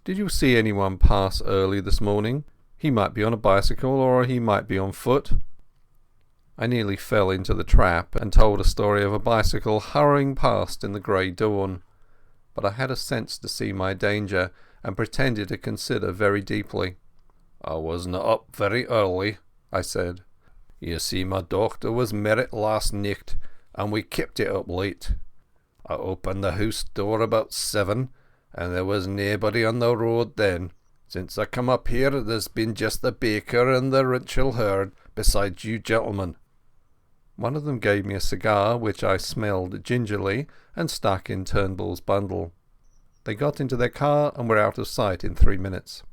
Speaker 3: "Did you see anyone pass early this morning? He might be on a bicycle or he might be on foot." I nearly fell into the trap and told a story of a bicycle hurrying past in the grey dawn, but I had a sense to see my danger, and pretended to consider very deeply. "I wasna up very early," I said. "You see, my doctor was married last nicht, and we kept it up late. I opened the house door about 7, and there was naebody on the road then. Since I come up here, there's been just the baker and the Rachel herd, besides you gentlemen." One of them gave me a cigar, which I smelled gingerly and stuck in Turnbull's bundle. They got into their car and were out of sight in 3 minutes.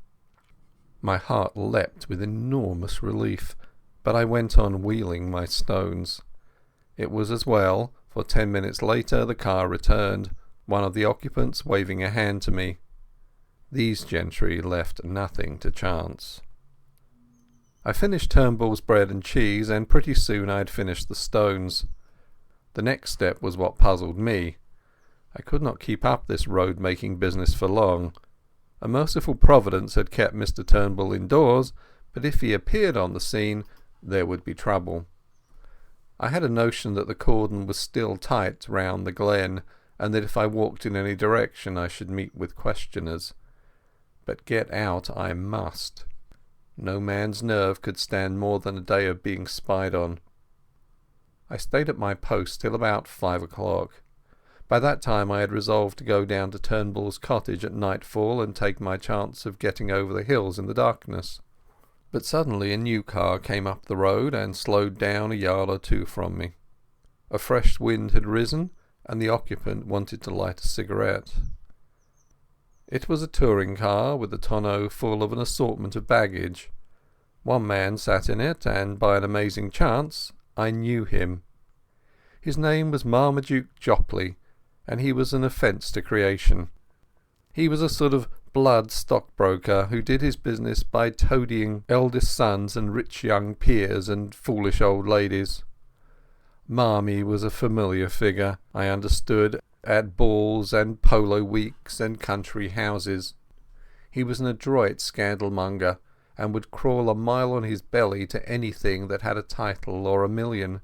Speaker 3: My heart leapt with enormous relief, but I went on wheeling my stones. It was as well, for 10 minutes later the car returned, one of the occupants waving a hand to me. These gentry left nothing to chance. I finished Turnbull's bread and cheese, and pretty soon I had finished the stones. The next step was what puzzled me. I could not keep up this road-making business for long. A merciful providence had kept Mr. Turnbull indoors, but if he appeared on the scene, there would be trouble. I had a notion that the cordon was still tight round the glen, and that if I walked in any direction I should meet with questioners. But get out I must. No man's nerve could stand more than a day of being spied on. I stayed at my post till about 5 o'clock. By that time I had resolved to go down to Turnbull's cottage at nightfall and take my chance of getting over the hills in the darkness. But suddenly a new car came up the road and slowed down a yard or two from me. A fresh wind had risen, and the occupant wanted to light a cigarette. It was a touring car with a tonneau full of an assortment of baggage. One man sat in it, and by an amazing chance I knew him. His name was Marmaduke Jopley, and he was an offence to creation. He was a sort of blood stockbroker who did his business by toadying eldest sons and rich young peers and foolish old ladies. Marmy was a familiar figure, I understood, at balls and polo weeks and country houses. He was an adroit scandalmonger, and would crawl a mile on his belly to anything that had a title or a million.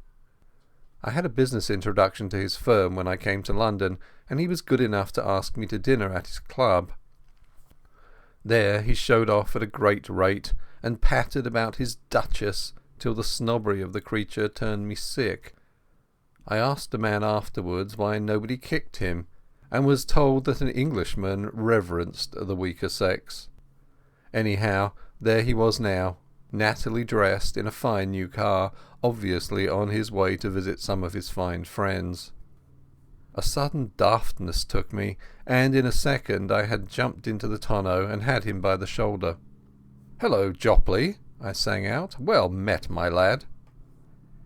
Speaker 3: I had a business introduction to his firm when I came to London, and he was good enough to ask me to dinner at his club. There he showed off at a great rate, and pattered about his Duchess till the snobbery of the creature turned me sick. I asked a man afterwards why nobody kicked him, and was told that an Englishman reverenced the weaker sex. Anyhow, there he was now, nattily dressed in a fine new car, obviously on his way to visit some of his fine friends. A sudden daftness took me, and in a second I had jumped into the tonneau and had him by the shoulder. "Hello, Jopley," I sang out. "Well met, my lad."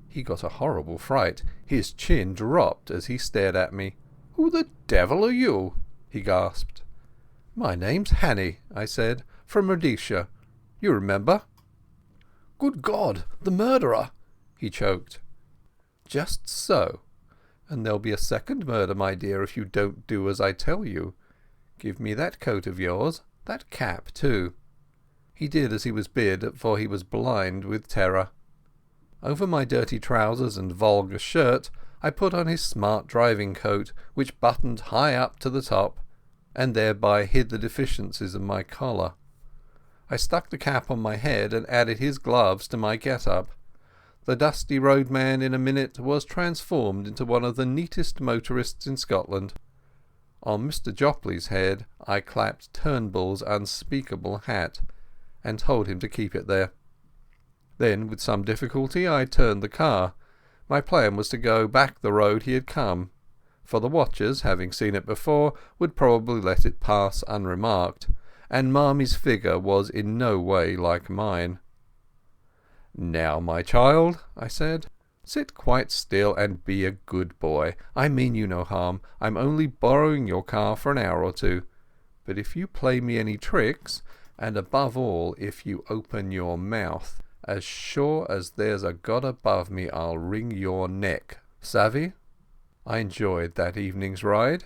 Speaker 3: He got a horrible fright. His chin dropped as he stared at me. "Who the devil are you?" he gasped. "My name's Hannay," I said, "from Rhodesia. You remember?" "Good God, the murderer!" he choked. "Just so. And there'll be a second murder, my dear, if you don't do as I tell you. Give me that coat of yours, that cap too." He did as he was bid, for he was blind with terror. Over my dirty trousers and vulgar shirt I put on his smart driving coat, which buttoned high up to the top, and thereby hid the deficiencies of my collar. I stuck the cap on my head and added his gloves to my get-up. The dusty roadman in a minute was transformed into one of the neatest motorists in Scotland. On Mr. Jopley's head I clapped Turnbull's unspeakable hat, and told him to keep it there. Then, with some difficulty, I turned the car. My plan was to go back the road he had come, for the watchers, having seen it before, would probably let it pass unremarked, and Marmy's figure was in no way like mine. "Now, my child," I said, "sit quite still and be a good boy. I mean you no harm. I'm only borrowing your car for an hour or two. But if you play me any tricks, and above all if you open your mouth, as sure as there's a God above me I'll wring your neck. Savvy?" I enjoyed that evening's ride.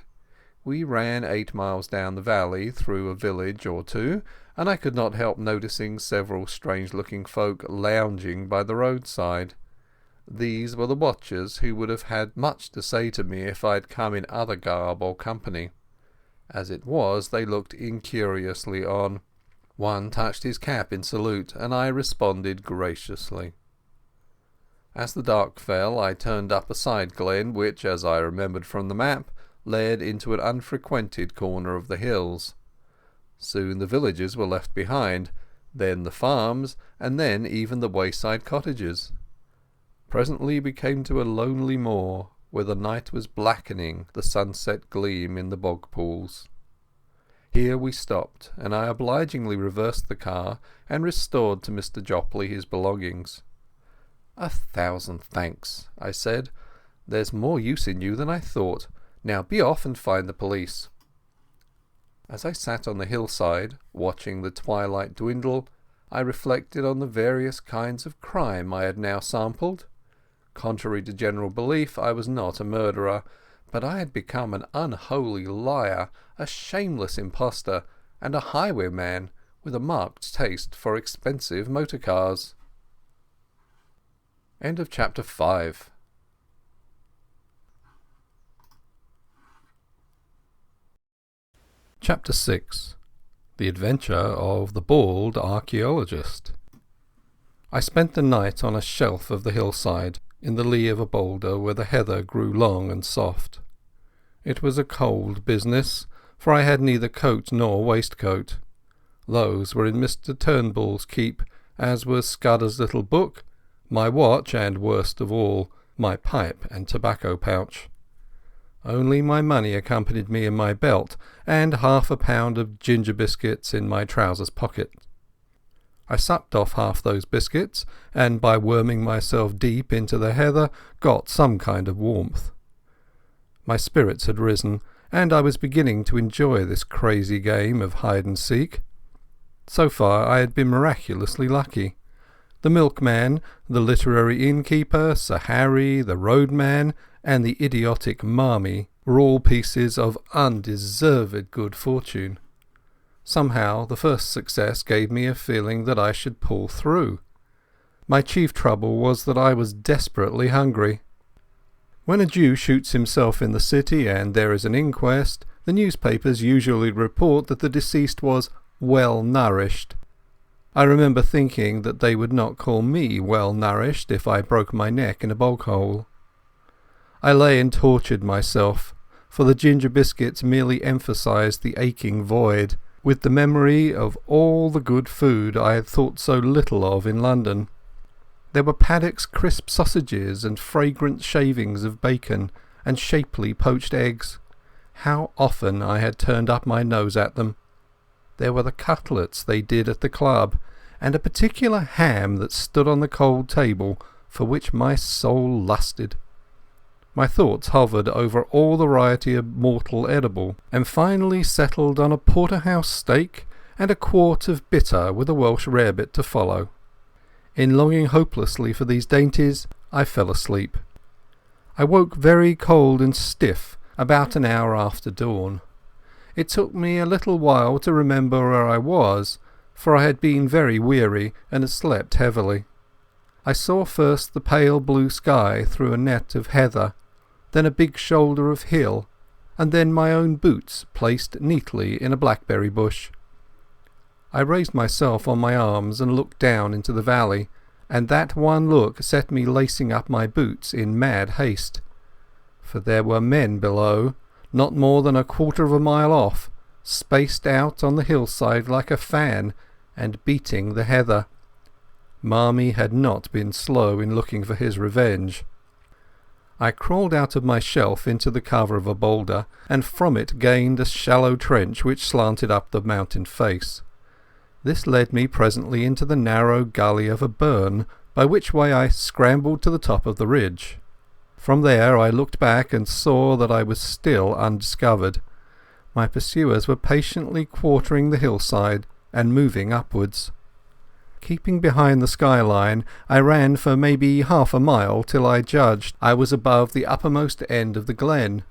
Speaker 3: We ran 8 miles down the valley through a village or two, and I could not help noticing several strange-looking folk lounging by the roadside. These were the watchers, who would have had much to say to me if I had come in other garb or company. As it was, they looked incuriously on. One touched his cap in salute, and I responded graciously. As the dark fell, I turned up a side glen which, as I remembered from the map, led into an unfrequented corner of the hills. Soon the villages were left behind, then the farms, and then even the wayside cottages. Presently we came to a lonely moor, where the night was blackening the sunset gleam in the bog pools. Here we stopped, and I obligingly reversed the car and restored to Mr. Jopley his belongings. "1,000 thanks," I said. "There's more use in you than I thought. Now be off and find the police." As I sat on the hillside, watching the twilight dwindle, I reflected on the various kinds of crime I had now sampled. Contrary to general belief, I was not a murderer, but I had become an unholy liar, a shameless impostor, and a highwayman with a marked taste for expensive motor cars. End of chapter 5. Chapter 6. The Adventure of the Bald Archaeologist. I spent the night on a shelf of the hillside, in the lee of a boulder where the heather grew long and soft. It was a cold business, for I had neither coat nor waistcoat. Those were in Mr. Turnbull's keep, as was Scudder's little book, my watch, and, worst of all, my pipe and tobacco pouch. Only my money accompanied me in my belt, and half a pound of ginger biscuits in my trousers pocket. I supped off half those biscuits, and by worming myself deep into the heather got some kind of warmth. My spirits had risen, and I was beginning to enjoy this crazy game of hide-and-seek. So far I had been miraculously lucky. The milkman, the literary innkeeper, Sir Harry, the roadman, and the idiotic Marmee were all pieces of undeserved good fortune. Somehow the first success gave me a feeling that I should pull through. My chief trouble was that I was desperately hungry. When a Jew shoots himself in the city and there is an inquest, the newspapers usually report that the deceased was well nourished. I remember thinking that they would not call me well nourished if I broke my neck in a bog hole. I lay and tortured myself, for the ginger biscuits merely emphasized the aching void, with the memory of all the good food I had thought so little of in London. There were Paddock's crisp sausages and fragrant shavings of bacon and shapely poached eggs. How often I had turned up my nose at them. There were the cutlets they did at the club, and a particular ham that stood on the cold table for which my soul lusted. My thoughts hovered over all the variety of mortal edible, and finally settled on a porterhouse steak and a quart of bitter with a Welsh rarebit to follow. In longing hopelessly for these dainties, I fell asleep. I woke very cold and stiff about an hour after dawn. It took me a little while to remember where I was, for I had been very weary and had slept heavily. I saw first the pale blue sky through a net of heather, then a big shoulder of hill, and then my own boots placed neatly in a blackberry bush. I raised myself on my arms and looked down into the valley, and that one look set me lacing up my boots in mad haste. For there were men below, not more than a quarter of a mile off, spaced out on the hillside like a fan, and beating the heather. Marmee had not been slow in looking for his revenge. I crawled out of my shelf into the cover of a boulder, and from it gained a shallow trench which slanted up the mountain face. This led me presently into the narrow gully of a burn, by which way I scrambled to the top of the ridge. From there I looked back and saw that I was still undiscovered. My pursuers were patiently quartering the hillside and moving upwards. Keeping behind the skyline, I ran for maybe half a mile till I judged I was above the uppermost end of the glen.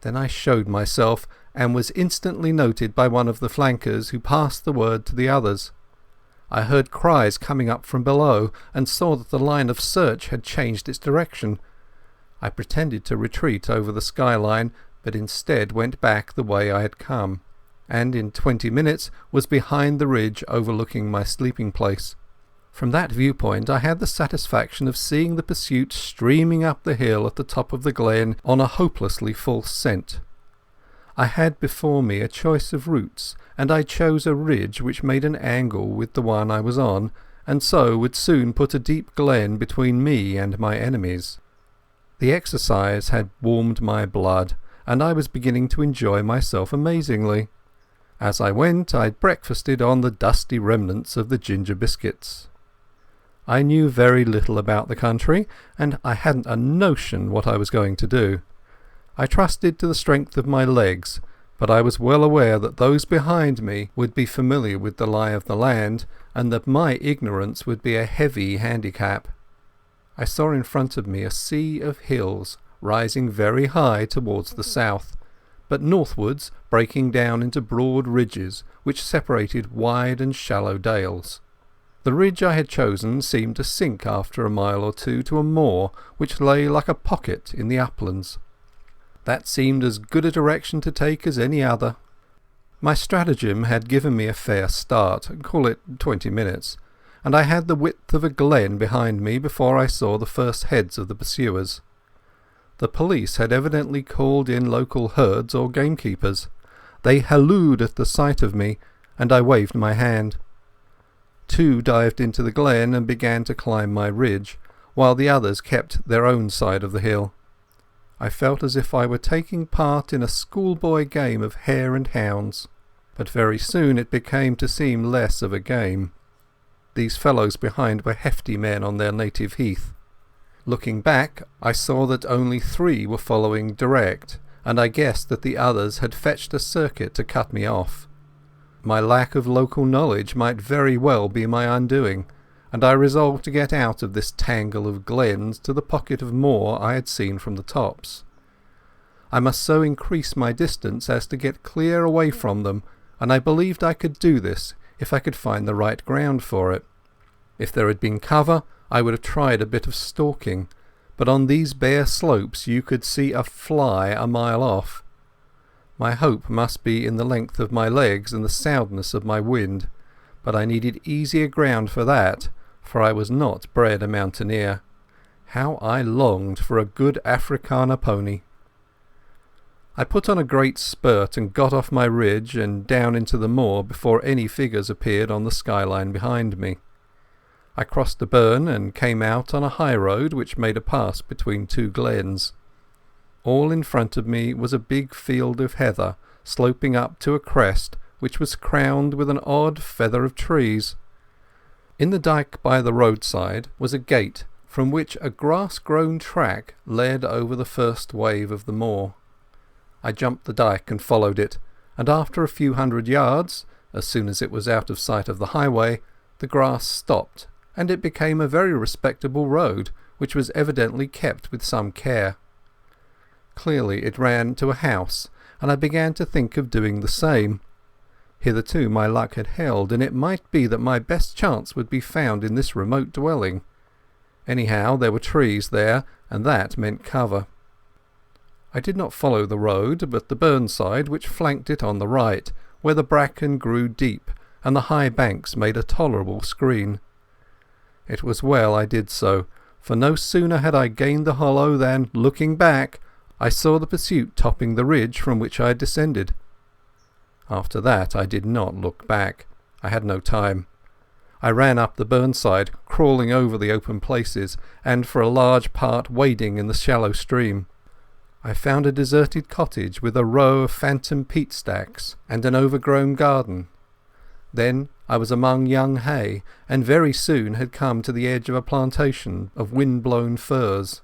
Speaker 3: Then I showed myself, and was instantly noted by one of the flankers, who passed the word to the others. I heard cries coming up from below, and saw that the line of search had changed its direction. I pretended to retreat over the skyline, but instead went back the way I had come, and in 20 minutes was behind the ridge overlooking my sleeping place. From that viewpoint I had the satisfaction of seeing the pursuit streaming up the hill at the top of the glen on a hopelessly false scent. I had before me a choice of routes, and I chose a ridge which made an angle with the one I was on, and so would soon put a deep glen between me and my enemies. The exercise had warmed my blood, and I was beginning to enjoy myself amazingly. As I went I breakfasted on the dusty remnants of the ginger biscuits. I knew very little about the country, and I hadn't a notion what I was going to do. I trusted to the strength of my legs, but I was well aware that those behind me would be familiar with the lie of the land, and that my ignorance would be a heavy handicap. I saw in front of me a sea of hills rising very high towards the south, but northwards breaking down into broad ridges which separated wide and shallow dales. The ridge I had chosen seemed to sink after a mile or two to a moor which lay like a pocket in the uplands. That seemed as good a direction to take as any other. My stratagem had given me a fair start, call it 20 minutes, and I had the width of a glen behind me before I saw the first heads of the pursuers. The police had evidently called in local herds or gamekeepers. They hallooed at the sight of me, and I waved my hand. 2 dived into the glen and began to climb my ridge, while the others kept their own side of the hill. I felt as if I were taking part in a schoolboy game of hare and hounds, but very soon it became to seem less of a game. These fellows behind were hefty men on their native heath. Looking back, I saw that only 3 were following direct, and I guessed that the others had fetched a circuit to cut me off. My lack of local knowledge might very well be my undoing, and I resolved to get out of this tangle of glens to the pocket of moor I had seen from the tops. I must so increase my distance as to get clear away from them, and I believed I could do this if I could find the right ground for it. If there had been cover, I would have tried a bit of stalking, but on these bare slopes you could see a fly a mile off. My hope must be in the length of my legs and the soundness of my wind, but I needed easier ground for that, for I was not bred a mountaineer. How I longed for a good Afrikaner pony! I put on a great spurt and got off my ridge and down into the moor before any figures appeared on the skyline behind me. I crossed a burn and came out on a high road which made a pass between 2 glens. All in front of me was a big field of heather sloping up to a crest which was crowned with an odd feather of trees. In the dyke by the roadside was a gate from which a grass-grown track led over the first wave of the moor. I jumped the dyke and followed it, and after a few hundred yards, as soon as it was out of sight of the highway, the grass stopped, and it became a very respectable road, which was evidently kept with some care. Clearly it ran to a house, and I began to think of doing the same. Hitherto my luck had held, and it might be that my best chance would be found in this remote dwelling. Anyhow, there were trees there, and that meant cover. I did not follow the road, but the burnside which flanked it on the right, where the bracken grew deep and the high banks made a tolerable screen. It was well I did so, for no sooner had I gained the hollow than, looking back, I saw the pursuit topping the ridge from which I had descended. After that I did not look back. I had no time. I ran up the burnside, crawling over the open places, and for a large part wading in the shallow stream. I found a deserted cottage with a row of phantom peat stacks and an overgrown garden. Then I was among young hay, and very soon had come to the edge of a plantation of wind-blown firs.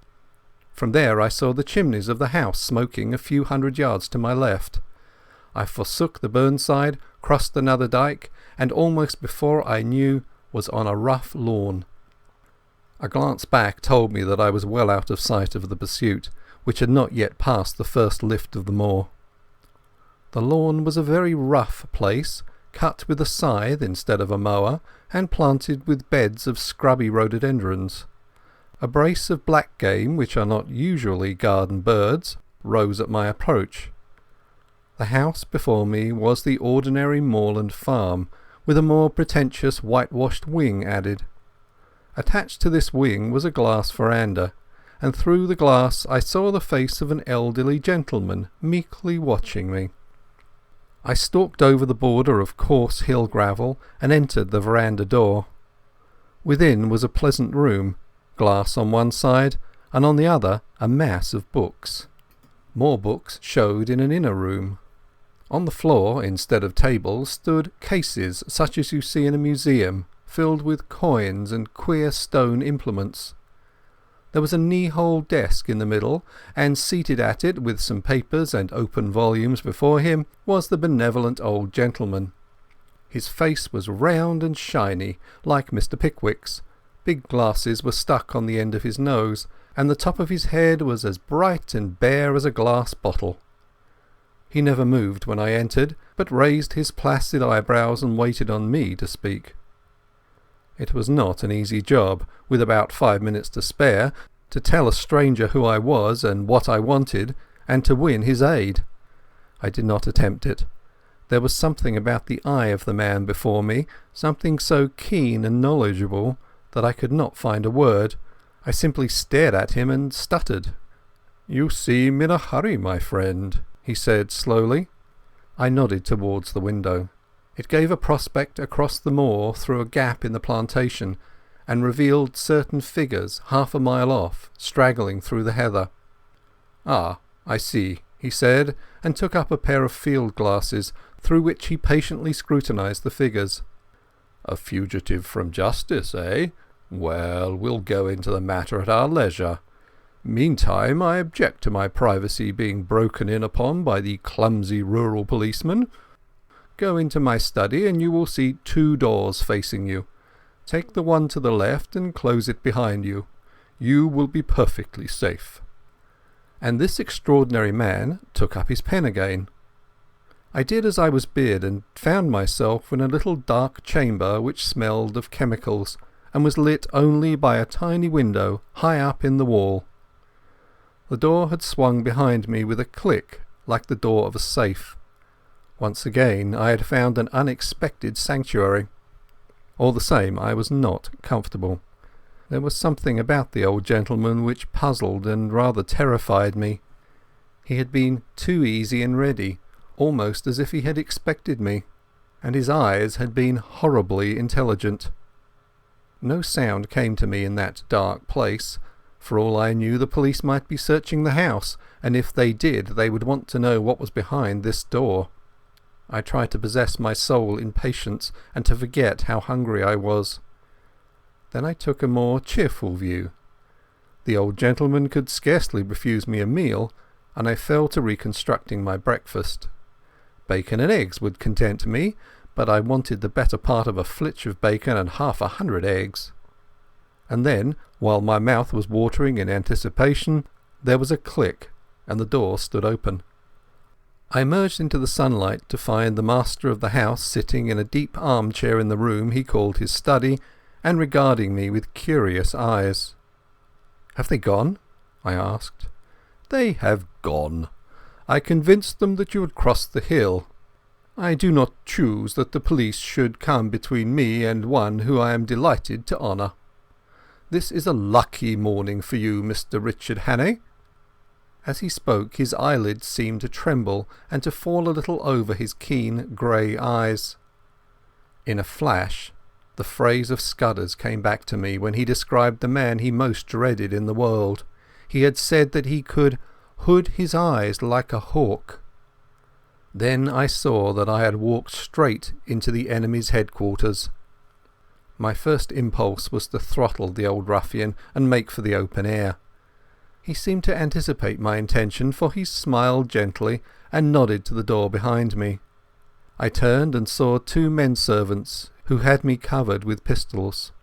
Speaker 3: From there I saw the chimneys of the house smoking a few hundred yards to my left. I forsook the burnside, crossed another dyke, and almost before I knew was on a rough lawn. A glance back told me that I was well out of sight of the pursuit, which had not yet passed the first lift of the moor. The lawn was a very rough place, cut with a scythe instead of a mower, and planted with beds of scrubby rhododendrons. A brace of black game, which are not usually garden birds, rose at my approach. The house before me was the ordinary moorland farm, with a more pretentious whitewashed wing added. Attached to this wing was a glass veranda, and through the glass I saw the face of an elderly gentleman meekly watching me. I stalked over the border of coarse hill gravel and entered the veranda door. Within was a pleasant room, glass on one side, and on the other a mass of books. More books showed in an inner room. On the floor, instead of tables, stood cases such as you see in a museum, filled with coins and queer stone implements. There was a knee-hole desk in the middle, and seated at it, with some papers and open volumes before him, was the benevolent old gentleman. His face was round and shiny, like Mr. Pickwick's. Big glasses were stuck on the end of his nose, and the top of his head was as bright and bare as a glass bottle. He never moved when I entered, but raised his placid eyebrows and waited on me to speak. It was not an easy job, with about 5 minutes to spare, to tell a stranger who I was and what I wanted, and to win his aid. I did not attempt it. There was something about the eye of the man before me, something so keen and knowledgeable, that I could not find a word. I simply stared at him and stuttered. "You seem in a hurry, my friend," he said slowly. I nodded towards the window. It gave a prospect across the moor through a gap in the plantation, and revealed certain figures half a mile off, straggling through the heather. "Ah, I see," he said, and took up a pair of field glasses, through which he patiently scrutinized the figures. "A fugitive from justice, eh? Well, we'll go into the matter at our leisure. Meantime, I object to my privacy being broken in upon by the clumsy rural policeman. Go into my study and you will see 2 doors facing you. Take the one to the left and close it behind you. You will be perfectly safe." And this extraordinary man took up his pen again. I did as I was bid, and found myself in a little dark chamber which smelled of chemicals, and was lit only by a tiny window high up in the wall. The door had swung behind me with a click like the door of a safe. Once again I had found an unexpected sanctuary. All the same, I was not comfortable. There was something about the old gentleman which puzzled and rather terrified me. He had been too easy and ready, almost as if he had expected me, and his eyes had been horribly intelligent. No sound came to me in that dark place. For all I knew, the police might be searching the house, and if they did, they would want to know what was behind this door. I tried to possess my soul in patience and to forget how hungry I was. Then I took a more cheerful view. The old gentleman could scarcely refuse me a meal, and I fell to reconstructing my breakfast. Bacon and eggs would content me, but I wanted the better part of a flitch of bacon and 100 eggs. And then, while my mouth was watering in anticipation, there was a click, and the door stood open. I emerged into the sunlight to find the master of the house sitting in a deep armchair in the room he called his study, and regarding me with curious eyes. "Have they gone?" I asked. "They have gone. I convinced them that you had crossed the hill. I do not choose that the police should come between me and one who I am delighted to honour. This is a lucky morning for you, Mr. Richard Hannay." As he spoke his eyelids seemed to tremble and to fall a little over his keen grey eyes. In a flash the phrase of Scudder's came back to me when he described the man he most dreaded in the world. He had said that he could hood his eyes like a hawk. Then I saw that I had walked straight into the enemy's headquarters. My first impulse was to throttle the old ruffian and make for the open air. He seemed to anticipate my intention, for he smiled gently and nodded to the door behind me. I turned and saw 2 men-servants who had me covered with pistols.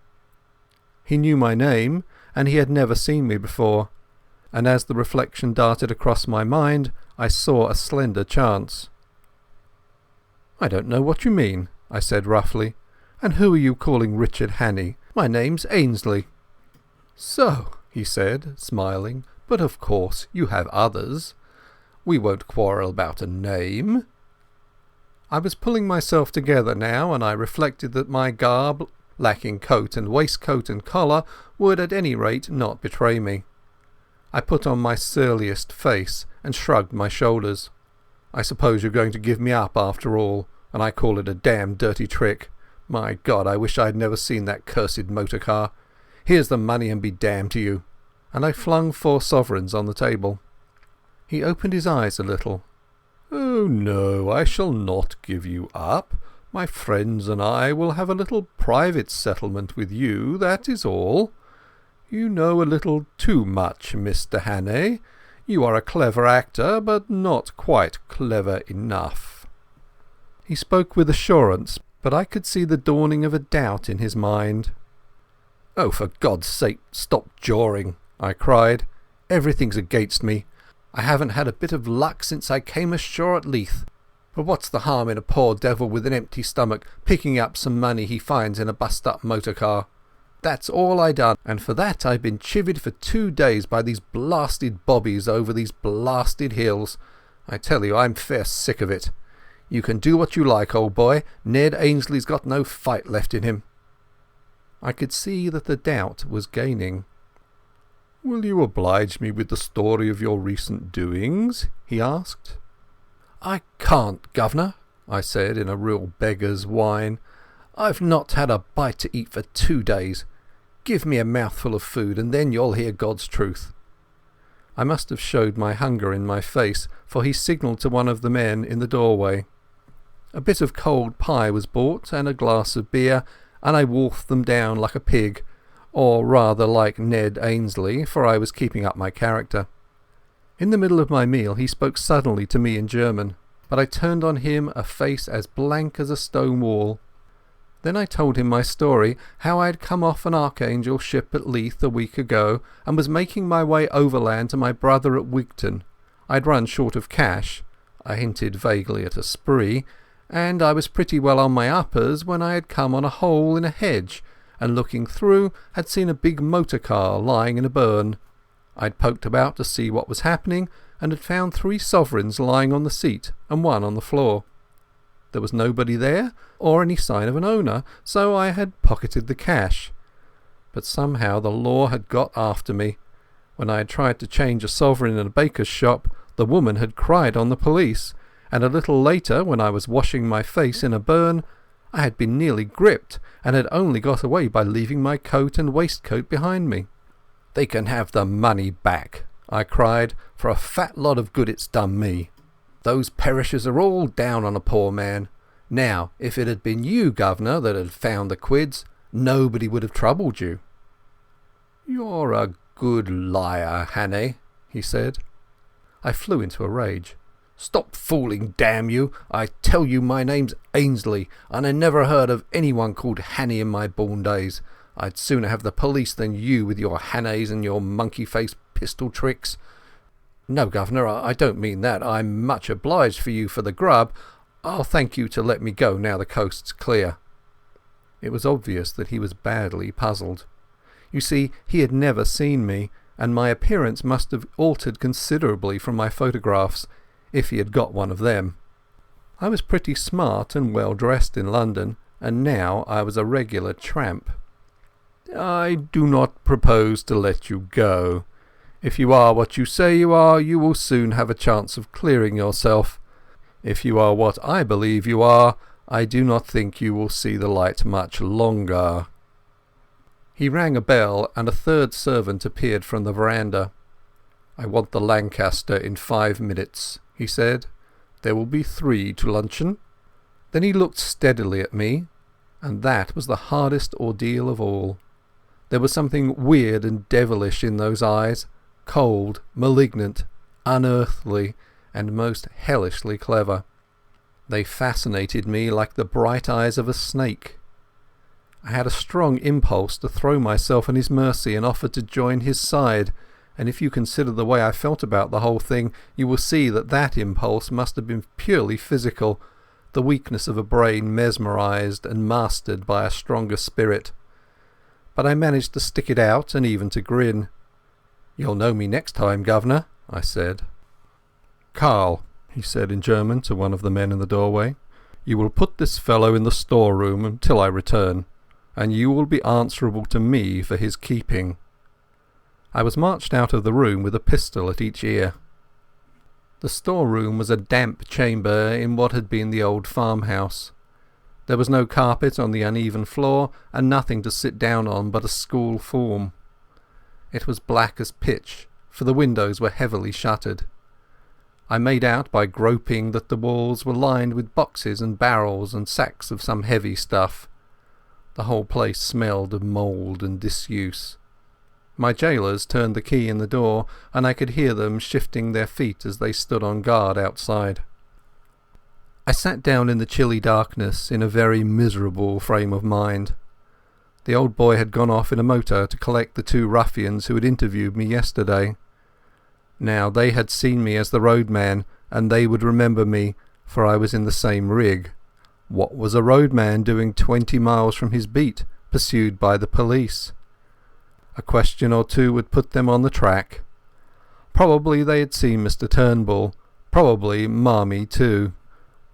Speaker 3: He knew my name, and he had never seen me before, and as the reflection darted across my mind I saw a slender chance. "I don't know what you mean," I said roughly. "And who are you calling Richard Hannay? My name's Ainslie." "So," he said, smiling, "but of course you have others. We won't quarrel about a name." I was pulling myself together now, and I reflected that my garb, lacking coat and waistcoat and collar, would at any rate not betray me. I put on my surliest face and shrugged my shoulders. "I suppose you're going to give me up after all, and I call it a damn dirty trick. My God, I wish I'd never seen that cursed motor car. Here's the money and be damned to you." And I flung 4 sovereigns on the table. He opened his eyes a little. "Oh no, I shall not give you up. My friends and I will have a little private settlement with you, that is all. You know a little too much, Mr. Hannay. You are a clever actor, but not quite clever enough." He spoke with assurance, but I could see the dawning of a doubt in his mind. "Oh, for God's sake, stop jawing," I cried. "Everything's against me. I haven't had a bit of luck since I came ashore at Leith. But what's the harm in a poor devil with an empty stomach picking up some money he finds in a bust-up motor car? That's all I done, and for that I've been chivied for 2 days by these blasted bobbies over these blasted hills. I tell you, I'm fair sick of it. You can do what you like, old boy. Ned Ainsley's got no fight left in him." I could see that the doubt was gaining. "Will you oblige me with the story of your recent doings?" he asked. "I can't, governor," I said in a real beggar's whine. "I've not had a bite to eat for 2 days. Give me a mouthful of food and then you'll hear God's truth." I must have showed my hunger in my face, for he signalled to one of the men in the doorway. A bit of cold pie was bought and a glass of beer, and I wolfed them down like a pig, or rather like Ned Ainsley, for I was keeping up my character. In the middle of my meal he spoke suddenly to me in German, but I turned on him a face as blank as a stone wall. Then I told him my story, how I had come off an Archangel ship at Leith a week ago and was making my way overland to my brother at Wigton. I had run short of cash, I hinted vaguely at a spree, and I was pretty well on my uppers when I had come on a hole in a hedge, and looking through had seen a big motor car lying in a burn. I'd poked about to see what was happening, and had found 3 sovereigns lying on the seat and 1 on the floor. There was nobody there, or any sign of an owner, so I had pocketed the cash. But somehow the law had got after me. When I had tried to change a sovereign in a baker's shop, the woman had cried on the police, and a little later, when I was washing my face in a burn, I had been nearly gripped, and had only got away by leaving my coat and waistcoat behind me. "They can have the money back," I cried, "for a fat lot of good it's done me. Those perishers are all down on a poor man. Now, if it had been you, governor, that had found the quids, nobody would have troubled you." "You're a good liar, Hannay," he said. I flew into a rage. "Stop fooling, damn you! I tell you my name's Ainsley, and I never heard of anyone called Hannay in my born days. I'd sooner have the police than you with your Hannays and your monkey-faced pistol tricks. No, governor, I don't mean that. I'm much obliged for you for the grub. I'll thank you to let me go now the coast's clear." It was obvious that he was badly puzzled. You see, he had never seen me, and my appearance must have altered considerably from my photographs, if he had got one of them. I was pretty smart and well dressed in London, and now I was a regular tramp. "I do not propose to let you go. If you are what you say you are, you will soon have a chance of clearing yourself. If you are what I believe you are, I do not think you will see the light much longer." He rang a bell, and a 3rd servant appeared from the veranda. "I want the Lancaster in 5 minutes," he said. "There will be 3 to luncheon." Then he looked steadily at me, and that was the hardest ordeal of all. There was something weird and devilish in those eyes, cold, malignant, unearthly, and most hellishly clever. They fascinated me like the bright eyes of a snake. I had a strong impulse to throw myself on his mercy and offer to join his side, and if you consider the way I felt about the whole thing, you will see that that impulse must have been purely physical, the weakness of a brain mesmerized and mastered by a stronger spirit. But I managed to stick it out and even to grin. "You'll know me next time, governor," I said. "Carl," he said in German to one of the men in the doorway, "you will put this fellow in the storeroom until I return, and you will be answerable to me for his keeping." I was marched out of the room with a pistol at each ear. The storeroom was a damp chamber in what had been the old farmhouse. There was no carpet on the uneven floor, and nothing to sit down on but a school form. It was black as pitch, for the windows were heavily shuttered. I made out by groping that the walls were lined with boxes and barrels and sacks of some heavy stuff. The whole place smelled of mould and disuse. My jailers turned the key in the door, and I could hear them shifting their feet as they stood on guard outside. I sat down in the chilly darkness in a very miserable frame of mind. The old boy had gone off in a motor to collect the two ruffians who had interviewed me yesterday. Now they had seen me as the roadman, and they would remember me, for I was in the same rig. What was a roadman doing 20 miles from his beat, pursued by the police? A question or two would put them on the track. Probably they had seen Mr Turnbull, probably Marmee too.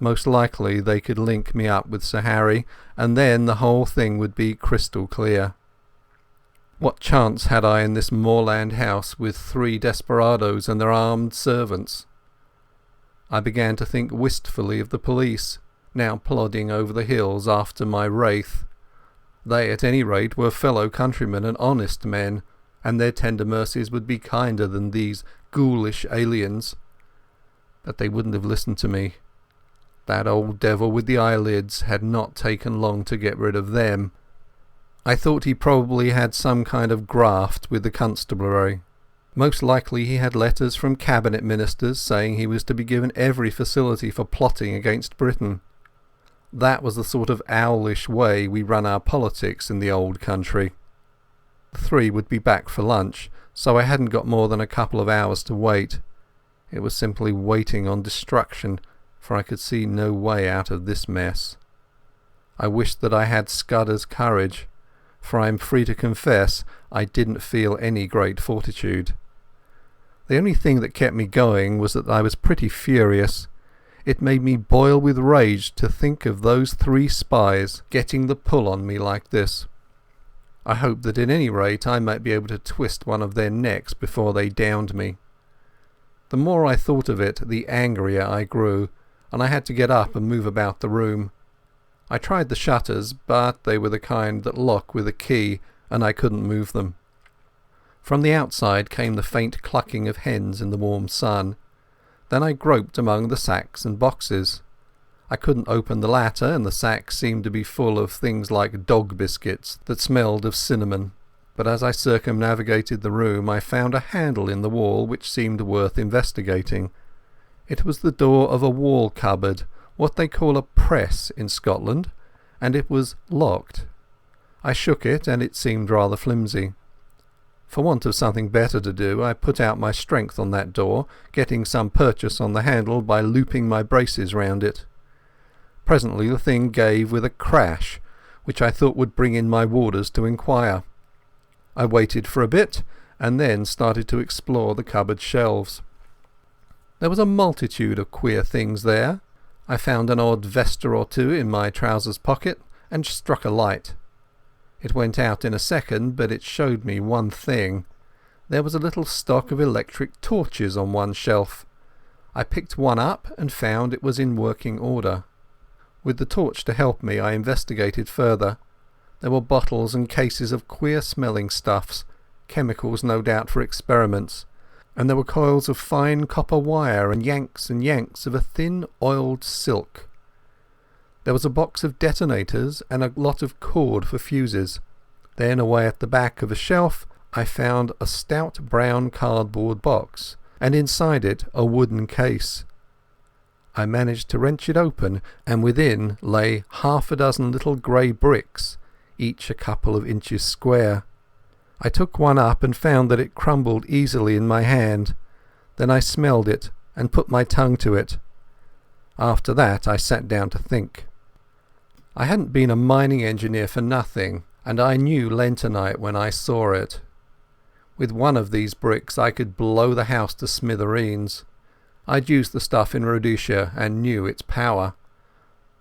Speaker 3: Most likely they could link me up with Sir Harry, and then the whole thing would be crystal clear. What chance had I in this moorland house with 3 desperadoes and their armed servants? I began to think wistfully of the police, now plodding over the hills after my wraith. They at any rate were fellow countrymen and honest men, and their tender mercies would be kinder than these ghoulish aliens. But they wouldn't have listened to me. That old devil with the eyelids had not taken long to get rid of them. I thought he probably had some kind of graft with the constabulary. Most likely he had letters from cabinet ministers saying he was to be given every facility for plotting against Britain. That was the sort of owlish way we run our politics in the old country. The 3 would be back for lunch, so I hadn't got more than a couple of hours to wait. It was simply waiting on destruction, for I could see no way out of this mess. I wished that I had Scudder's courage, for I am free to confess I didn't feel any great fortitude. The only thing that kept me going was that I was pretty furious. It made me boil with rage to think of those 3 spies getting the pull on me like this. I hoped that at any rate I might be able to twist one of their necks before they downed me. The more I thought of it, the angrier I grew, and I had to get up and move about the room. I tried the shutters, but they were the kind that lock with a key, and I couldn't move them. From the outside came the faint clucking of hens in the warm sun. Then I groped among the sacks and boxes. I couldn't open the latter, and the sacks seemed to be full of things like dog biscuits that smelled of cinnamon. But as I circumnavigated the room I found a handle in the wall which seemed worth investigating. It was the door of a wall cupboard, what they call a press in Scotland, and it was locked. I shook it, and it seemed rather flimsy. For want of something better to do, I put out my strength on that door, getting some purchase on the handle by looping my braces round it. Presently the thing gave with a crash, which I thought would bring in my warders to inquire. I waited for a bit, and then started to explore the cupboard shelves. There was a multitude of queer things there. I found an odd vesta or two in my trousers pocket, and struck a light. It went out in a second, but it showed me one thing. There was a little stock of electric torches on one shelf. I picked one up and found it was in working order. With the torch to help me I investigated further. There were bottles and cases of queer-smelling stuffs, chemicals no doubt for experiments, and there were coils of fine copper wire and yanks of a thin oiled silk. There was a box of detonators and a lot of cord for fuses. Then away at the back of a shelf I found a stout brown cardboard box, and inside it a wooden case. I managed to wrench it open, and within lay 6 little grey bricks, each a couple of inches square. I took one up and found that it crumbled easily in my hand. Then I smelled it and put my tongue to it. After that I sat down to think. I hadn't been a mining engineer for nothing, and I knew lentonite when I saw it. With one of these bricks I could blow the house to smithereens. I'd used the stuff in Rhodesia and knew its power.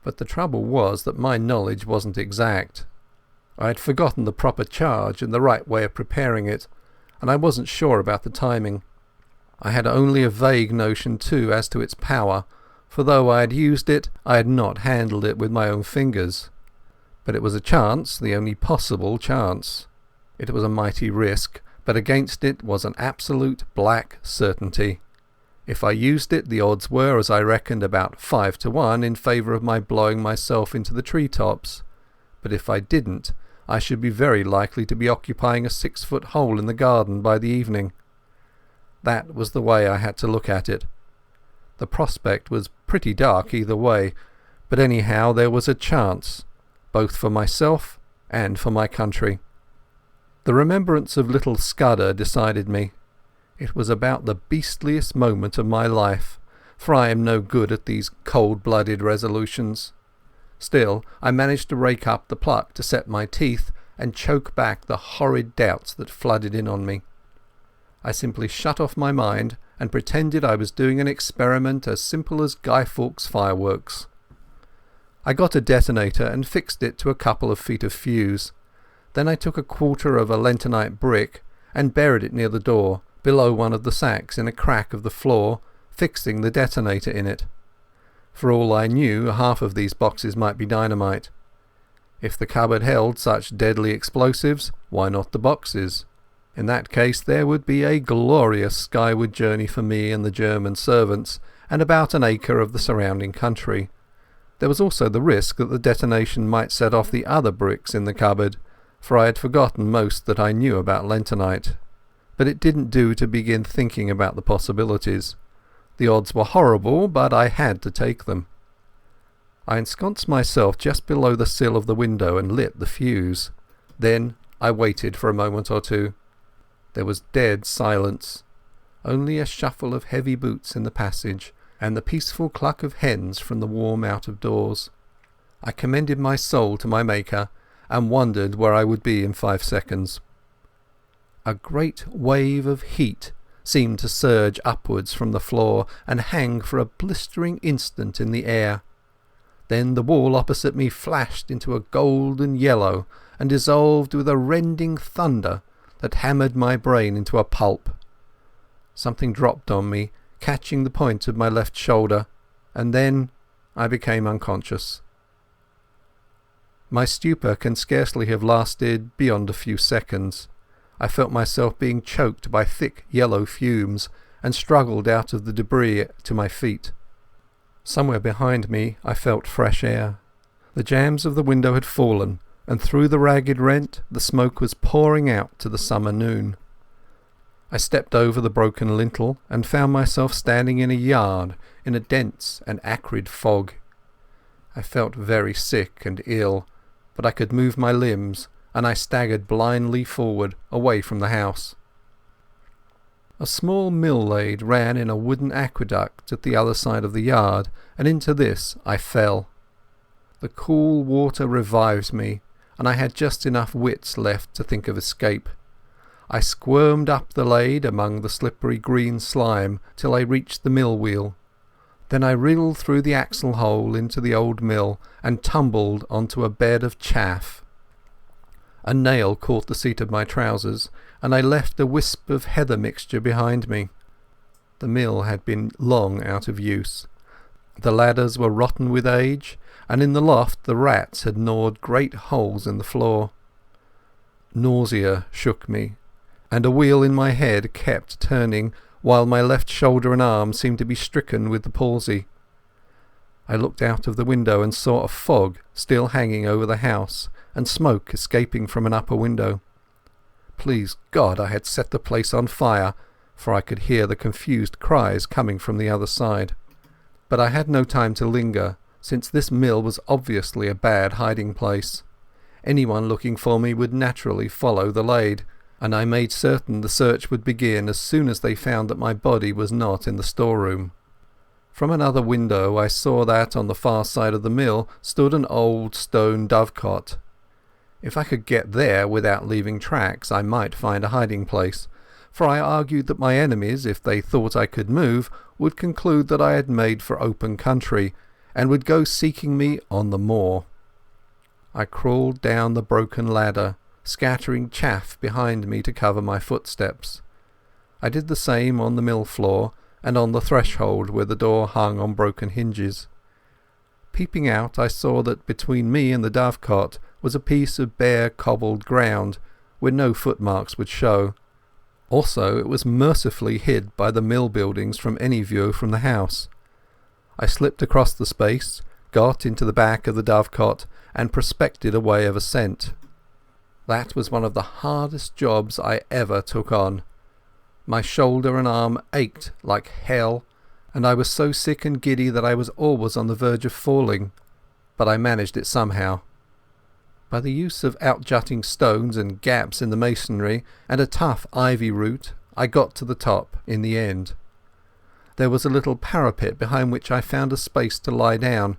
Speaker 3: But the trouble was that my knowledge wasn't exact. I had forgotten the proper charge and the right way of preparing it, and I wasn't sure about the timing. I had only a vague notion too as to its power, for though I had used it, I had not handled it with my own fingers. But it was a chance, the only possible chance. It was a mighty risk, but against it was an absolute black certainty. If I used it, the odds were, as I reckoned, about 5 to 1 in favour of my blowing myself into the tree-tops. But if I didn't, I should be very likely to be occupying a 6-foot hole in the garden by the evening. That was the way I had to look at it. The prospect was pretty dark either way, but anyhow there was a chance, both for myself and for my country. The remembrance of little Scudder decided me. It was about the beastliest moment of my life, for I am no good at these cold-blooded resolutions. Still, I managed to rake up the pluck to set my teeth and choke back the horrid doubts that flooded in on me. I simply shut off my mind and pretended I was doing an experiment as simple as Guy Fawkes fireworks. I got a detonator and fixed it to a couple of feet of fuse. Then I took a quarter of a lentonite brick and buried it near the door, below one of the sacks in a crack of the floor, fixing the detonator in it. For all I knew, half of these boxes might be dynamite. If the cupboard held such deadly explosives, why not the boxes? In that case there would be a glorious skyward journey for me and the German servants, and about an acre of the surrounding country. There was also the risk that the detonation might set off the other bricks in the cupboard, for I had forgotten most that I knew about lentonite. But it didn't do to begin thinking about the possibilities. The odds were horrible, but I had to take them. I ensconced myself just below the sill of the window and lit the fuse. Then I waited for a moment or two. There was dead silence, only a shuffle of heavy boots in the passage, and the peaceful cluck of hens from the warm out-of-doors. I commended my soul to my Maker, and wondered where I would be in 5 seconds. A great wave of heat seemed to surge upwards from the floor and hang for a blistering instant in the air. Then the wall opposite me flashed into a golden yellow and dissolved with a rending thunder that hammered my brain into a pulp. Something dropped on me, catching the point of my left shoulder, and then I became unconscious. My stupor can scarcely have lasted beyond a few seconds. I felt myself being choked by thick yellow fumes and struggled out of the debris to my feet. Somewhere behind me I felt fresh air. The jambs of the window had fallen, and through the ragged rent the smoke was pouring out to the summer noon. I stepped over the broken lintel and found myself standing in a yard in a dense and acrid fog. I felt very sick and ill, but I could move my limbs, and I staggered blindly forward, away from the house. A small mill-lade ran in a wooden aqueduct at the other side of the yard, and into this I fell. The cool water revived me, and I had just enough wits left to think of escape. I squirmed up the lade among the slippery green slime till I reached the mill wheel. Then I wriggled through the axle hole into the old mill and tumbled onto a bed of chaff. A nail caught the seat of my trousers, and I left a wisp of heather mixture behind me. The mill had been long out of use. The ladders were rotten with age, and in the loft the rats had gnawed great holes in the floor. Nausea shook me, and a wheel in my head kept turning, while my left shoulder and arm seemed to be stricken with the palsy. I looked out of the window and saw a fog still hanging over the house, and smoke escaping from an upper window. Please God I had set the place on fire, for I could hear the confused cries coming from the other side. But I had no time to linger, since this mill was obviously a bad hiding place. Anyone looking for me would naturally follow the lade, and I made certain the search would begin as soon as they found that my body was not in the storeroom. From another window I saw that on the far side of the mill stood an old stone dovecot. If I could get there without leaving tracks I might find a hiding place, for I argued that my enemies, if they thought I could move, would conclude that I had made for open country, and would go seeking me on the moor. I crawled down the broken ladder, scattering chaff behind me to cover my footsteps. I did the same on the mill floor and on the threshold where the door hung on broken hinges. Peeping out, I saw that between me and the dovecot was a piece of bare cobbled ground where no footmarks would show. Also, it was mercifully hid by the mill buildings from any view from the house. I slipped across the space, got into the back of the dovecot, and prospected a way of ascent. That was one of the hardest jobs I ever took on. My shoulder and arm ached like hell, and I was so sick and giddy that I was always on the verge of falling, but I managed it somehow. By the use of outjutting stones and gaps in the masonry and a tough ivy root, I got to the top in the end. There was a little parapet behind which I found a space to lie down.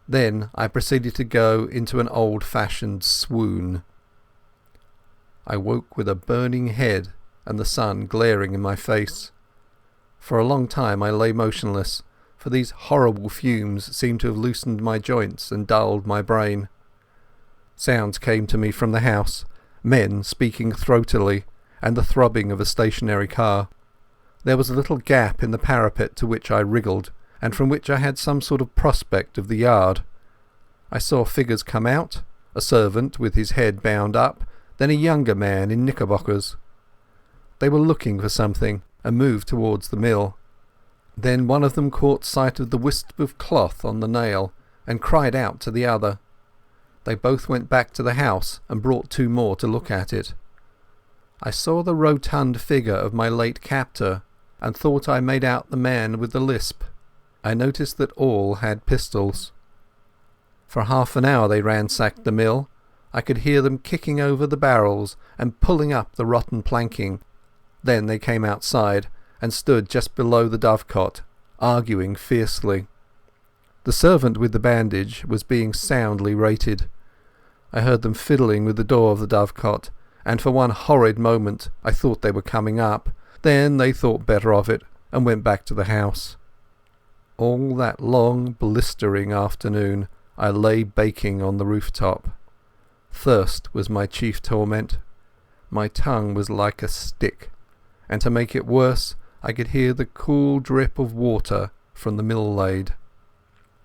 Speaker 3: Then I proceeded to go into an old-fashioned swoon. I woke with a burning head and the sun glaring in my face. For a long time I lay motionless, for these horrible fumes seemed to have loosened my joints and dulled my brain. Sounds came to me from the house, men speaking throatily, and the throbbing of a stationary car. There was a little gap in the parapet to which I wriggled, and from which I had some sort of prospect of the yard. I saw figures come out, a servant with his head bound up, then a younger man in knickerbockers. They were looking for something, and moved towards the mill. Then one of them caught sight of the wisp of cloth on the nail, and cried out to the other. They both went back to the house and brought two more to look at it. I saw the rotund figure of my late captor, and thought I made out the man with the lisp. I noticed that all had pistols. For half an hour they ransacked the mill. I could hear them kicking over the barrels and pulling up the rotten planking. Then they came outside and stood just below the dovecot, arguing fiercely. The servant with the bandage was being soundly rated. I heard them fiddling with the door of the dovecot, and for one horrid moment I thought they were coming up. Then they thought better of it and went back to the house. All that long, blistering afternoon I lay baking on the rooftop. Thirst was my chief torment. My tongue was like a stick, and to make it worse I could hear the cool drip of water from the mill lade.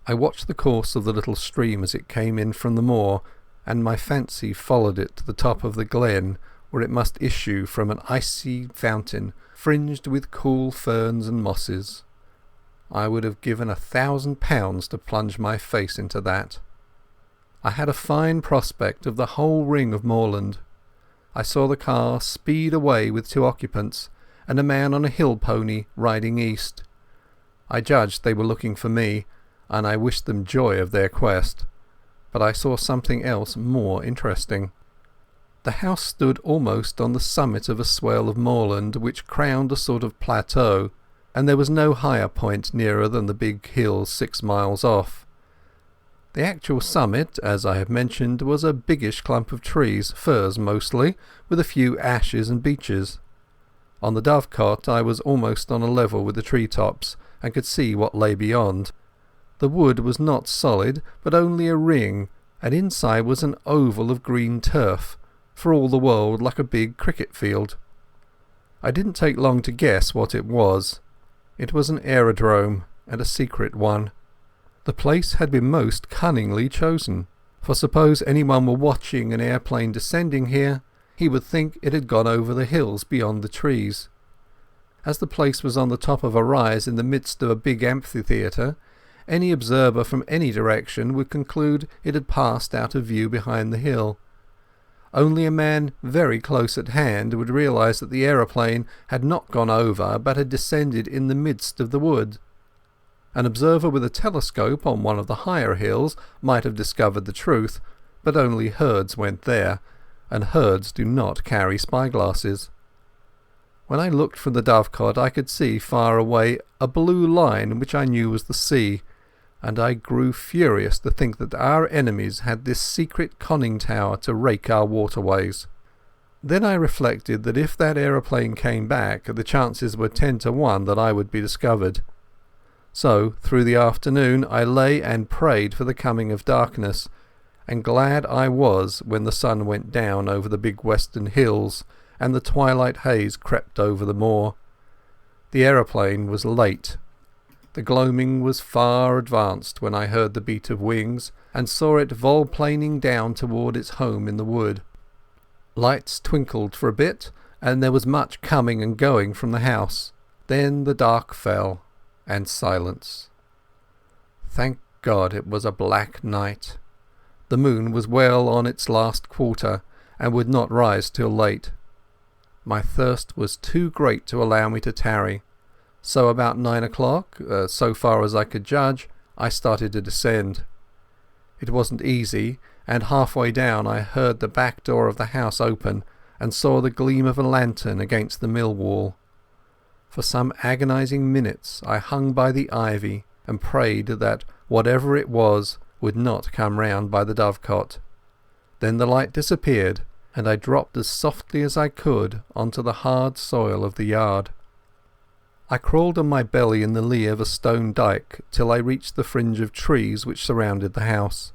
Speaker 3: I watched the course of the little stream as it came in from the moor, and my fancy followed it to the top of the glen, where it must issue from an icy fountain fringed with cool ferns and mosses. I would have given £1,000 to plunge my face into that. I had a fine prospect of the whole ring of moorland. I saw the car speed away with two occupants, and a man on a hill pony riding east. I judged they were looking for me, and I wished them joy of their quest. But I saw something else more interesting. The house stood almost on the summit of a swell of moorland which crowned a sort of plateau, and there was no higher point nearer than the big hill 6 miles off. The actual summit, as I have mentioned, was a biggish clump of trees, firs mostly, with a few ashes and beeches. On the dovecot I was almost on a level with the tree-tops, and could see what lay beyond. The wood was not solid, but only a ring, and inside was an oval of green turf, for all the world like a big cricket field. I didn't take long to guess what it was. It was an aerodrome, and a secret one. The place had been most cunningly chosen, for suppose anyone were watching an airplane descending here, he would think it had gone over the hills beyond the trees. As the place was on the top of a rise in the midst of a big amphitheatre, any observer from any direction would conclude it had passed out of view behind the hill. Only a man very close at hand would realize that the aeroplane had not gone over but had descended in the midst of the wood. An observer with a telescope on one of the higher hills might have discovered the truth, but only herds went there, and herds do not carry spyglasses. When I looked from the dovecot I could see far away a blue line which I knew was the sea, and I grew furious to think that our enemies had this secret conning tower to rake our waterways. Then I reflected that if that aeroplane came back, the chances were 10 to 1 that I would be discovered. So, through the afternoon, I lay and prayed for the coming of darkness, and glad I was when the sun went down over the big western hills and the twilight haze crept over the moor. The aeroplane was late. The gloaming was far advanced when I heard the beat of wings and saw it volplaning down toward its home in the wood. Lights twinkled for a bit, and there was much coming and going from the house. Then the dark fell, and silence. Thank God it was a black night. The moon was well on its last quarter, and would not rise till late. My thirst was too great to allow me to tarry, so about 9 o'clock, so far as I could judge, I started to descend. It wasn't easy, and halfway down I heard the back door of the house open and saw the gleam of a lantern against the mill wall. For some agonizing minutes I hung by the ivy and prayed that whatever it was would not come round by the dovecot. Then the light disappeared, and I dropped as softly as I could onto the hard soil of the yard. I crawled on my belly in the lee of a stone dyke till I reached the fringe of trees which surrounded the house.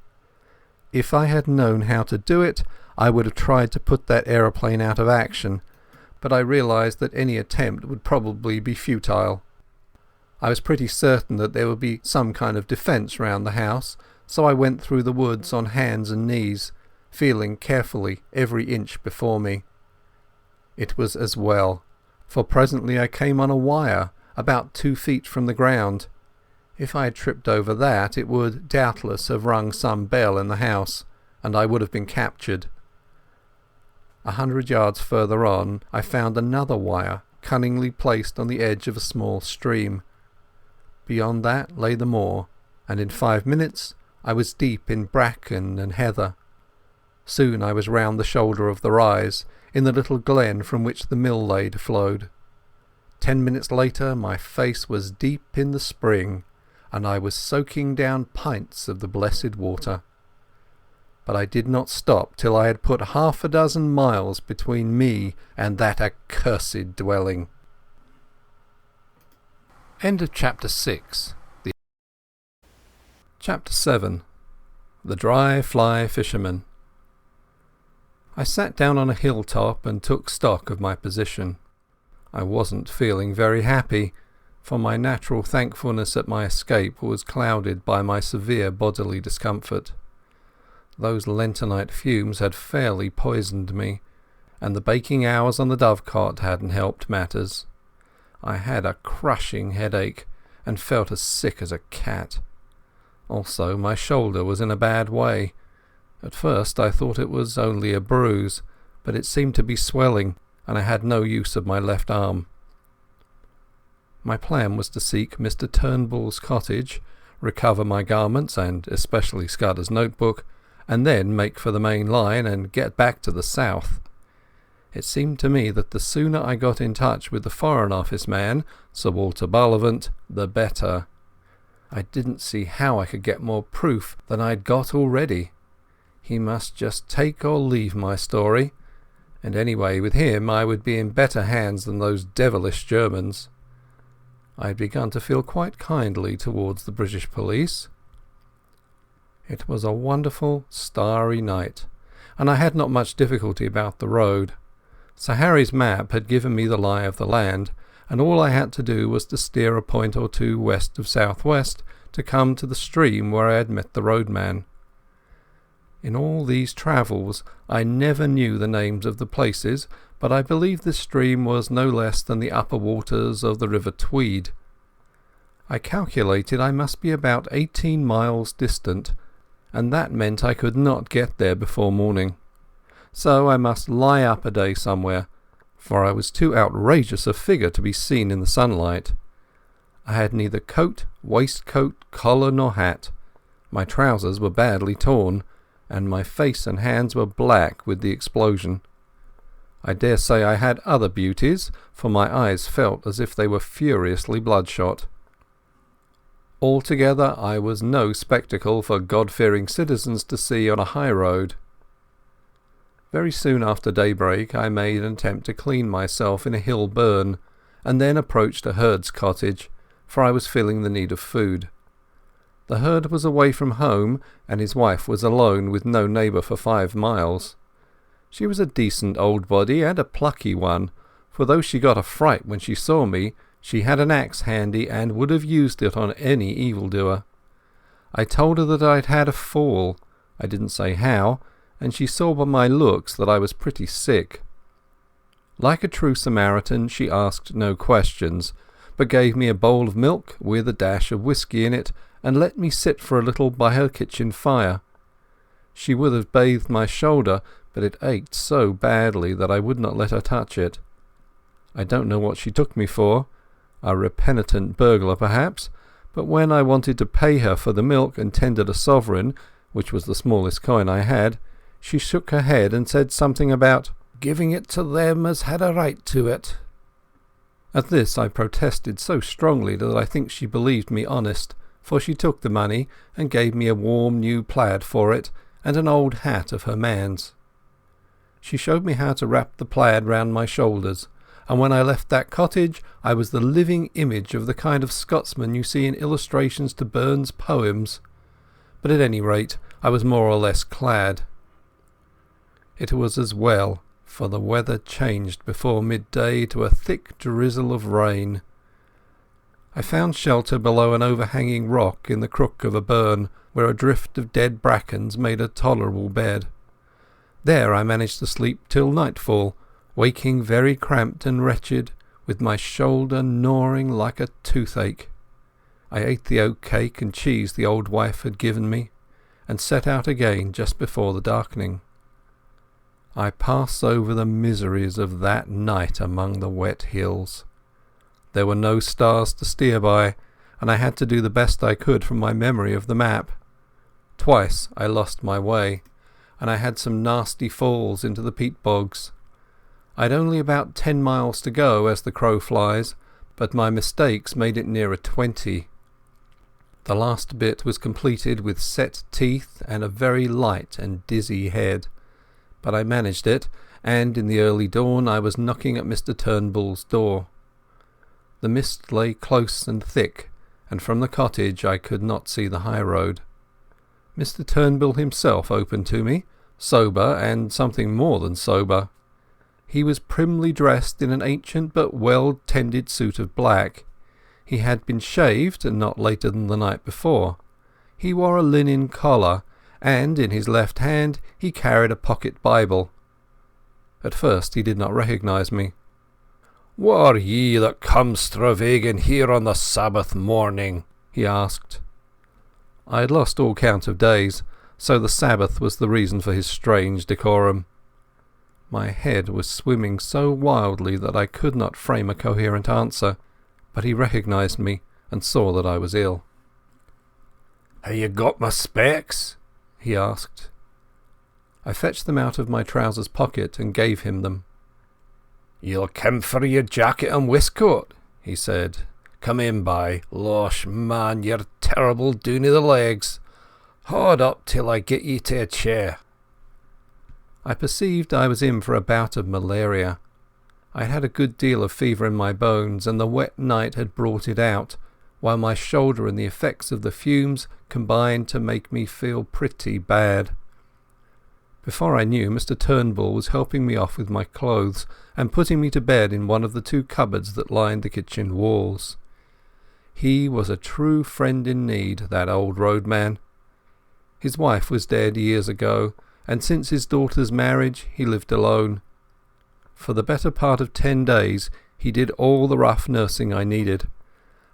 Speaker 3: If I had known how to do it, I would have tried to put that aeroplane out of action, but I realized that any attempt would probably be futile. I was pretty certain that there would be some kind of defence round the house, so I went through the woods on hands and knees, feeling carefully every inch before me. It was as well, for presently I came on a wire about 2 feet from the ground. If I had tripped over that, it would doubtless have rung some bell in the house, and I would have been captured. 100 yards further on I found another wire cunningly placed on the edge of a small stream. Beyond that lay the moor, and in 5 minutes I was deep in bracken and heather. Soon I was round the shoulder of the rise, in the little glen from which the mill lade flowed. 10 minutes later my face was deep in the spring, and I was soaking down pints of the blessed water. But I did not stop till I had put 6 miles between me and that accursed dwelling. End of Chapter 6. Chapter 7. The Dry Fly Fisherman. I sat down on a hilltop and took stock of my position. I wasn't feeling very happy, for my natural thankfulness at my escape was clouded by my severe bodily discomfort. Those lentonite fumes had fairly poisoned me, and the baking hours on the dovecot hadn't helped matters. I had a crushing headache, and felt as sick as a cat. Also, my shoulder was in a bad way. At first I thought it was only a bruise, but it seemed to be swelling, and I had no use of my left arm. My plan was to seek Mr. Turnbull's cottage, recover my garments, and especially Scudder's notebook, and then make for the main line and get back to the south. It seemed to me that the sooner I got in touch with the Foreign Office man, Sir Walter Bullivant, the better. I didn't see how I could get more proof than I'd got already. He must just take or leave my story, and anyway with him I would be in better hands than those devilish Germans. I had begun to feel quite kindly towards the British police. It was a wonderful starry night, and I had not much difficulty about the road. Sir Harry's map had given me the lie of the land, and all I had to do was to steer a point or two west of southwest to come to the stream where I had met the roadman. In all these travels I never knew the names of the places, but I believe this stream was no less than the upper waters of the River Tweed. I calculated I must be about 18 miles distant, and that meant I could not get there before morning. So I must lie up a day somewhere, for I was too outrageous a figure to be seen in the sunlight. I had neither coat, waistcoat, collar nor hat. My trousers were badly torn, and my face and hands were black with the explosion. I dare say I had other beauties, for my eyes felt as if they were furiously bloodshot. Altogether I was no spectacle for God-fearing citizens to see on a high road. Very soon after daybreak I made an attempt to clean myself in a hill burn, and then approached a herd's cottage, for I was feeling the need of food. The herd was away from home, and his wife was alone with no neighbour for 5 miles. She was a decent old body and a plucky one, for though she got a fright when she saw me, she had an axe handy and would have used it on any evildoer. I told her that I'd had a fall. I didn't say how, and she saw by my looks that I was pretty sick. Like a true Samaritan, she asked no questions, but gave me a bowl of milk with a dash of whisky in it, and let me sit for a little by her kitchen fire. She would have bathed my shoulder, but it ached so badly that I would not let her touch it. I don't know what she took me for, a repenitent burglar perhaps, but when I wanted to pay her for the milk and tendered a sovereign, which was the smallest coin I had, she shook her head and said something about giving it to them as had a right to it. At this I protested so strongly that I think she believed me honest, for she took the money and gave me a warm new plaid for it and an old hat of her man's. She showed me how to wrap the plaid round my shoulders, and when I left that cottage I was the living image of the kind of Scotsman you see in illustrations to Burns' poems. But at any rate I was more or less clad. It was as well, for the weather changed before midday to a thick drizzle of rain. I found shelter below an overhanging rock in the crook of a burn, where a drift of dead brackens made a tolerable bed. There I managed to sleep till nightfall, waking very cramped and wretched, with my shoulder gnawing like a toothache. I ate the oat cake and cheese the old wife had given me, and set out again just before the darkening. I pass over the miseries of that night among the wet hills. There were no stars to steer by, and I had to do the best I could from my memory of the map. Twice I lost my way, and I had some nasty falls into the peat bogs. I'd only about 10 miles to go as the crow flies, but my mistakes made it nearer 20. The last bit was completed with set teeth and a very light and dizzy head. But I managed it, and in the early dawn I was knocking at Mr. Turnbull's door. The mist lay close and thick, and from the cottage I could not see the high road. Mr. Turnbull himself opened to me, sober and something more than sober. He was primly dressed in an ancient but well-tended suit of black. He had been shaved, not later than the night before. He wore a linen collar, and in his left hand he carried a pocket Bible. At first he did not recognize me. "Wha are ye that come stravaiging here on the Sabbath morning?" he asked. I had lost all count of days, so the Sabbath was the reason for his strange decorum. My head was swimming so wildly that I could not frame a coherent answer, but he recognized me and saw that I was ill. "Have you got my specs?" he asked. I fetched them out of my trousers pocket and gave him them. "You'll come for your jacket and waistcoat," he said. "Come in by. Losh, man, you're terrible doon i' the legs. Haud up till I get ye to a chair." I perceived I was in for a bout of malaria. I had a good deal of fever in my bones, and the wet night had brought it out, while my shoulder and the effects of the fumes combined to make me feel pretty bad. Before I knew, Mr. Turnbull was helping me off with my clothes and putting me to bed in one of the 2 cupboards that lined the kitchen walls. He was a true friend in need, that old roadman. His wife was dead years ago, and since his daughter's marriage he lived alone. For the better part of 10 days he did all the rough nursing I needed.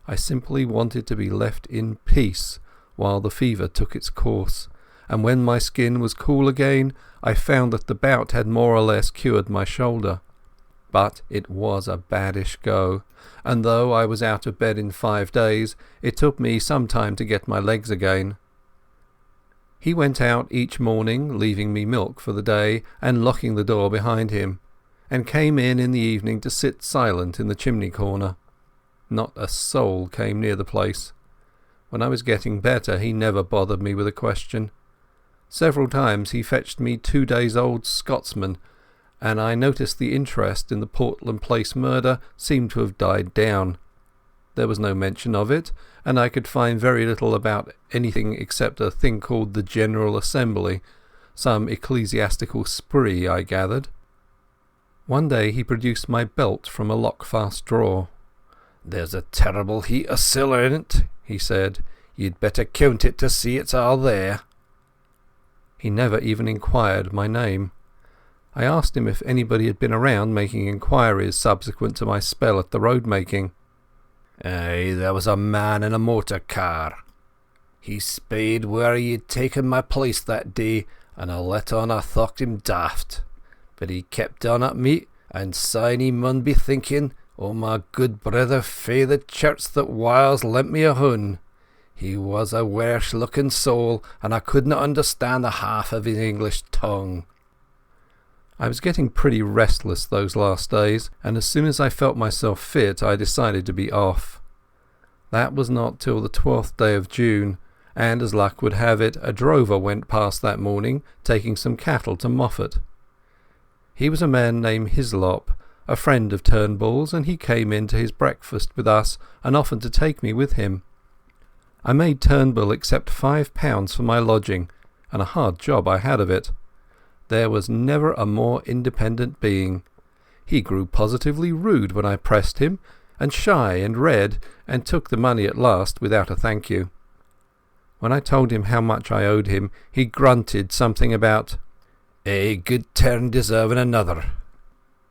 Speaker 3: I simply wanted to be left in peace while the fever took its course, and when my skin was cool again I found that the bout had more or less cured my shoulder. But it was a baddish go, and though I was out of bed in 5 days, it took me some time to get my legs again. He went out each morning, leaving me milk for the day and locking the door behind him, and came in the evening to sit silent in the chimney corner. Not a soul came near the place. When I was getting better he never bothered me with a question. Several times he fetched me 2 days old Scotsman, and I noticed the interest in the Portland Place murder seemed to have died down. There was no mention of it, and I could find very little about anything except a thing called the General Assembly, some ecclesiastical spree, I gathered. One day he produced my belt from a lock-fast drawer. "There's a terrible heap of siller in it," he said. "You'd better count it to see it's all there." He never even inquired my name. I asked him if anybody had been around making inquiries subsequent to my spell at the road making. "Aye, there was a man in a motor car. He spied where he'd taken my place that day, and I let on I thought him daft. But he kept on at me, and syne he mun be thinking, oh my good brother fae the church that whiles lent me a hun. He was a wersh-looking soul, and I couldn't understand the half of his English tongue." I was getting pretty restless those last days, and as soon as I felt myself fit I decided to be off. That was not till the 12th day of June, and as luck would have it, a drover went past that morning taking some cattle to Moffat. He was a man named Hislop, a friend of Turnbull's, and he came in to his breakfast with us and offered to take me with him. I made Turnbull accept £5 for my lodging, and a hard job I had of it. There was never a more independent being. He grew positively rude when I pressed him, and shy and red, and took the money at last without a thank you. When I told him how much I owed him, he grunted something about "a good turn deserving another."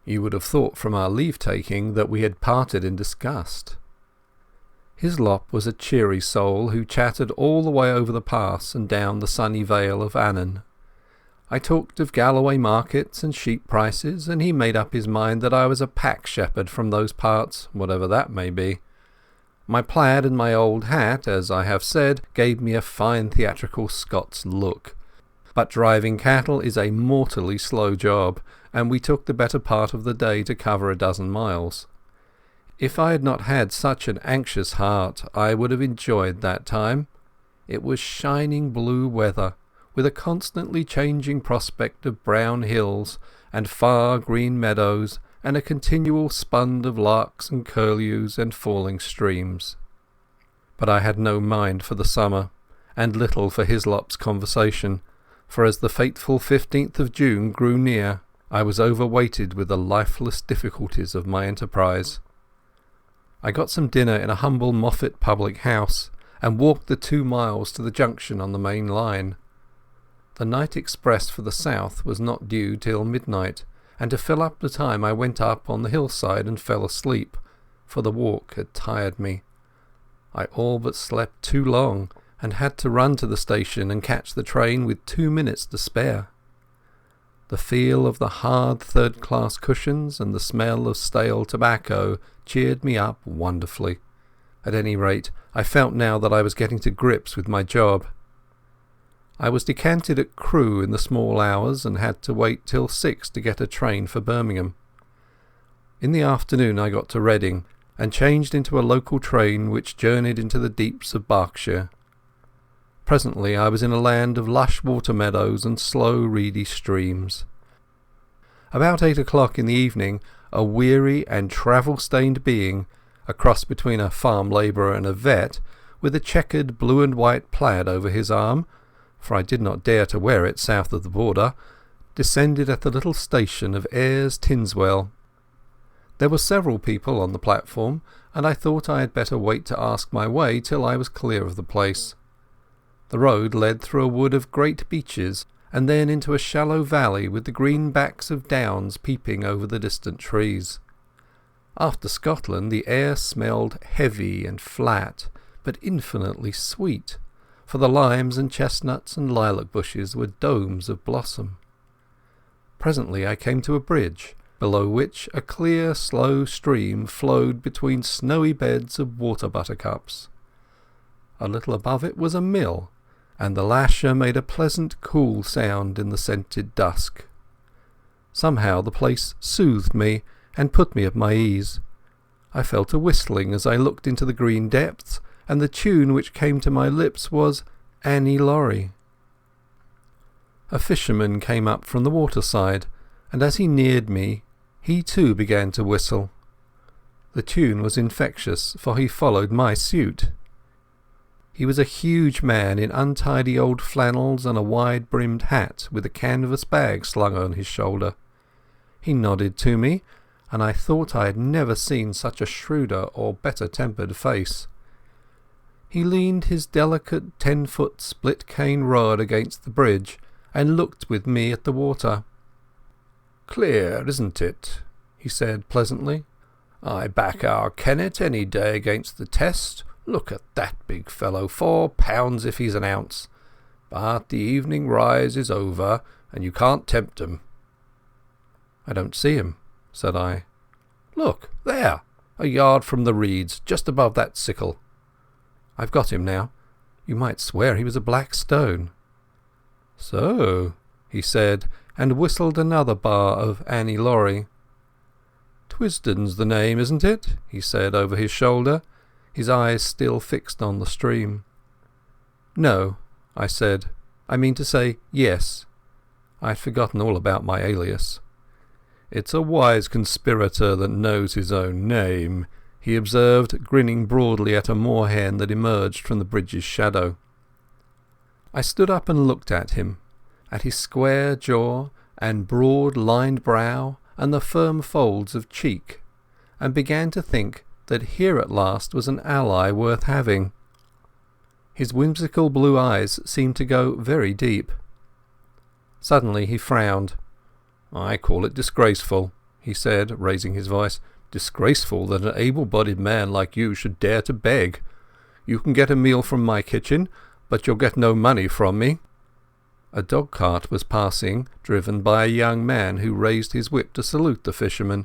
Speaker 3: You would have thought from our leave-taking that we had parted in disgust. Hislop was a cheery soul who chatted all the way over the pass and down the sunny vale of Annan. I talked of Galloway markets and sheep prices, and he made up his mind that I was a pack shepherd from those parts, whatever that may be. My plaid and my old hat, as I have said, gave me a fine theatrical Scots look. But driving cattle is a mortally slow job, and we took the better part of the day to cover a dozen miles. If I had not had such an anxious heart, I would have enjoyed that time. It was shining blue weather, with a constantly changing prospect of brown hills and far green meadows, and a continual spund of larks and curlews and falling streams. But I had no mind for the summer, and little for Hislop's conversation, for as the fateful 15th of June grew near, I was overweighted with the lifeless difficulties of my enterprise. I got some dinner in a humble Moffat public house, and walked the 2 miles to the junction on the main line. The night express for the south was not due till midnight, and to fill up the time I went up on the hillside and fell asleep, for the walk had tired me. I all but slept too long, and had to run to the station and catch the train with 2 minutes to spare. The feel of the hard third-class cushions and the smell of stale tobacco cheered me up wonderfully. At any rate, I felt now that I was getting to grips with my job. I was decanted at Crewe in the small hours, and had to wait till 6 to get a train for Birmingham. In the afternoon I got to Reading, and changed into a local train which journeyed into the deeps of Berkshire. Presently I was in a land of lush water meadows and slow reedy streams. About 8 o'clock in the evening, a weary and travel-stained being, a cross between a farm labourer and a vet, with a checkered blue and white plaid over his arm, for I did not dare to wear it south of the border, descended at the little station of Ayres Tinswell. There were several people on the platform, and I thought I had better wait to ask my way till I was clear of the place. The road led through a wood of great beeches, and then into a shallow valley with the green backs of downs peeping over the distant trees. After Scotland the air smelled heavy and flat, but infinitely sweet, for the limes and chestnuts and lilac bushes were domes of blossom. Presently I came to a bridge, below which a clear slow stream flowed between snowy beds of water buttercups. A little above it was a mill, and the lasher made a pleasant cool sound in the scented dusk. Somehow the place soothed me and put me at my ease. I fell to whistling as I looked into the green depths, and the tune which came to my lips was Annie Laurie. A fisherman came up from the waterside, and as he neared me, he too began to whistle. The tune was infectious, for he followed my suit. He was a huge man in untidy old flannels and a wide-brimmed hat with a canvas bag slung on his shoulder. He nodded to me, and I thought I had never seen such a shrewder or better-tempered face. He leaned his delicate 10-foot split-cane rod against the bridge and looked with me at the water. "Clear, isn't it?" he said pleasantly. "I back our Kennet any day against the test. Look at that big fellow, 4 pounds if he's an ounce. But the evening rise is over, and you can't tempt 'em." "I don't see him," said I. "Look, there, a yard from the reeds, just above that sickle." "I've got him now. You might swear he was a black stone." "So," he said, and whistled another bar of Annie Laurie. "Twisden's the name, isn't it?" he said over his shoulder, his eyes still fixed on the stream. "No," I said. "I mean to say yes." I had forgotten all about my alias. "It's a wise conspirator that knows his own name," he observed, grinning broadly at a moorhen that emerged from the bridge's shadow. I stood up and looked at him, at his square jaw and broad-lined brow and the firm folds of cheek, and began to think that here at last was an ally worth having. His whimsical blue eyes seemed to go very deep. Suddenly he frowned. "I call it disgraceful," he said, raising his voice. "Disgraceful that an able-bodied man like you should dare to beg. You can get a meal from my kitchen, but you'll get no money from me." A dog-cart was passing, driven by a young man who raised his whip to salute the fisherman.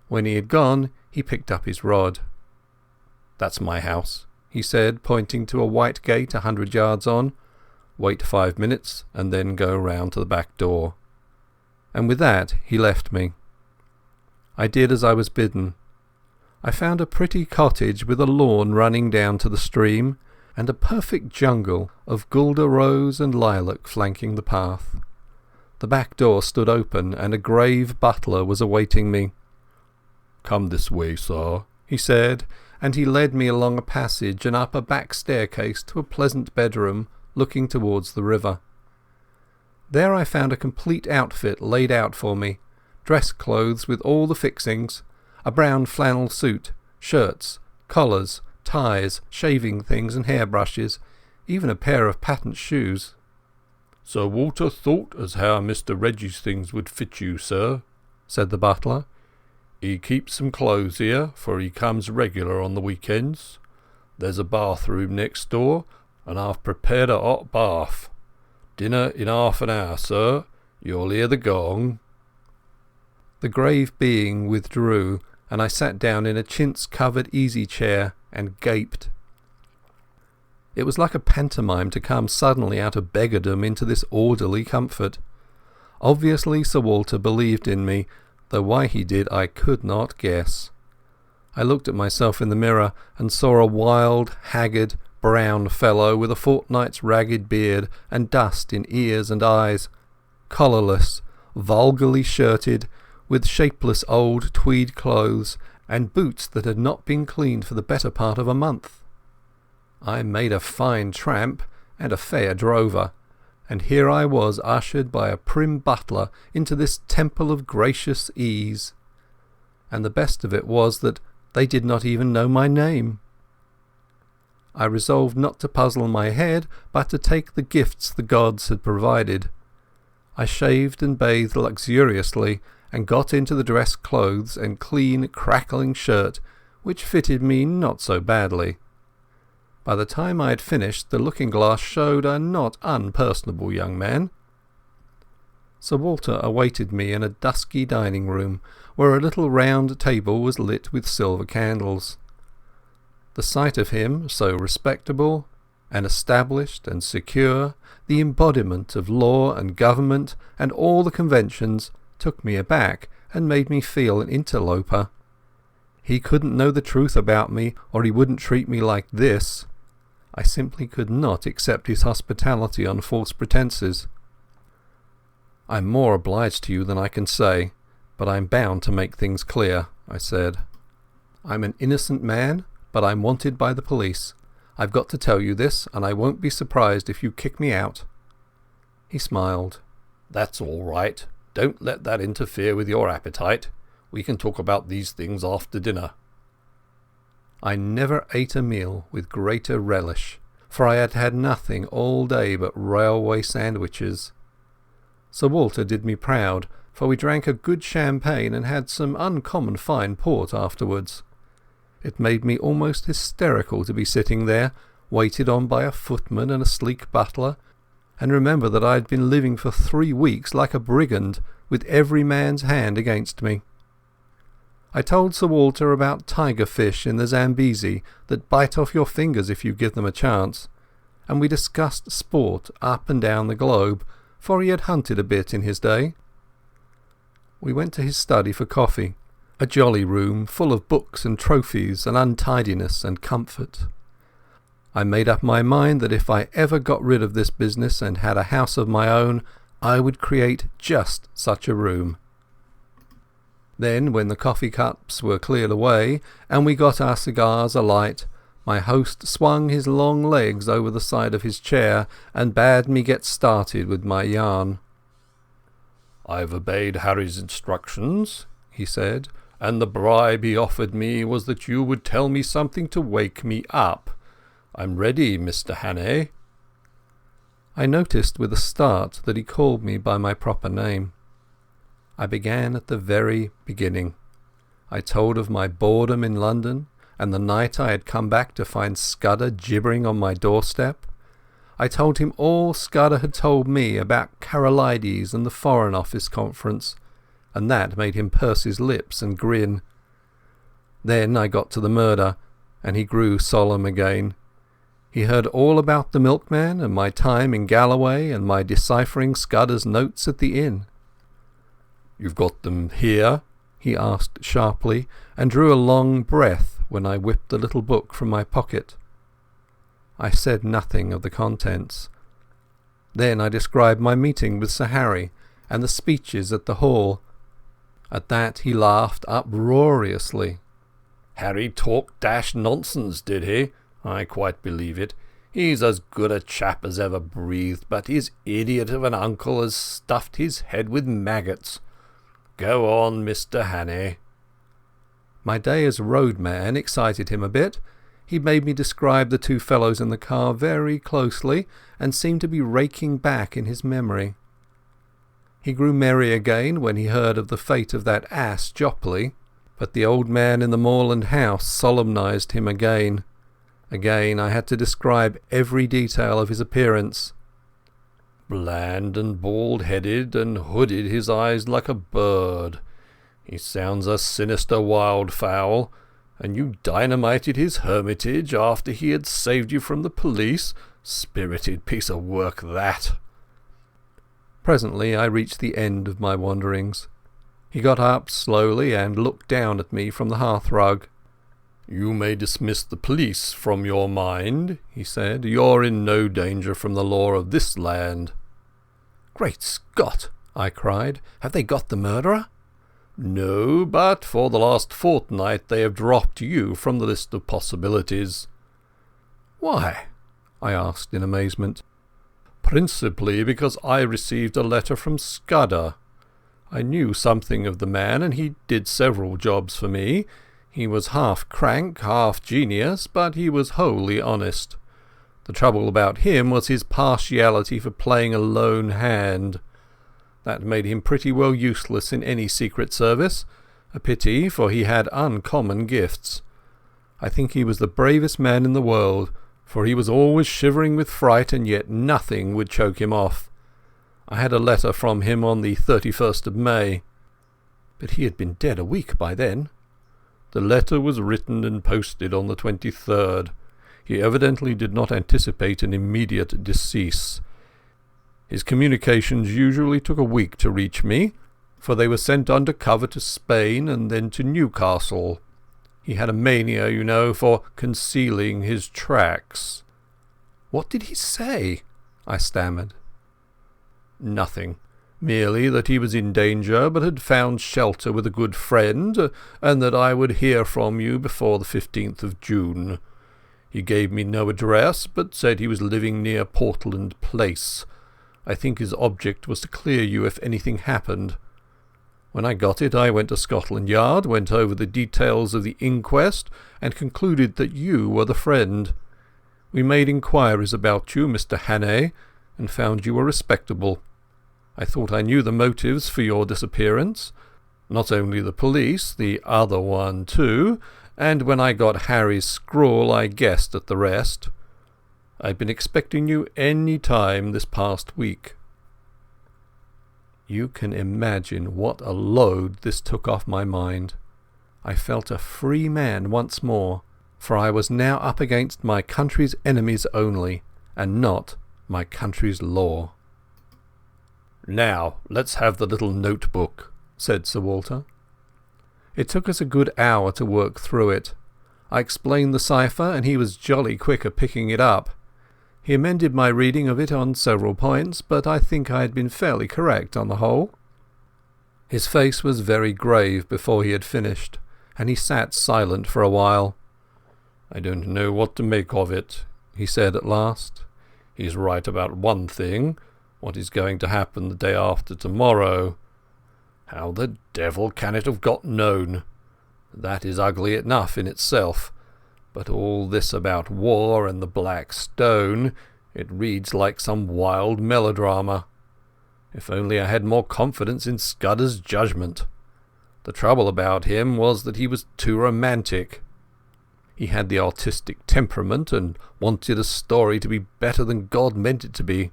Speaker 3: When he had gone, he picked up his rod. "That's my house," he said, pointing to a white gate 100 yards on. "Wait 5 minutes and then go round to the back door." And with that he left me. I did as I was bidden. I found a pretty cottage with a lawn running down to the stream, and a perfect jungle of guelder rose and lilac flanking the path. The back door stood open, and a grave butler was awaiting me. "Come this way, sir," he said, and he led me along a passage and up a back staircase to a pleasant bedroom looking towards the river. There I found a complete outfit laid out for me, dress clothes with all the fixings, a brown flannel suit, shirts, collars, ties, shaving things and hairbrushes, even a pair of patent shoes. "Sir Walter thought as how Mr Reggie's things would fit you, sir," said the butler. "He keeps some clothes here, for he comes regular on the weekends. There's a bathroom next door, and I've prepared a hot bath. Dinner in half an hour, sir. You'll hear the gong." The grave being withdrew, and I sat down in a chintz-covered easy-chair and gaped. It was like a pantomime to come suddenly out of beggardom into this orderly comfort. Obviously Sir Walter believed in me, though why he did I could not guess. I looked at myself in the mirror and saw a wild, haggard, brown fellow with a fortnight's ragged beard and dust in ears and eyes, collarless, vulgarly shirted, with shapeless old tweed clothes and boots that had not been cleaned for the better part of a month. I made a fine tramp and a fair drover, and here I was ushered by a prim butler into this temple of gracious ease. And the best of it was that they did not even know my name. I resolved not to puzzle my head, but to take the gifts the gods had provided. I shaved and bathed luxuriously, and got into the dress clothes and clean, crackling shirt, which fitted me not so badly. By the time I had finished, the looking-glass showed a not unpersonable young man. Sir Walter awaited me in a dusky dining-room, where a little round table was lit with silver candles. The sight of him, so respectable and established and secure, the embodiment of law and government and all the conventions, took me aback and made me feel an interloper. He couldn't know the truth about me, or he wouldn't treat me like this. I simply could not accept his hospitality on false pretences. "I'm more obliged to you than I can say, but I'm bound to make things clear," I said. "I'm an innocent man, but I'm wanted by the police. I've got to tell you this, and I won't be surprised if you kick me out." He smiled. "That's all right. Don't let that interfere with your appetite. We can talk about these things after dinner." I never ate a meal with greater relish, for I had had nothing all day but railway sandwiches. Sir Walter did me proud, for we drank a good champagne and had some uncommon fine port afterwards. It made me almost hysterical to be sitting there, waited on by a footman and a sleek butler, and remember that I had been living for 3 weeks like a brigand, with every man's hand against me. I told Sir Walter about tiger fish in the Zambesi that bite off your fingers if you give them a chance, and we discussed sport up and down the globe, for he had hunted a bit in his day. We went to his study for coffee, a jolly room full of books and trophies and untidiness and comfort. I made up my mind that if I ever got rid of this business and had a house of my own, I would create just such a room. Then, when the coffee cups were cleared away and we got our cigars alight, my host swung his long legs over the side of his chair and bade me get started with my yarn. "I've obeyed Harry's instructions," he said, "and the bribe he offered me was that you would tell me something to wake me up. I'm ready, Mr. Hannay." I noticed with a start that he called me by my proper name. I began at the very beginning. I told of my boredom in London, and the night I had come back to find Scudder gibbering on my doorstep. I told him all Scudder had told me about Karolides and the Foreign Office Conference, and that made him purse his lips and grin. Then I got to the murder, and he grew solemn again. He heard all about the milkman and my time in Galloway and my deciphering Scudder's notes at the inn. "You've got them here?" he asked sharply, and drew a long breath when I whipped the little book from my pocket. I said nothing of the contents. Then I described my meeting with Sir Harry and the speeches at the hall. At that he laughed uproariously. "Harry talked dash nonsense, did he? I quite believe it. He's as good a chap as ever breathed, but his idiot of an uncle has stuffed his head with maggots. Go on, Mr. Hannay." My day as roadman excited him a bit. He made me describe the two fellows in the car very closely, and seemed to be raking back in his memory. He grew merry again when he heard of the fate of that ass Jopley, but the old man in the moorland house solemnized him again. Again I had to describe every detail of his appearance. "Bland and bald-headed, and hooded his eyes like a bird. He sounds a sinister wildfowl, and you dynamited his hermitage after he had saved you from the police. Spirited piece of work, that." Presently I reached the end of my wanderings. He got up slowly and looked down at me from the hearthrug. "You may dismiss the police from your mind," he said. "You're in no danger from the law of this land." "Great Scott!" I cried. "Have they got the murderer?" "No, but for the last fortnight they have dropped you from the list of possibilities." "Why?" I asked in amazement. "Principally because I received a letter from Scudder. I knew something of the man, and he did several jobs for me. He was half crank, half genius, but he was wholly honest. The trouble about him was his partiality for playing a lone hand. That made him pretty well useless in any secret service. A pity, for he had uncommon gifts. I think he was the bravest man in the world, for he was always shivering with fright, and yet nothing would choke him off. I had a letter from him on the 31st of May. But he had been dead a week by then. The letter was written and posted on the 23rd. He evidently did not anticipate an immediate decease. His communications usually took a week to reach me, for they were sent under cover to Spain and then to Newcastle. He had a mania, you know, for concealing his tracks." "What did he say?" I stammered. "Nothing. Merely that he was in danger but had found shelter with a good friend, and that I would hear from you before the 15th of June. He gave me no address, but said he was living near Portland Place. I think his object was to clear you if anything happened. When I got it, I went to Scotland Yard, went over the details of the inquest, and concluded that you were the friend. We made inquiries about you, Mr. Hannay, and found you were respectable. I thought I knew the motives for your disappearance. Not only the police, the other one too, and when I got Harry's scrawl I guessed at the rest. I've been expecting you any time this past week." You can imagine what a load this took off my mind. I felt a free man once more, for I was now up against my country's enemies only, and not my country's law. "Now, let's have the little notebook," said Sir Walter. It took us a good hour to work through it. I explained the cipher, and he was jolly quick at picking it up. He amended my reading of it on several points, but I think I had been fairly correct on the whole. His face was very grave before he had finished, and he sat silent for a while. "I don't know what to make of it," he said at last. "He's right about one thing, what is going to happen the day after tomorrow. How the devil can it have got known? That is ugly enough in itself. But all this about war and the Black Stone, it reads like some wild melodrama. If only I had more confidence in Scudder's judgment. The trouble about him was that he was too romantic. He had the artistic temperament and wanted a story to be better than God meant it to be.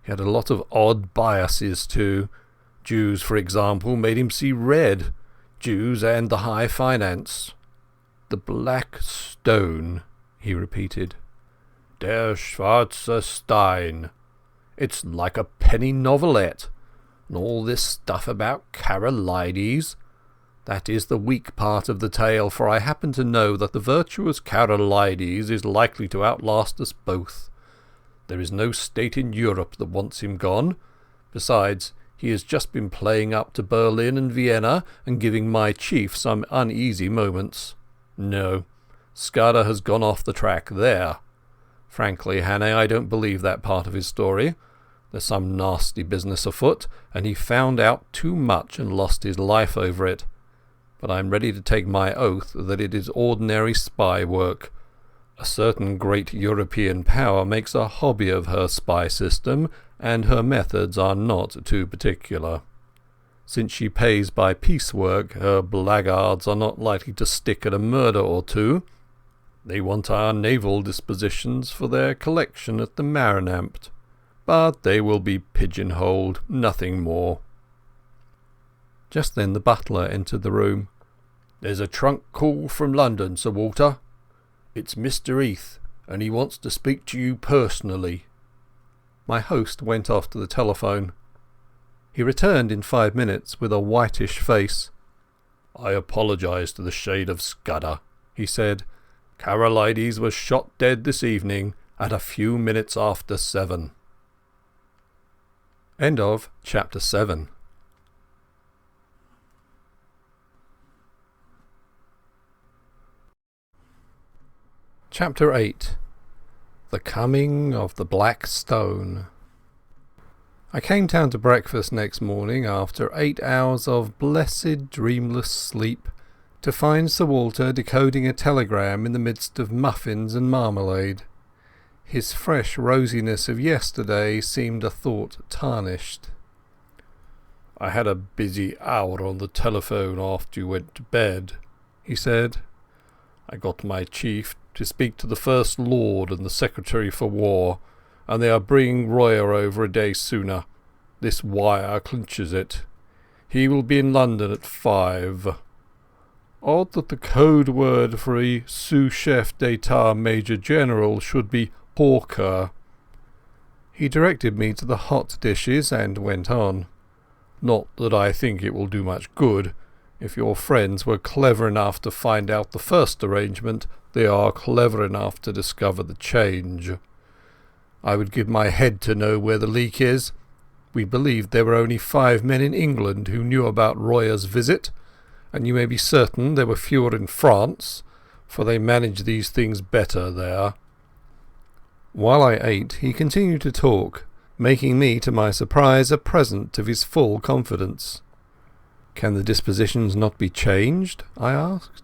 Speaker 3: He had a lot of odd biases too. Jews, for example, made him see red. Jews and the high finance. "The Black Stone," he repeated. "Der schwarze Stein. It's like a penny novelette. And all this stuff about Karolides. That is the weak part of the tale, for I happen to know that the virtuous Karolides is likely to outlast us both. There is no state in Europe that wants him gone. Besides, he has just been playing up to Berlin and Vienna and giving my chief some uneasy moments. No, Scudder has gone off the track there. Frankly, Hannay, I don't believe that part of his story. There's some nasty business afoot, and he found out too much and lost his life over it. But I'm ready to take my oath that it is ordinary spy work. A certain great European power makes a hobby of her spy system, and her methods are not too particular. Since she pays by piecework, her blackguards are not likely to stick at a murder or two. They want our naval dispositions for their collection at the Marinampt, but they will be pigeonholed, nothing more." Just then the butler entered the room. "There's a trunk call from London, Sir Walter. It's Mr. Heath, and he wants to speak to you personally." My host went off to the telephone. He returned in 5 minutes with a whitish face. "I apologise to the shade of Scudder," he said. "Karolides was shot dead this evening at a few minutes after 7. End of Chapter 7. Chapter 8. The Coming of the Black Stone. I came down to breakfast next morning after 8 hours of blessed dreamless sleep to find Sir Walter decoding a telegram in the midst of muffins and marmalade. His fresh rosiness of yesterday seemed a thought tarnished. "I had a busy hour on the telephone after you went to bed," he said. "I got my chief to speak to the First Lord and the Secretary for War, and they are bringing Royer over a day sooner. This wire clinches it. He will be in London at 5. Odd that the code word for a sous-chef d'etat major general should be hawker." He directed me to the hot dishes and went on. "Not that I think it will do much good. If your friends were clever enough to find out the first arrangement, they are clever enough to discover the change. I would give my head to know where the leak is. We believed there were only 5 men in England who knew about Royer's visit, and you may be certain there were fewer in France, for they manage these things better there." While I ate, he continued to talk, making me, to my surprise, a present of his full confidence. "Can the dispositions not be changed?" I asked.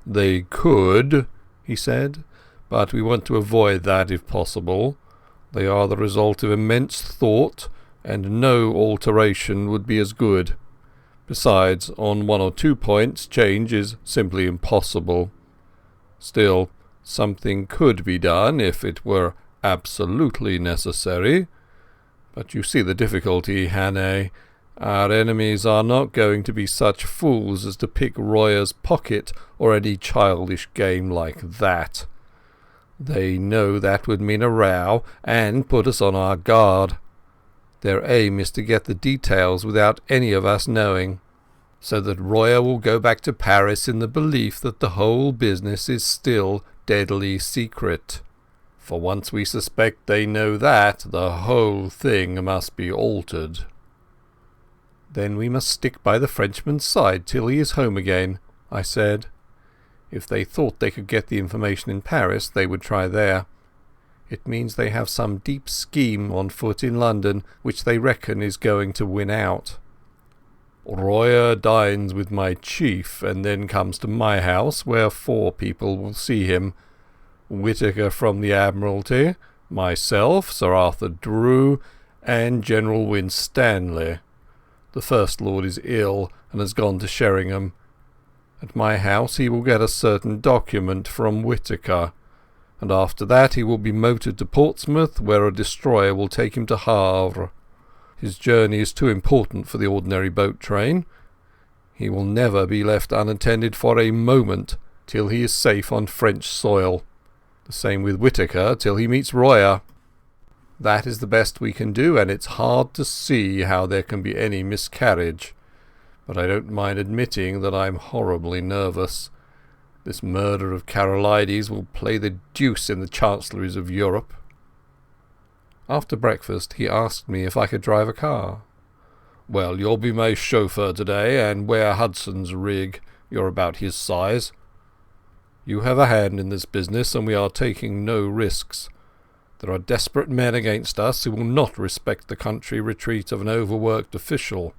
Speaker 3: "They could," he said, "but we want to avoid that if possible. They are the result of immense thought, and no alteration would be as good. Besides, on 1 or 2 points change is simply impossible. Still, something could be done if it were absolutely necessary. But you see the difficulty, Hannay. Our enemies are not going to be such fools as to pick Royer's pocket or any childish game like that. They know that would mean a row and put us on our guard. Their aim is to get the details without any of us knowing, so that Royer will go back to Paris in the belief that the whole business is still deadly secret. For once we suspect they know that, the whole thing must be altered." "Then we must stick by the Frenchman's side till he is home again," I said. "If they thought they could get the information in Paris, they would try there. It means they have some deep scheme on foot in London which they reckon is going to win out." "Royer dines with my chief and then comes to my house, where 4 people will see him. Whittaker from the Admiralty, myself, Sir Arthur Drew, and General Winstanley. The First Lord is ill and has gone to Sheringham. At my house he will get a certain document from Whittaker, and after that he will be motored to Portsmouth, where a destroyer will take him to Havre. His journey is too important for the ordinary boat train. He will never be left unattended for a moment till he is safe on French soil. The same with Whittaker till he meets Royer. That is the best we can do, and it's hard to see how there can be any miscarriage. But I don't mind admitting that I'm horribly nervous. This murder of Karolides will play the deuce in the chancelleries of Europe." After breakfast he asked me if I could drive a car. "Well, you'll be my chauffeur today, and wear Hudson's rig. You're about his size. You have a hand in this business, and we are taking no risks. There are desperate men against us who will not respect the country retreat of an overworked official."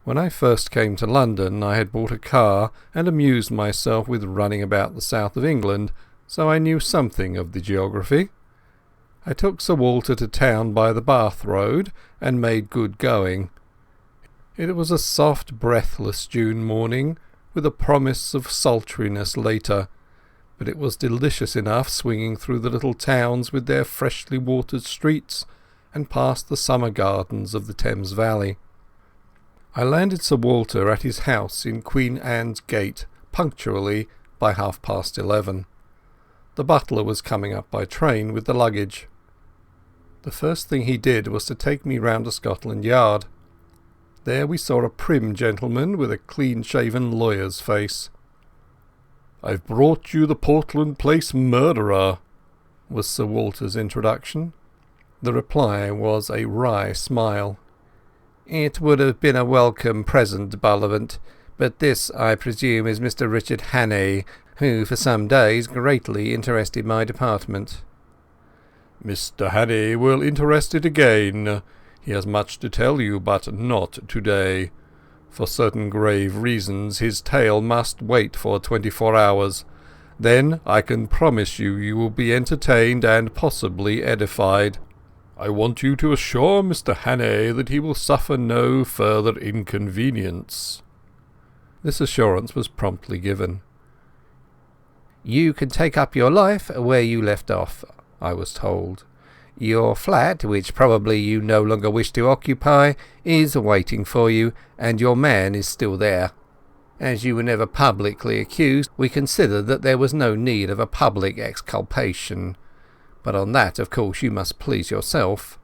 Speaker 3: When I first came to London I had bought a car and amused myself with running about the south of England, so I knew something of the geography. I took Sir Walter to town by the Bath road and made good going. It was a soft, breathless June morning, with a promise of sultriness later, but it was delicious enough swinging through the little towns with their freshly watered streets and past the summer gardens of the Thames Valley. I landed Sir Walter at his house in Queen Anne's Gate punctually by 11:30. The butler was coming up by train with the luggage. The first thing he did was to take me round to Scotland Yard. There we saw a prim gentleman with a clean-shaven lawyer's face. "I've brought you the Portland Place murderer," was Sir Walter's introduction. The reply was a wry smile. "It would have been a welcome present, Bullivant, but this, I presume, is Mr. Richard Hannay, who for some days greatly interested my department." "Mr. Hannay will interest it again. He has much to tell you, but not today. For certain grave reasons his tale must wait for 24 hours. Then I can promise you will be entertained and possibly edified. I want you to assure Mr. Hannay that he will suffer no further inconvenience." This assurance was promptly given. "You can take up your life where you left off," I was told. "Your flat, which probably you no longer wish to occupy, is waiting for you, and your man is still there. As you were never publicly accused, we considered that there was no need of a public exculpation. But on that, of course, you must please yourself."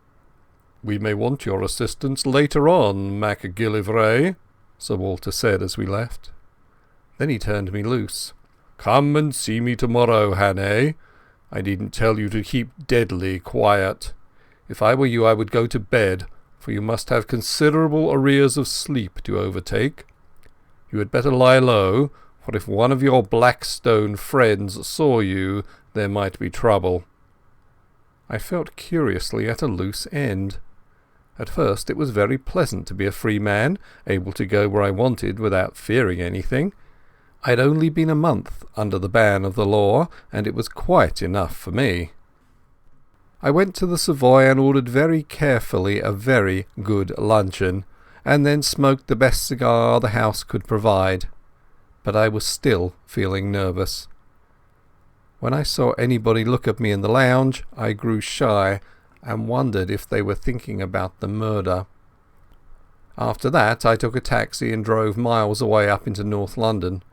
Speaker 3: "We may want your assistance later on, MacGillivray," Sir Walter said as we left. Then he turned me loose. "Come and see me tomorrow, Hannay. I needn't tell you to keep deadly quiet. If I were you I would go to bed, for you must have considerable arrears of sleep to overtake. You had better lie low, for if one of your Blackstone friends saw you there might be trouble." I felt curiously at a loose end. At first it was very pleasant to be a free man, able to go where I wanted without fearing anything. I had only been a month under the ban of the law, and it was quite enough for me. I went to the Savoy and ordered very carefully a very good luncheon, and then smoked the best cigar the house could provide. But I was still feeling nervous. When I saw anybody look at me in the lounge, I grew shy and wondered if they were thinking about the murder. After that I took a taxi and drove miles away up into North London.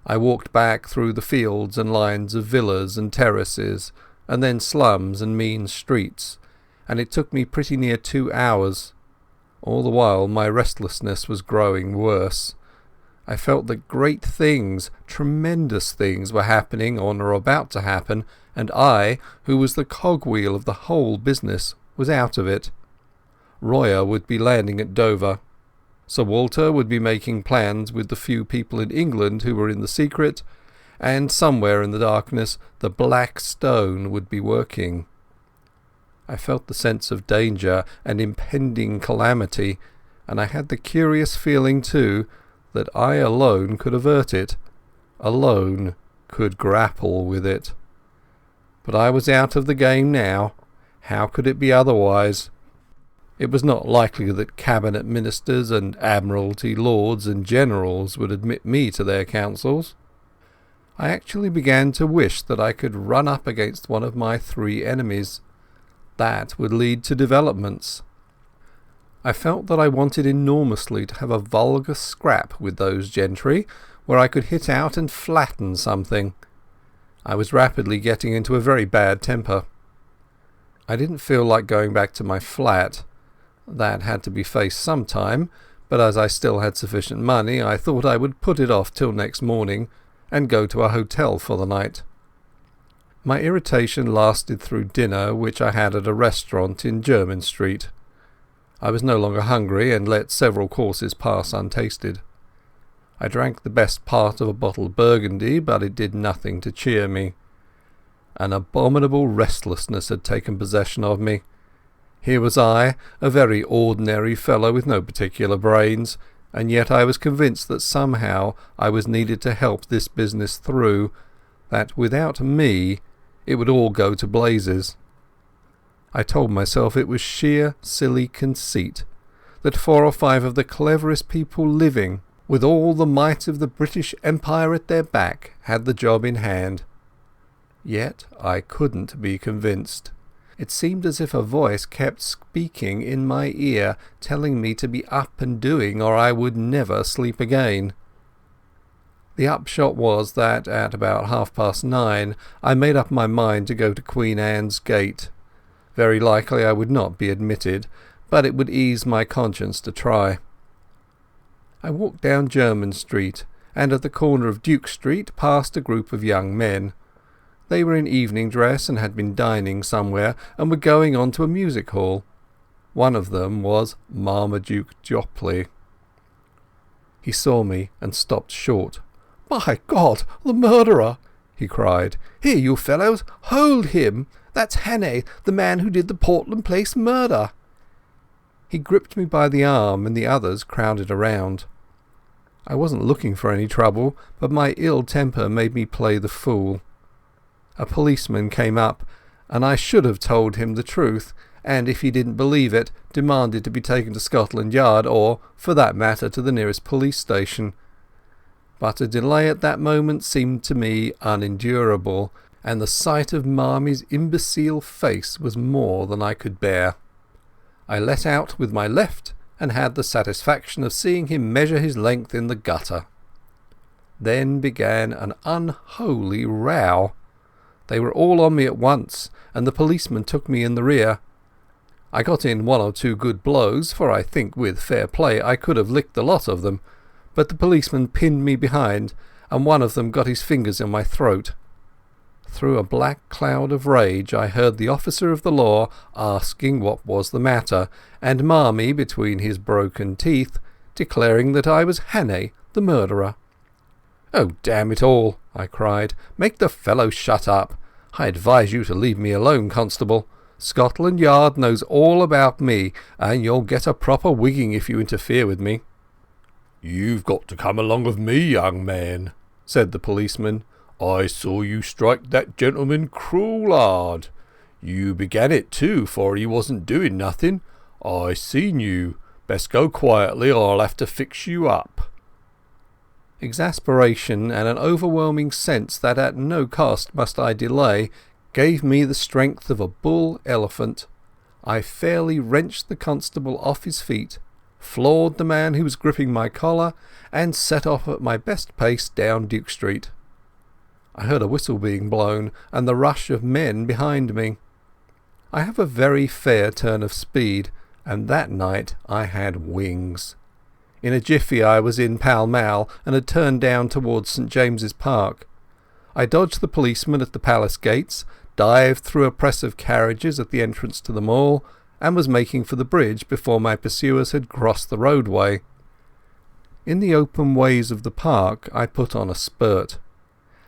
Speaker 3: I walked back through the fields and lines of villas and terraces, and then slums and mean streets, and it took me pretty near 2 hours. All the while my restlessness was growing worse. I felt that great things, tremendous things, were happening or were about to happen, and I, who was the cogwheel of the whole business, was out of it. Royer would be landing at Dover. Sir Walter would be making plans with the few people in England who were in the secret, and somewhere in the darkness the Black Stone would be working. I felt the sense of danger and impending calamity, and I had the curious feeling too that I alone could avert it, alone could grapple with it. But I was out of the game now. How could it be otherwise? It was not likely that cabinet ministers and admiralty lords and generals would admit me to their councils. I actually began to wish that I could run up against one of my 3 enemies. That would lead to developments. I felt that I wanted enormously to have a vulgar scrap with those gentry, where I could hit out and flatten something. I was rapidly getting into a very bad temper. I didn't feel like going back to my flat. That had to be faced some time, but as I still had sufficient money I thought I would put it off till next morning and go to a hotel for the night. My irritation lasted through dinner, which I had at a restaurant in Jermyn Street. I was no longer hungry and let several courses pass untasted. I drank the best part of a bottle of Burgundy, but it did nothing to cheer me. An abominable restlessness had taken possession of me. Here was I, a very ordinary fellow with no particular brains, and yet I was convinced that somehow I was needed to help this business through, that without me it would all go to blazes. I told myself it was sheer silly conceit, that 4 or 5 of the cleverest people living, with all the might of the British Empire at their back, had the job in hand. Yet I couldn't be convinced. It seemed as if a voice kept speaking in my ear, telling me to be up and doing, or I would never sleep again. The upshot was that at about 9:30 I made up my mind to go to Queen Anne's Gate. Very likely I would not be admitted, but it would ease my conscience to try. I walked down Jermyn Street, and at the corner of Duke Street passed a group of young men. They were in evening dress and had been dining somewhere, and were going on to a music hall. One of them was Marmaduke Jopley. He saw me and stopped short. "By God, the murderer!" he cried. "Here, you fellows, hold him! That's Hannay, the man who did the Portland Place murder." He gripped me by the arm, and the others crowded around. I wasn't looking for any trouble, but my ill temper made me play the fool. A policeman came up, and I should have told him the truth, and if he didn't believe it, demanded to be taken to Scotland Yard or, for that matter, to the nearest police station. But a delay at that moment seemed to me unendurable, and the sight of Marmy's imbecile face was more than I could bear. I let out with my left and had the satisfaction of seeing him measure his length in the gutter. Then began an unholy row. They were all on me at once, and the policeman took me in the rear. I got in 1 or 2 good blows, for I think with fair play I could have licked the lot of them, but the policeman pinned me behind, and one of them got his fingers in my throat. Through a black cloud of rage I heard the officer of the law asking what was the matter, and Marmee, between his broken teeth, declaring that I was Hannay, the murderer. "Oh, damn it all," I cried, "make the fellow shut up. I advise you to leave me alone, constable. Scotland Yard knows all about me, and you'll get a proper wigging if you interfere with me." "You've got to come along with me, young man," said the policeman. "I saw you strike that gentleman cruel hard. You began it too, for he wasn't doing nothing. I seen you. Best go quietly or I'll have to fix you up." Exasperation and an overwhelming sense that at no cost must I delay gave me the strength of a bull elephant. I fairly wrenched the constable off his feet, floored the man who was gripping my collar, and set off at my best pace down Duke Street. I heard a whistle being blown and the rush of men behind me. I have a very fair turn of speed, and that night I had wings. In a jiffy I was in Pall Mall and had turned down towards St James's Park. I dodged the policeman at the palace gates, dived through a press of carriages at the entrance to the mall, and was making for the bridge before my pursuers had crossed the roadway. In the open ways of the park I put on a spurt.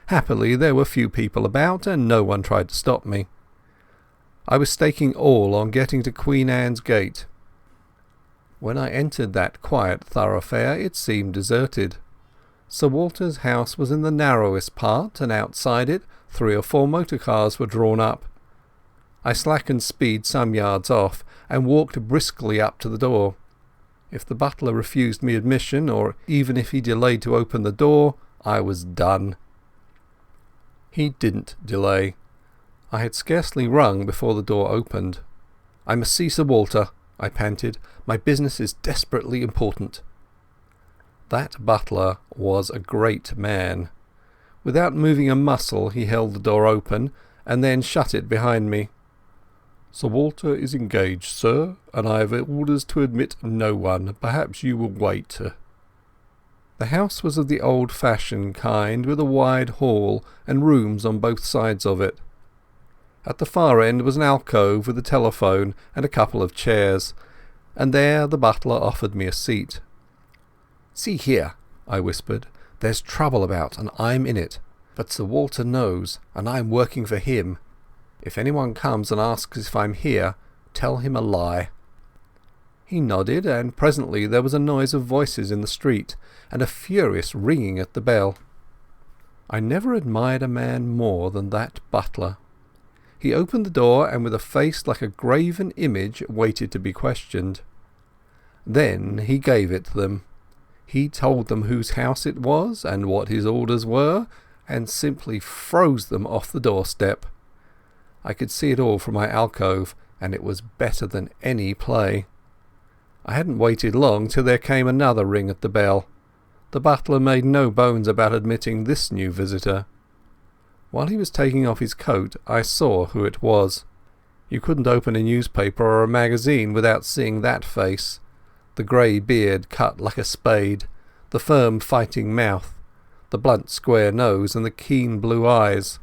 Speaker 3: Happily there were few people about, and no one tried to stop me. I was staking all on getting to Queen Anne's Gate. When I entered that quiet thoroughfare it seemed deserted. Sir Walter's house was in the narrowest part, and outside it 3 or 4 motor cars were drawn up. I slackened speed some yards off and walked briskly up to the door. If the butler refused me admission, or even if he delayed to open the door, I was done. He didn't delay. I had scarcely rung before the door opened. "I must see Sir Walter," I panted. "My business is desperately important." That butler was a great man. Without moving a muscle he held the door open, and then shut it behind me. "Sir Walter is engaged, sir, and I have orders to admit no one. Perhaps you will wait." The house was of the old-fashioned kind, with a wide hall and rooms on both sides of it. At the far end was an alcove with a telephone and a couple of chairs, and there the butler offered me a seat. "See here," I whispered, "there's trouble about, and I'm in it. But Sir Walter knows, and I'm working for him. If anyone comes and asks if I'm here, tell him a lie." He nodded, and presently there was a noise of voices in the street, and a furious ringing at the bell. I never admired a man more than that butler. He opened the door, and with a face like a graven image waited to be questioned. Then he gave it them. He told them whose house it was and what his orders were, and simply froze them off the doorstep. I could see it all from my alcove, and it was better than any play. I hadn't waited long till there came another ring at the bell. The butler made no bones about admitting this new visitor. While he was taking off his coat I saw who it was. You couldn't open a newspaper or a magazine without seeing that face. The grey beard cut like a spade, the firm fighting mouth, the blunt square nose and the keen blue eyes.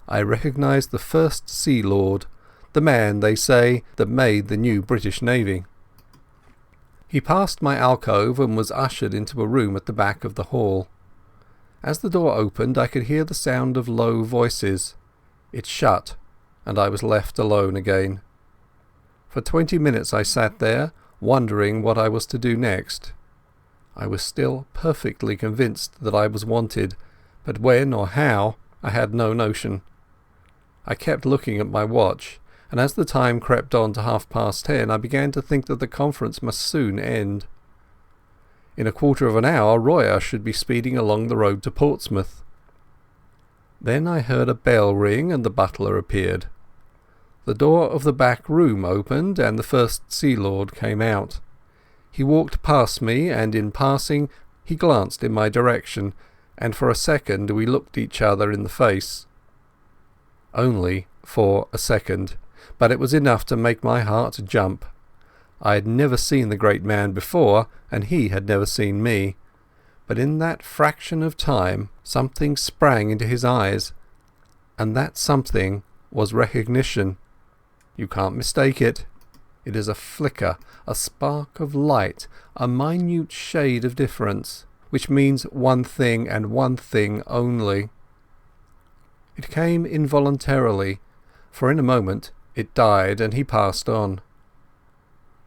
Speaker 3: I recognised the First Sea Lord, the man, they say, that made the new British Navy. He passed my alcove and was ushered into a room at the back of the hall. As the door opened I could hear the sound of low voices. It shut, and I was left alone again. For 20 minutes I sat there, wondering what I was to do next. I was still perfectly convinced that I was wanted, but when or how I had no notion. I kept looking at my watch, and as the time crept on to 10:30 I began to think that the conference must soon end. In a quarter of an hour Royer should be speeding along the road to Portsmouth. Then I heard a bell ring and the butler appeared. The door of the back room opened and the First Sea Lord came out. He walked past me, and in passing he glanced in my direction, and for a second we looked each other in the face. Only for a second, but it was enough to make my heart jump. I had never seen the great man before, and he had never seen me. But in that fraction of time something sprang into his eyes. And that something was recognition. You can't mistake it. It is a flicker, a spark of light, a minute shade of difference, which means one thing and one thing only. It came involuntarily, for in a moment it died and he passed on.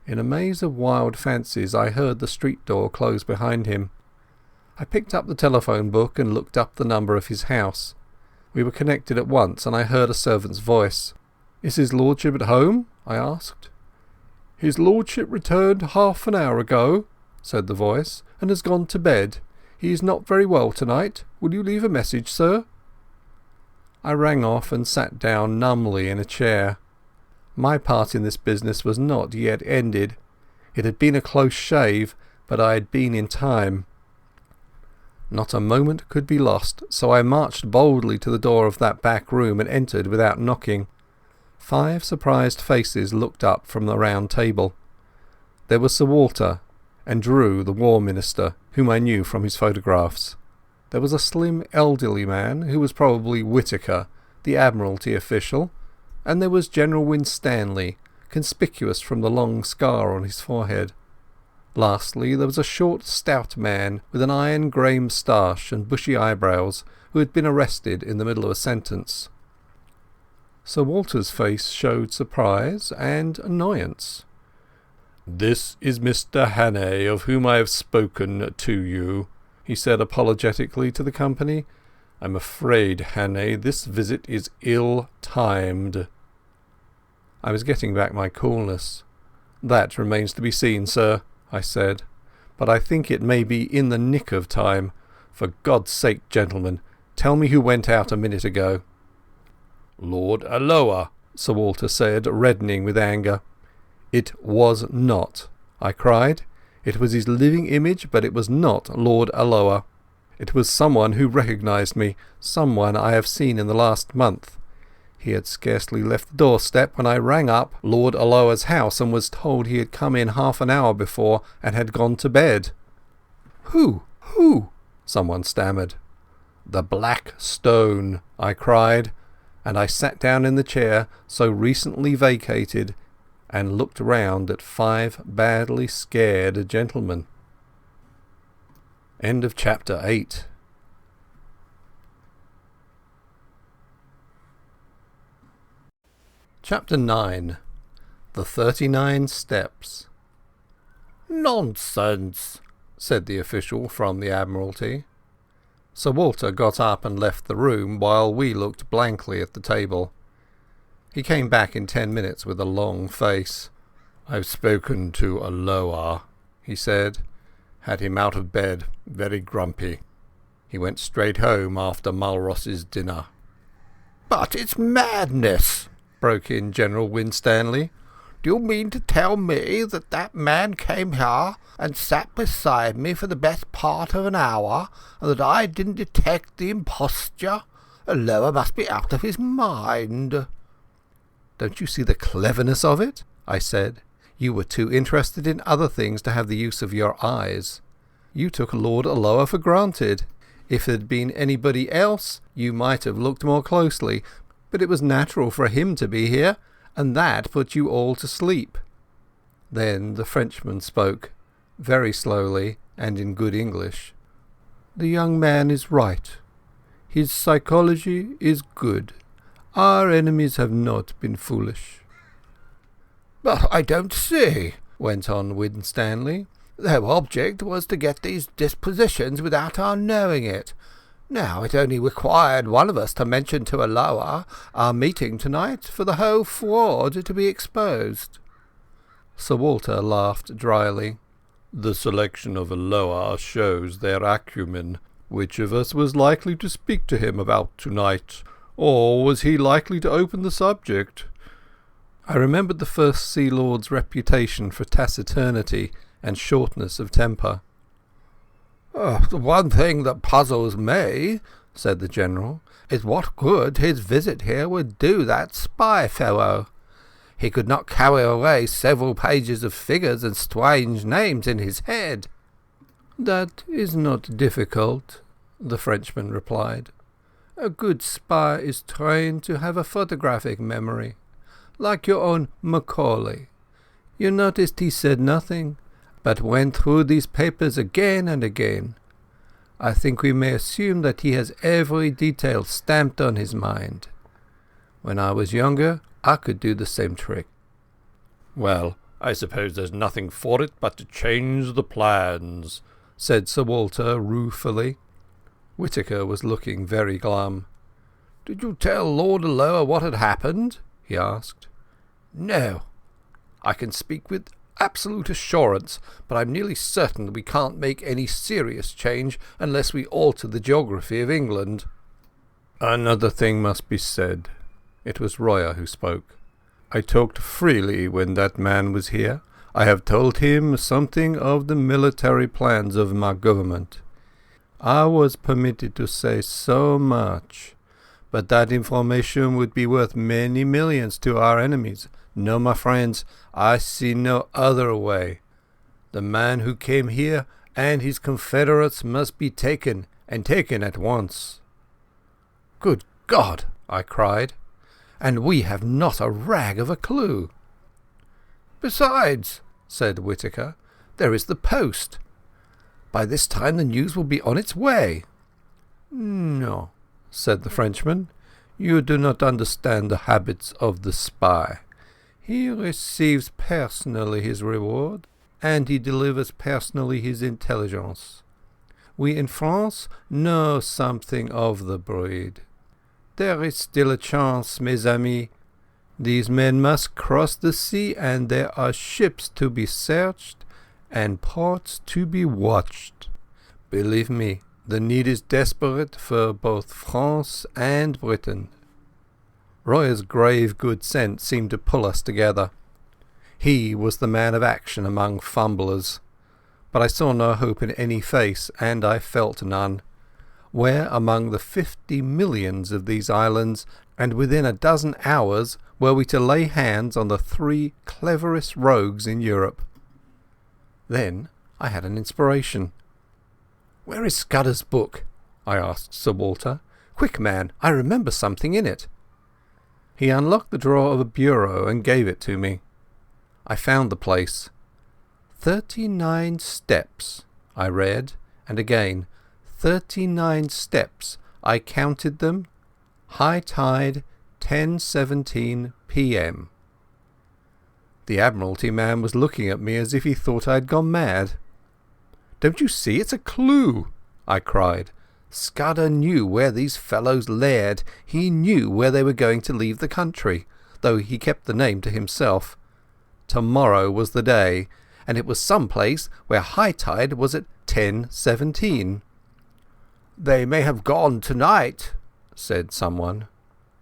Speaker 3: In a maze of wild fancies I heard the street door close behind him. I picked up the telephone book and looked up the number of his house. We were connected at once, and I heard a servant's voice. "Is his lordship at home?" I asked. "His lordship returned half an hour ago," said the voice, "and has gone to bed. He is not very well tonight. Will you leave a message, sir?" I rang off and sat down numbly in a chair. My part in this business was not yet ended. It had been a close shave, but I had been in time. Not a moment could be lost, so I marched boldly to the door of that back room and entered without knocking. 5 surprised faces looked up from the round table. There was Sir Walter, and Drew, the War Minister, whom I knew from his photographs. There was a slim elderly man, who was probably Whittaker, the Admiralty official, and there was General Winstanley, conspicuous from the long scar on his forehead. Lastly, there was a short, stout man with an iron grey moustache and bushy eyebrows, who had been arrested in the middle of a sentence. Sir Walter's face showed surprise and annoyance. "This is Mr. Hannay, of whom I have spoken to you," he said apologetically to the company. "I'm afraid, Hannay, this visit is ill-timed." I was getting back my coolness. "That remains to be seen, sir," I said, "but I think it may be in the nick of time. For God's sake, gentlemen, tell me who went out a minute ago." "Lord Alloa," Sir Walter said, reddening with anger. "It was not," I cried. "It was his living image, but it was not Lord Alloa. It was someone who recognized me, someone I have seen in the last month. He had scarcely left the doorstep when I rang up Lord Alloa's house and was told he had come in half an hour before and had gone to bed." Who? Someone stammered. "The Black Stone," I cried, and I sat down in the chair so recently vacated and looked round at 5 badly scared gentlemen. End of chapter 8. Chapter 9. The 39 Steps. "Nonsense," said the official from the Admiralty. Sir Walter got up and left the room while we looked blankly at the table. He came back in 10 minutes with a long face. "I've spoken to Alloa," he said. "Had him out of bed, very grumpy. He went straight home after Mulross's dinner." "But it's madness," broke in General Winstanley. "Do you mean to tell me that that man came here and sat beside me for the best part of an hour, and that I didn't detect the imposture? Alloa must be out of his mind." "Don't you see the cleverness of it?" I said. "You were too interested in other things to have the use of your eyes. You took Lord Alloa for granted. If it had been anybody else, you might have looked more closely, but it was natural for him to be here, and that put you all to sleep." Then the Frenchman spoke, very slowly and in good English. "The young man is right. His psychology is good. Our enemies have not been foolish." "But I don't see," went on Winstanley. "Their object was to get these dispositions without our knowing it. Now it only required one of us to mention to Alloa our meeting tonight for the whole fraud to be exposed." Sir Walter laughed dryly. "The selection of Alloa shows their acumen. Which of us was likely to speak to him about tonight? Or was he likely to open the subject?" I remembered the First Sea Lord's reputation for taciturnity and shortness of temper. "The one thing that puzzles me," said the General, "is what good his visit here would do that spy fellow. He could not carry away several pages of figures and strange names in his head." "That is not difficult," the Frenchman replied. A good spy is trained to have a photographic memory, like your own Macaulay. You noticed he said nothing, but went through these papers again and again. I think we may assume that he has every detail stamped on his mind. When I was younger, I could do the same trick."
Speaker 4: "Well, I suppose there's nothing for it but to change the plans,"
Speaker 3: said Sir Walter ruefully. Whittaker was looking very glum.
Speaker 4: "Did you tell Lord Alloa what had happened?"
Speaker 3: he asked.
Speaker 4: "No. I can speak with absolute assurance, but I'm nearly certain that we can't make any serious change unless we alter the geography of England."
Speaker 3: "Another thing must be said." It was Royer who spoke. "I talked freely when that man was here. I have told him something of the military plans of my government. I was permitted to say so much, but that information would be worth many millions to our enemies. No, my friends, I see no other way. The man who came here and his confederates must be taken, and taken at once."
Speaker 4: "Good God!" I cried. "And we have not a rag of a clue."
Speaker 3: "Besides," said Whittaker, "there is the post. By this time the news will be on its way." "No," said the Frenchman, "you do not understand the habits of the spy. He receives personally his reward, and he delivers personally his intelligence. We in France know something of the breed. There is still a chance, mes amis. These men must cross the sea, and there are ships to be searched and ports to be watched. Believe me, the need is desperate for both France and Britain." Royer's grave good sense seemed to pull us together. He was the man of action among fumblers. But I saw no hope in any face, and I felt none. Where among the 50 millions of these islands, and within a dozen hours, were we to lay hands on the 3 cleverest rogues in Europe? Then I had an inspiration. "Where is Scudder's book?" I asked Sir Walter. "Quick, man, I remember something in it." He unlocked the drawer of a bureau and gave it to me. I found the place. 39 steps, I read, and again, 39 steps. I counted them. High tide, 10:17 p.m. The Admiralty man was looking at me as if he thought I'd gone mad. "Don't you see it's a clue?" I cried. "Scudder knew where these fellows laired. He knew where they were going to leave the country, though he kept the name to himself. Tomorrow was the day, and it was some place where high tide was at 10:17. "They may have gone tonight," said someone.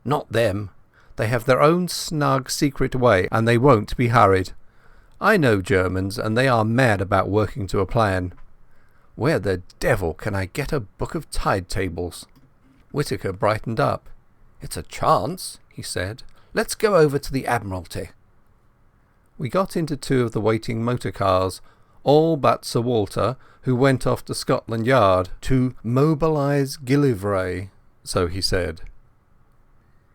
Speaker 3: "Not them. They have their own snug secret way, and they won't be hurried. I know Germans, and they are mad about working to a plan. Where the devil can I get a book of tide tables?" Whittaker brightened up. "It's a chance," he said. "Let's go over to the Admiralty." We got into 2 of the waiting motor cars, all but Sir Walter, who went off to Scotland Yard to mobilise Gillivray, so he said.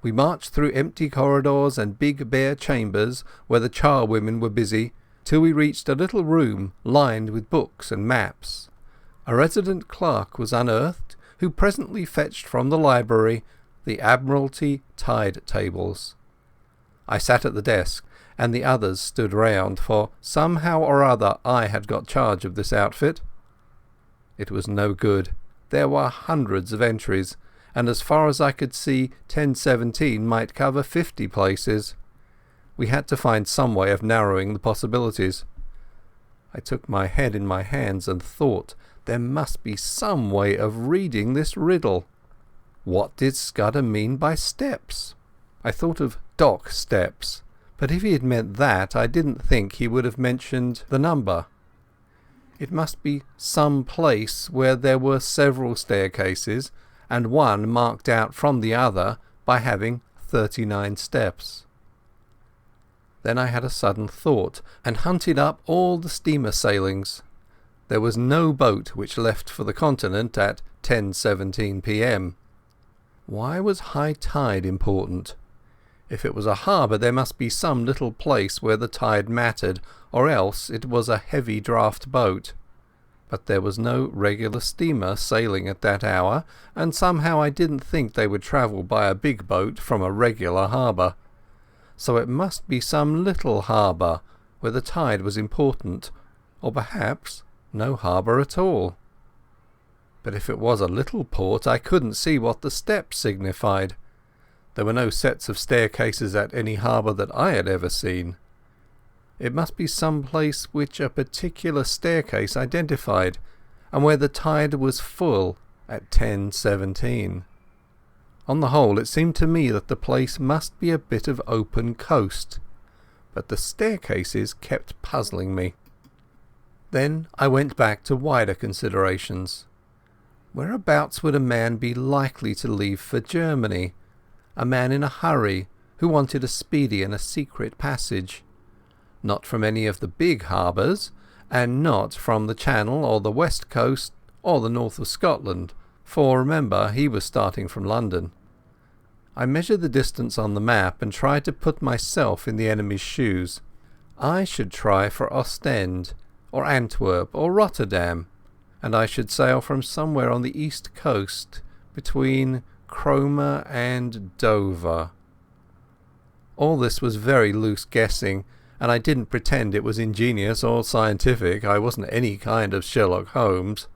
Speaker 3: We marched through empty corridors and big bare chambers where the charwomen were busy, till we reached a little room lined with books and maps. A resident clerk was unearthed, who presently fetched from the library the Admiralty tide tables. I sat at the desk, and the others stood round, for somehow or other I had got charge of this outfit. It was no good. There were hundreds of entries, and as far as I could see 10:17 might cover 50 places. We had to find some way of narrowing the possibilities. I took my head in my hands and thought there must be some way of reading this riddle. What did Scudder mean by steps? I thought of dock steps, but if he had meant that, I didn't think he would have mentioned the number. It must be some place where there were several staircases, and one marked out from the other by having 39 steps. Then I had a sudden thought, and hunted up all the steamer sailings. There was no boat which left for the continent at 10:17 p.m. Why was high tide important? If it was a harbour, there must be some little place where the tide mattered, or else it was a heavy draught boat. But there was no regular steamer sailing at that hour, and somehow I didn't think they would travel by a big boat from a regular harbour. So it must be some little harbour where the tide was important, or perhaps no harbour at all. But if it was a little port, I couldn't see what the steps signified. There were no sets of staircases at any harbour that I had ever seen. It must be some place which a particular staircase identified, and where the tide was full at 10:17. On the whole, it seemed to me that the place must be a bit of open coast, but the staircases kept puzzling me. Then I went back to wider considerations. Whereabouts would a man be likely to leave for Germany? A man in a hurry, who wanted a speedy and a secret passage. Not from any of the big harbours, and not from the Channel or the West Coast or the north of Scotland, for remember he was starting from London. I measured the distance on the map and tried to put myself in the enemy's shoes. I should try for Ostend, or Antwerp, or Rotterdam, and I should sail from somewhere on the east coast, between Cromer and Dover. All this was very loose guessing, and I didn't pretend it was ingenious or scientific. I wasn't any kind of Sherlock Holmes.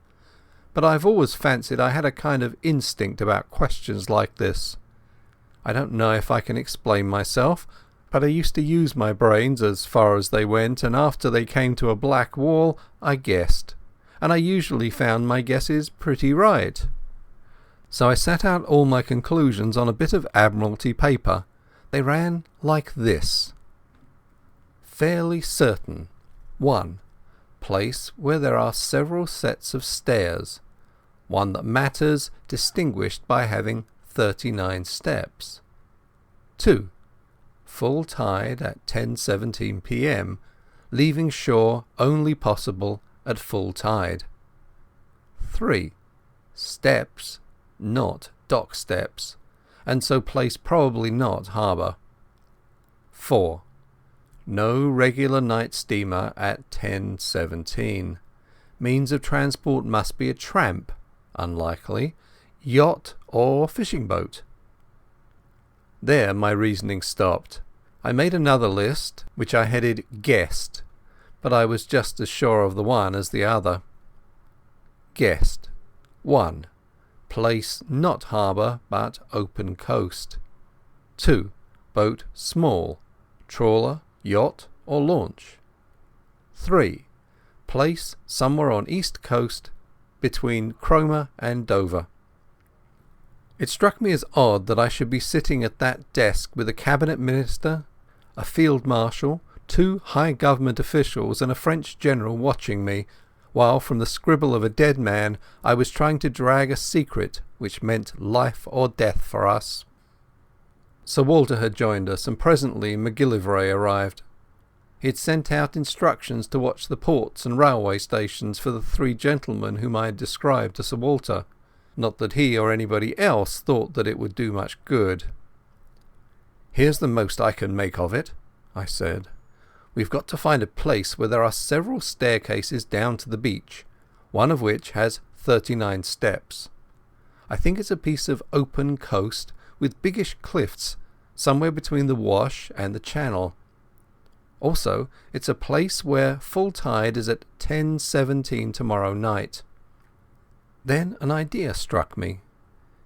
Speaker 3: But I've always fancied I had a kind of instinct about questions like this. I don't know if I can explain myself, but I used to use my brains as far as they went, and after they came to a black wall I guessed, and I usually found my guesses pretty right. So I set out all my conclusions on a bit of Admiralty paper. They ran like this. Fairly certain. 1. Place where there are several sets of stairs. One that matters, distinguished by having 39 steps. 2. Full tide at 10:17 p.m, leaving shore only possible at full tide. 3. Steps, not dock steps, and so place probably not harbour. 4. No regular night steamer at 10:17. Means of transport must be a tramp, unlikely, yacht or fishing boat. There my reasoning stopped. I made another list, which I headed Guessed, but I was just as sure of the one as the other. Guessed. 1. Place not harbour but open coast. 2. Boat small, trawler, yacht or launch. 3. Place somewhere on east coast between Cromer and Dover. It struck me as odd that I should be sitting at that desk with a cabinet minister, a field marshal, 2 high government officials and a French general watching me, while from the scribble of a dead man I was trying to drag a secret which meant life or death for us. Sir Walter had joined us, and presently MacGillivray arrived. He had sent out instructions to watch the ports and railway stations for the 3 gentlemen whom I had described to Sir Walter. Not that he or anybody else thought that it would do much good. "Here's the most I can make of it," I said. "We've got to find a place where there are several staircases down to the beach, one of which has 39 steps. I think it's a piece of open coast with biggish cliffs somewhere between the Wash and the Channel. Also, it's a place where full tide is at 10:17 tomorrow night." Then an idea struck me.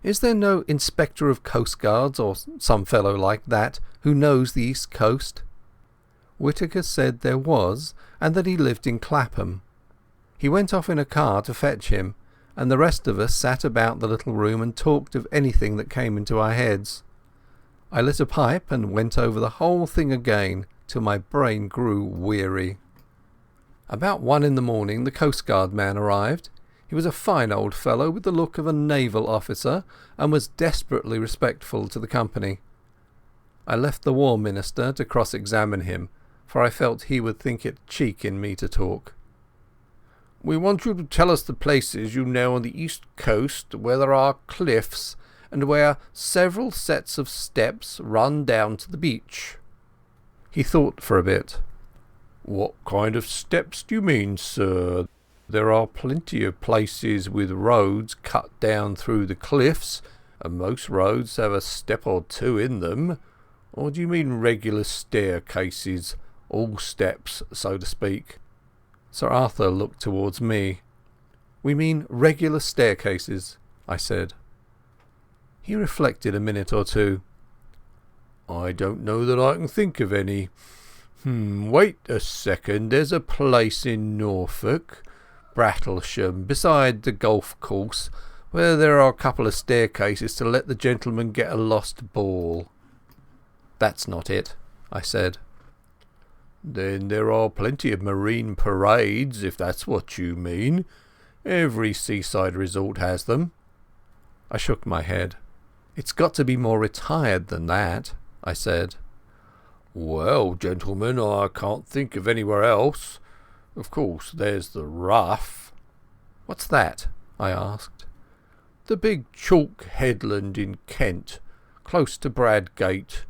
Speaker 3: Is there no Inspector of Coastguards or some fellow like that who knows the East Coast? Whittaker said there was, and that he lived in Clapham. He went off in a car to fetch him, and the rest of us sat about the little room and talked of anything that came into our heads. I lit a pipe and went over the whole thing again till my brain grew weary. About 1 in the morning the coastguard man arrived. He was a fine old fellow with the look of a naval officer, and was desperately respectful to the company. I left the War Minister to cross-examine him, for I felt he would think it cheek in me to talk. "We want you to tell us the places you know on the east coast where there are cliffs,
Speaker 4: and where several sets of steps run down to the beach."
Speaker 3: He thought for a bit.
Speaker 4: "What kind of steps do you mean, sir? There are plenty of places with roads cut down through the cliffs, and most roads have a step or two in them. Or do you mean regular staircases, all steps, so to speak?"
Speaker 3: Sir Arthur looked towards me. "We mean regular staircases," I said. He reflected a minute or two.
Speaker 4: "I don't know that I can think of any. Wait a second. There's a place in Norfolk, Brattlesham, beside the golf course, where there are a couple of staircases to let the gentleman get a lost ball."
Speaker 3: "That's not it," I said.
Speaker 4: "Then there are plenty of marine parades, if that's what you mean. Every seaside resort has them."
Speaker 3: I shook my head. "It's got to be more retired than that," I said.
Speaker 4: "Well, gentlemen, I can't think of anywhere else. Of course, there's the Rough."
Speaker 3: "What's that?" I asked.
Speaker 4: "The big chalk headland in Kent, close to Bradgate.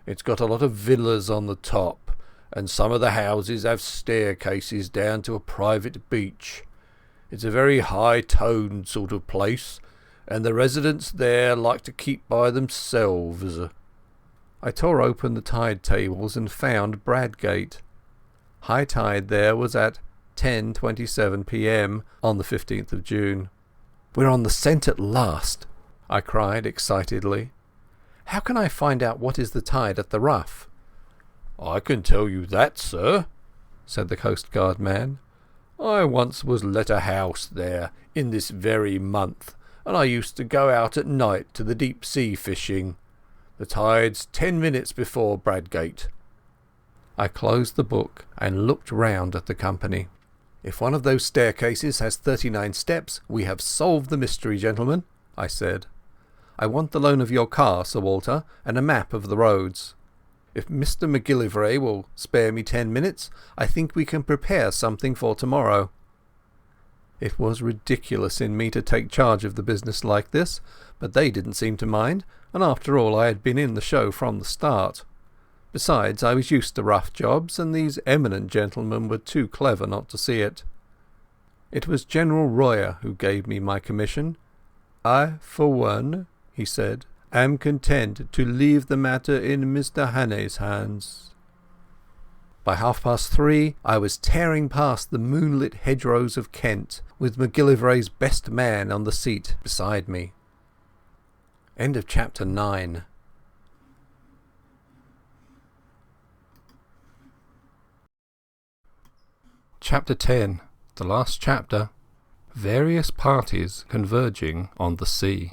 Speaker 4: It's got a lot of villas on the top, and some of the houses have staircases down to a private beach. It's a very high-toned sort of place, and the residents there like to keep by themselves."
Speaker 3: I tore open the tide tables and found Bradgate. High tide there was at 10:27 p.m. on the 15th of June. "We're on the scent at last," I cried excitedly. "How can I find out what is the tide at the Rough?"
Speaker 4: "I can tell you that, sir," said the coastguard man. "I once was let a house there in this very month, and I used to go out at night to the deep sea fishing. The tide's 10 minutes before Bradgate."
Speaker 3: I closed the book and looked round at the company. "If one of those staircases has 39 steps, we have solved the mystery, gentlemen," I said. "I want the loan of your car, Sir Walter, and a map of the roads. If Mr MacGillivray will spare me 10 minutes, I think we can prepare something for tomorrow." It was ridiculous in me to take charge of the business like this, but they didn't seem to mind, and after all I had been in the show from the start. Besides, I was used to rough jobs, and these eminent gentlemen were too clever not to see it. It was General Royer who gave me my commission. "I, for one," he said, "am content to leave the matter in Mr Hannay's hands." By 3:30 I was tearing past the moonlit hedgerows of Kent, with MacGillivray's best man on the seat beside me. End of chapter 9. Chapter 10. The last chapter. Various parties converging on the sea.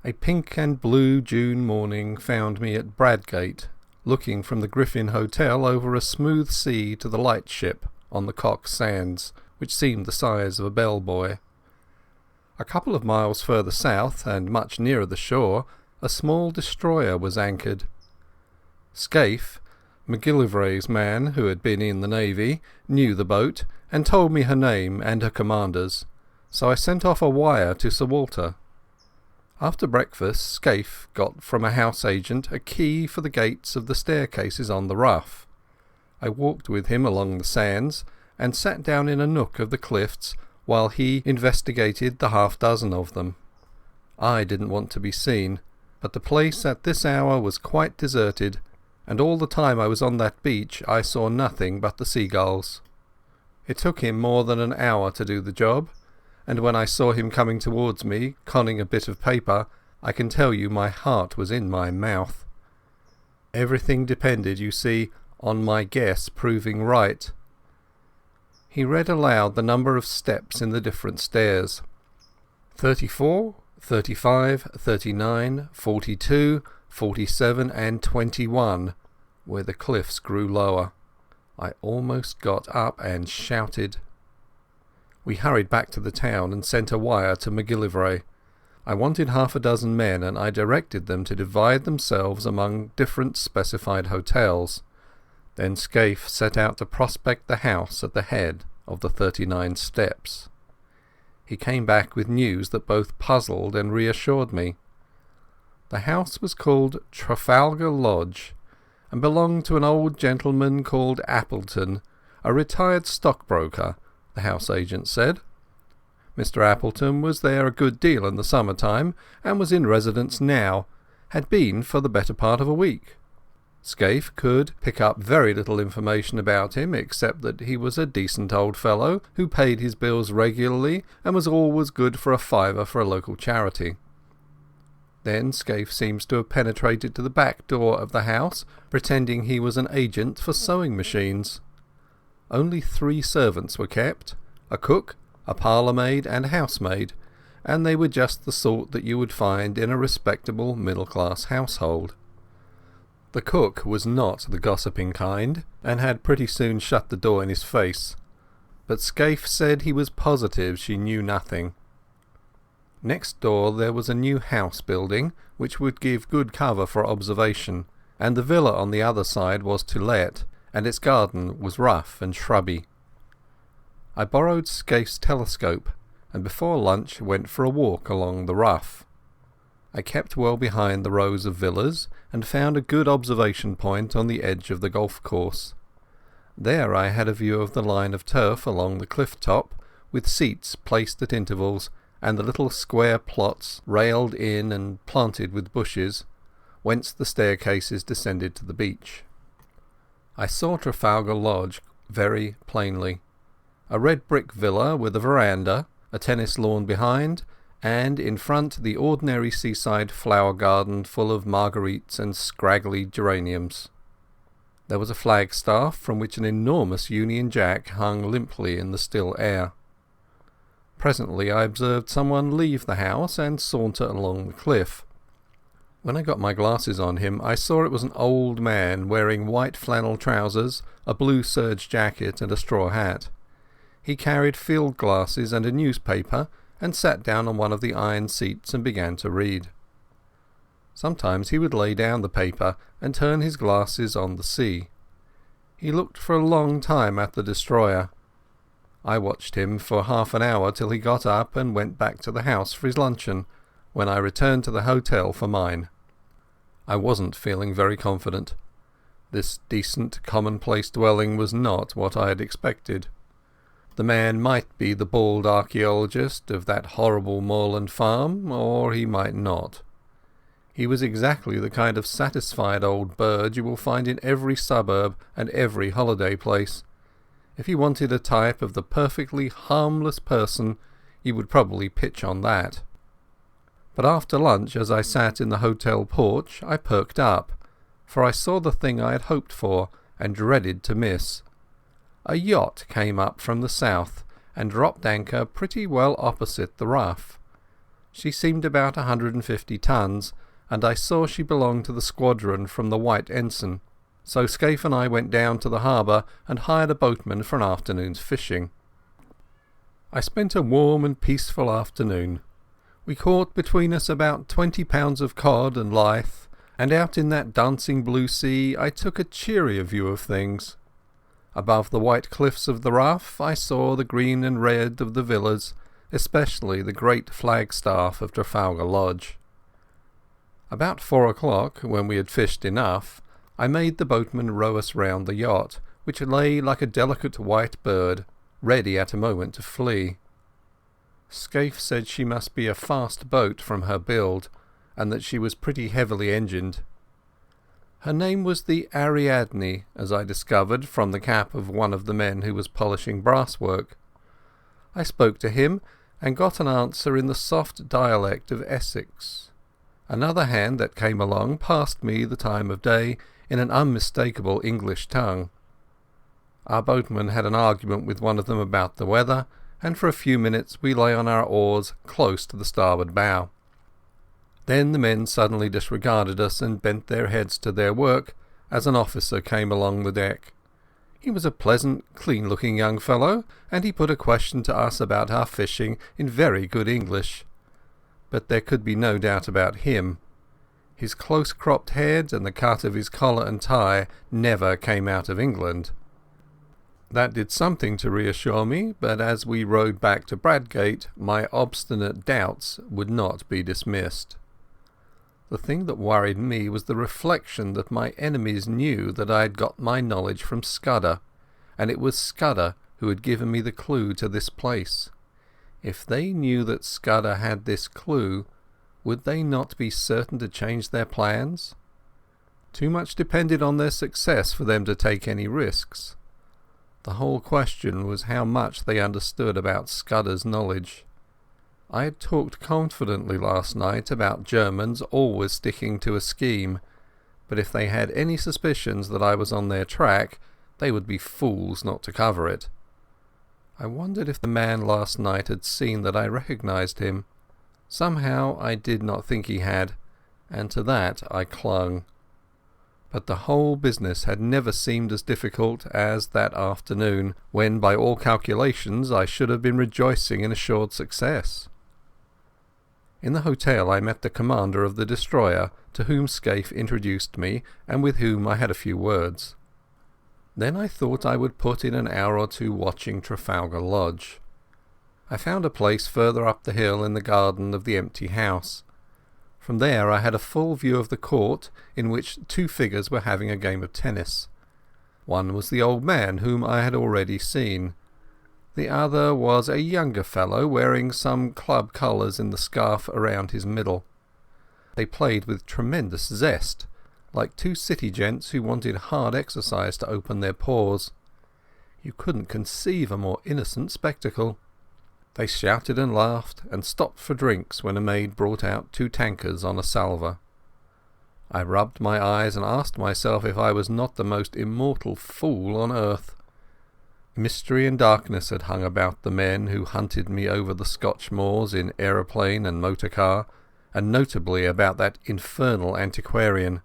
Speaker 3: A pink and blue June morning found me at Bradgate, looking from the Griffin Hotel over a smooth sea to the lightship on the Cock Sands, which seemed the size of a bellboy. A couple of miles further south, and much nearer the shore, a small destroyer was anchored. Scaife, MacGillivray's man, who had been in the Navy, knew the boat, and told me her name and her commander's, so I sent off a wire to Sir Walter. After breakfast, Scaife got from a house agent a key for the gates of the staircases on the Rough. I walked with him along the sands, and sat down in a nook of the cliffs while he investigated the half-dozen of them. I didn't want to be seen, but the place at this hour was quite deserted, and all the time I was on that beach I saw nothing but the seagulls. It took him more than an hour to do the job, and when I saw him coming towards me, conning a bit of paper, I can tell you my heart was in my mouth. Everything depended, you see, on my guess proving right. He read aloud the number of steps in the different stairs. 34, 35, 39, 42, 47 and 21, where the cliffs grew lower. I almost got up and shouted. We hurried back to the town and sent a wire to MacGillivray. I wanted 6 men, and I directed them to divide themselves among different specified hotels. Then Scaife set out to prospect the house at the head of the 39 steps. He came back with news that both puzzled and reassured me. The house was called Trafalgar Lodge, and belonged to an old gentleman called Appleton, a retired stockbroker, the house agent said. Mr. Appleton was there a good deal in the summer-time, and was in residence now, had been for the better part of a week. Scaife could pick up very little information about him, except that he was a decent old fellow who paid his bills regularly and was always good for a fiver for a local charity. Then Scaife seems to have penetrated to the back door of the house, pretending he was an agent for sewing machines. Only 3 servants were kept, a cook, a parlour-maid and a housemaid, and they were just the sort that you would find in a respectable middle-class household. The cook was not the gossiping kind, and had pretty soon shut the door in his face, but Scaife said he was positive she knew nothing. Next door there was a new house building, which would give good cover for observation, and the villa on the other side was to let, and its garden was rough and shrubby. I borrowed Scaife's telescope, and before lunch went for a walk along the rough. I kept well behind the rows of villas, and found a good observation point on the edge of the golf course. There I had a view of the line of turf along the cliff top, with seats placed at intervals, and the little square plots railed in and planted with bushes, whence the staircases descended to the beach. I saw Trafalgar Lodge very plainly. A red brick villa with a verandah, a tennis lawn behind, and in front the ordinary seaside flower garden full of marguerites and scraggly geraniums. There was a flagstaff from which an enormous Union Jack hung limply in the still air. Presently I observed someone leave the house and saunter along the cliff. When I got my glasses on him I saw it was an old man wearing white flannel trousers, a blue serge jacket and a straw hat. He carried field glasses and a newspaper, and sat down on one of the iron seats and began to read. Sometimes he would lay down the paper and turn his glasses on the sea. He looked for a long time at the destroyer. I watched him for half an hour till he got up and went back to the house for his luncheon, when I returned to the hotel for mine. I wasn't feeling very confident. This decent, commonplace dwelling was not what I had expected. The man might be the bald archaeologist of that horrible moorland farm, or he might not. He was exactly the kind of satisfied old bird you will find in every suburb and every holiday place. If you wanted a type of the perfectly harmless person, you would probably pitch on that. But after lunch, as I sat in the hotel porch, I perked up, for I saw the thing I had hoped for and dreaded to miss. A yacht came up from the south and dropped anchor pretty well opposite the rough. She seemed about 150 tons, and I saw she belonged to the squadron from the White Ensign, so Scaife and I went down to the harbour and hired a boatman for an afternoon's fishing. I spent a warm and peaceful afternoon. We caught between us about 20 pounds of cod and lythe, and out in that dancing blue sea I took a cheerier view of things. Above the white cliffs of the rough I saw the green and red of the villas, especially the great flagstaff of Trafalgar Lodge. About 4 o'clock, when we had fished enough, I made the boatman row us round the yacht, which lay like a delicate white bird, ready at a moment to flee. Scaife said she must be a fast boat from her build, and that she was pretty heavily engined. Her name was the Ariadne, as I discovered from the cap of one of the men who was polishing brasswork. I spoke to him, and got an answer in the soft dialect of Essex. Another hand that came along passed me the time of day in an unmistakable English tongue. Our boatman had an argument with one of them about the weather, and for a few minutes we lay on our oars close to the starboard bow. Then the men suddenly disregarded us and bent their heads to their work as an officer came along the deck. He was a pleasant, clean-looking young fellow, and he put a question to us about our fishing in very good English. But there could be no doubt about him. His close-cropped head and the cut of his collar and tie never came out of England. That did something to reassure me, but as we rowed back to Bradgate my obstinate doubts would not be dismissed. The thing that worried me was the reflection that my enemies knew that I had got my knowledge from Scudder, and it was Scudder who had given me the clue to this place. If they knew that Scudder had this clue, would they not be certain to change their plans? Too much depended on their success for them to take any risks. The whole question was how much they understood about Scudder's knowledge. I had talked confidently last night about Germans always sticking to a scheme, but if they had any suspicions that I was on their track, they would be fools not to cover it. I wondered if the man last night had seen that I recognized him. Somehow I did not think he had, and to that I clung. But the whole business had never seemed as difficult as that afternoon, when by all calculations I should have been rejoicing in assured success. In the hotel I met the commander of the destroyer, to whom Scaife introduced me, and with whom I had a few words. Then I thought I would put in an hour or two watching Trafalgar Lodge. I found a place further up the hill in the garden of the empty house. From there I had a full view of the court, in which two figures were having a game of tennis. One was the old man whom I had already seen. The other was a younger fellow wearing some club colours in the scarf around his middle. They played with tremendous zest, like two city gents who wanted hard exercise to open their pores. You couldn't conceive a more innocent spectacle. They shouted and laughed and stopped for drinks when a maid brought out 2 tankards on a salver. I rubbed my eyes and asked myself if I was not the most immortal fool on earth. Mystery and darkness had hung about the men who hunted me over the Scotch moors in aeroplane and motor car, and notably about that infernal antiquarian.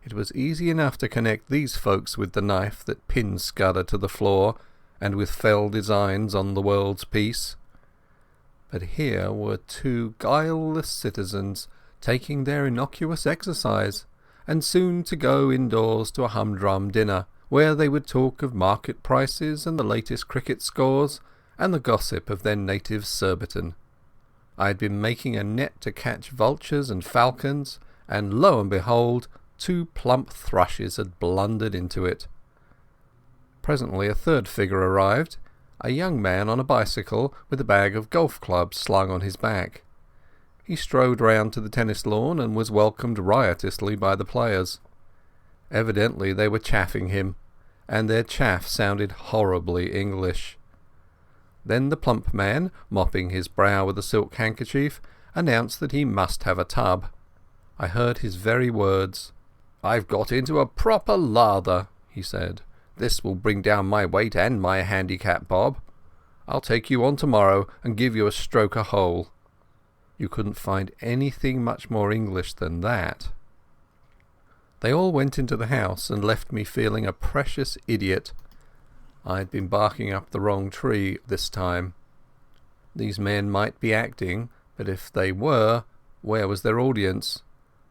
Speaker 3: It was easy enough to connect these folks with the knife that pinned Scudder to the floor, and with fell designs on the world's peace. But here were 2 guileless citizens taking their innocuous exercise, and soon to go indoors to a humdrum dinner, where they would talk of market prices and the latest cricket scores, and the gossip of their native Surbiton. I had been making a net to catch vultures and falcons, and lo and behold, 2 plump thrushes had blundered into it. Presently a third figure arrived, a young man on a bicycle with a bag of golf clubs slung on his back. He strode round to the tennis lawn and was welcomed riotously by the players. Evidently they were chaffing him, and their chaff sounded horribly English. Then the plump man, mopping his brow with a silk handkerchief, announced that he must have a tub. I heard his very words. "I've got into a proper lather," he said. "This will bring down my weight and my handicap, Bob. I'll take you on tomorrow and give you a stroke a hole." You couldn't find anything much more English than that. They all went into the house and left me feeling a precious idiot. I had been barking up the wrong tree this time. These men might be acting, but if they were, where was their audience?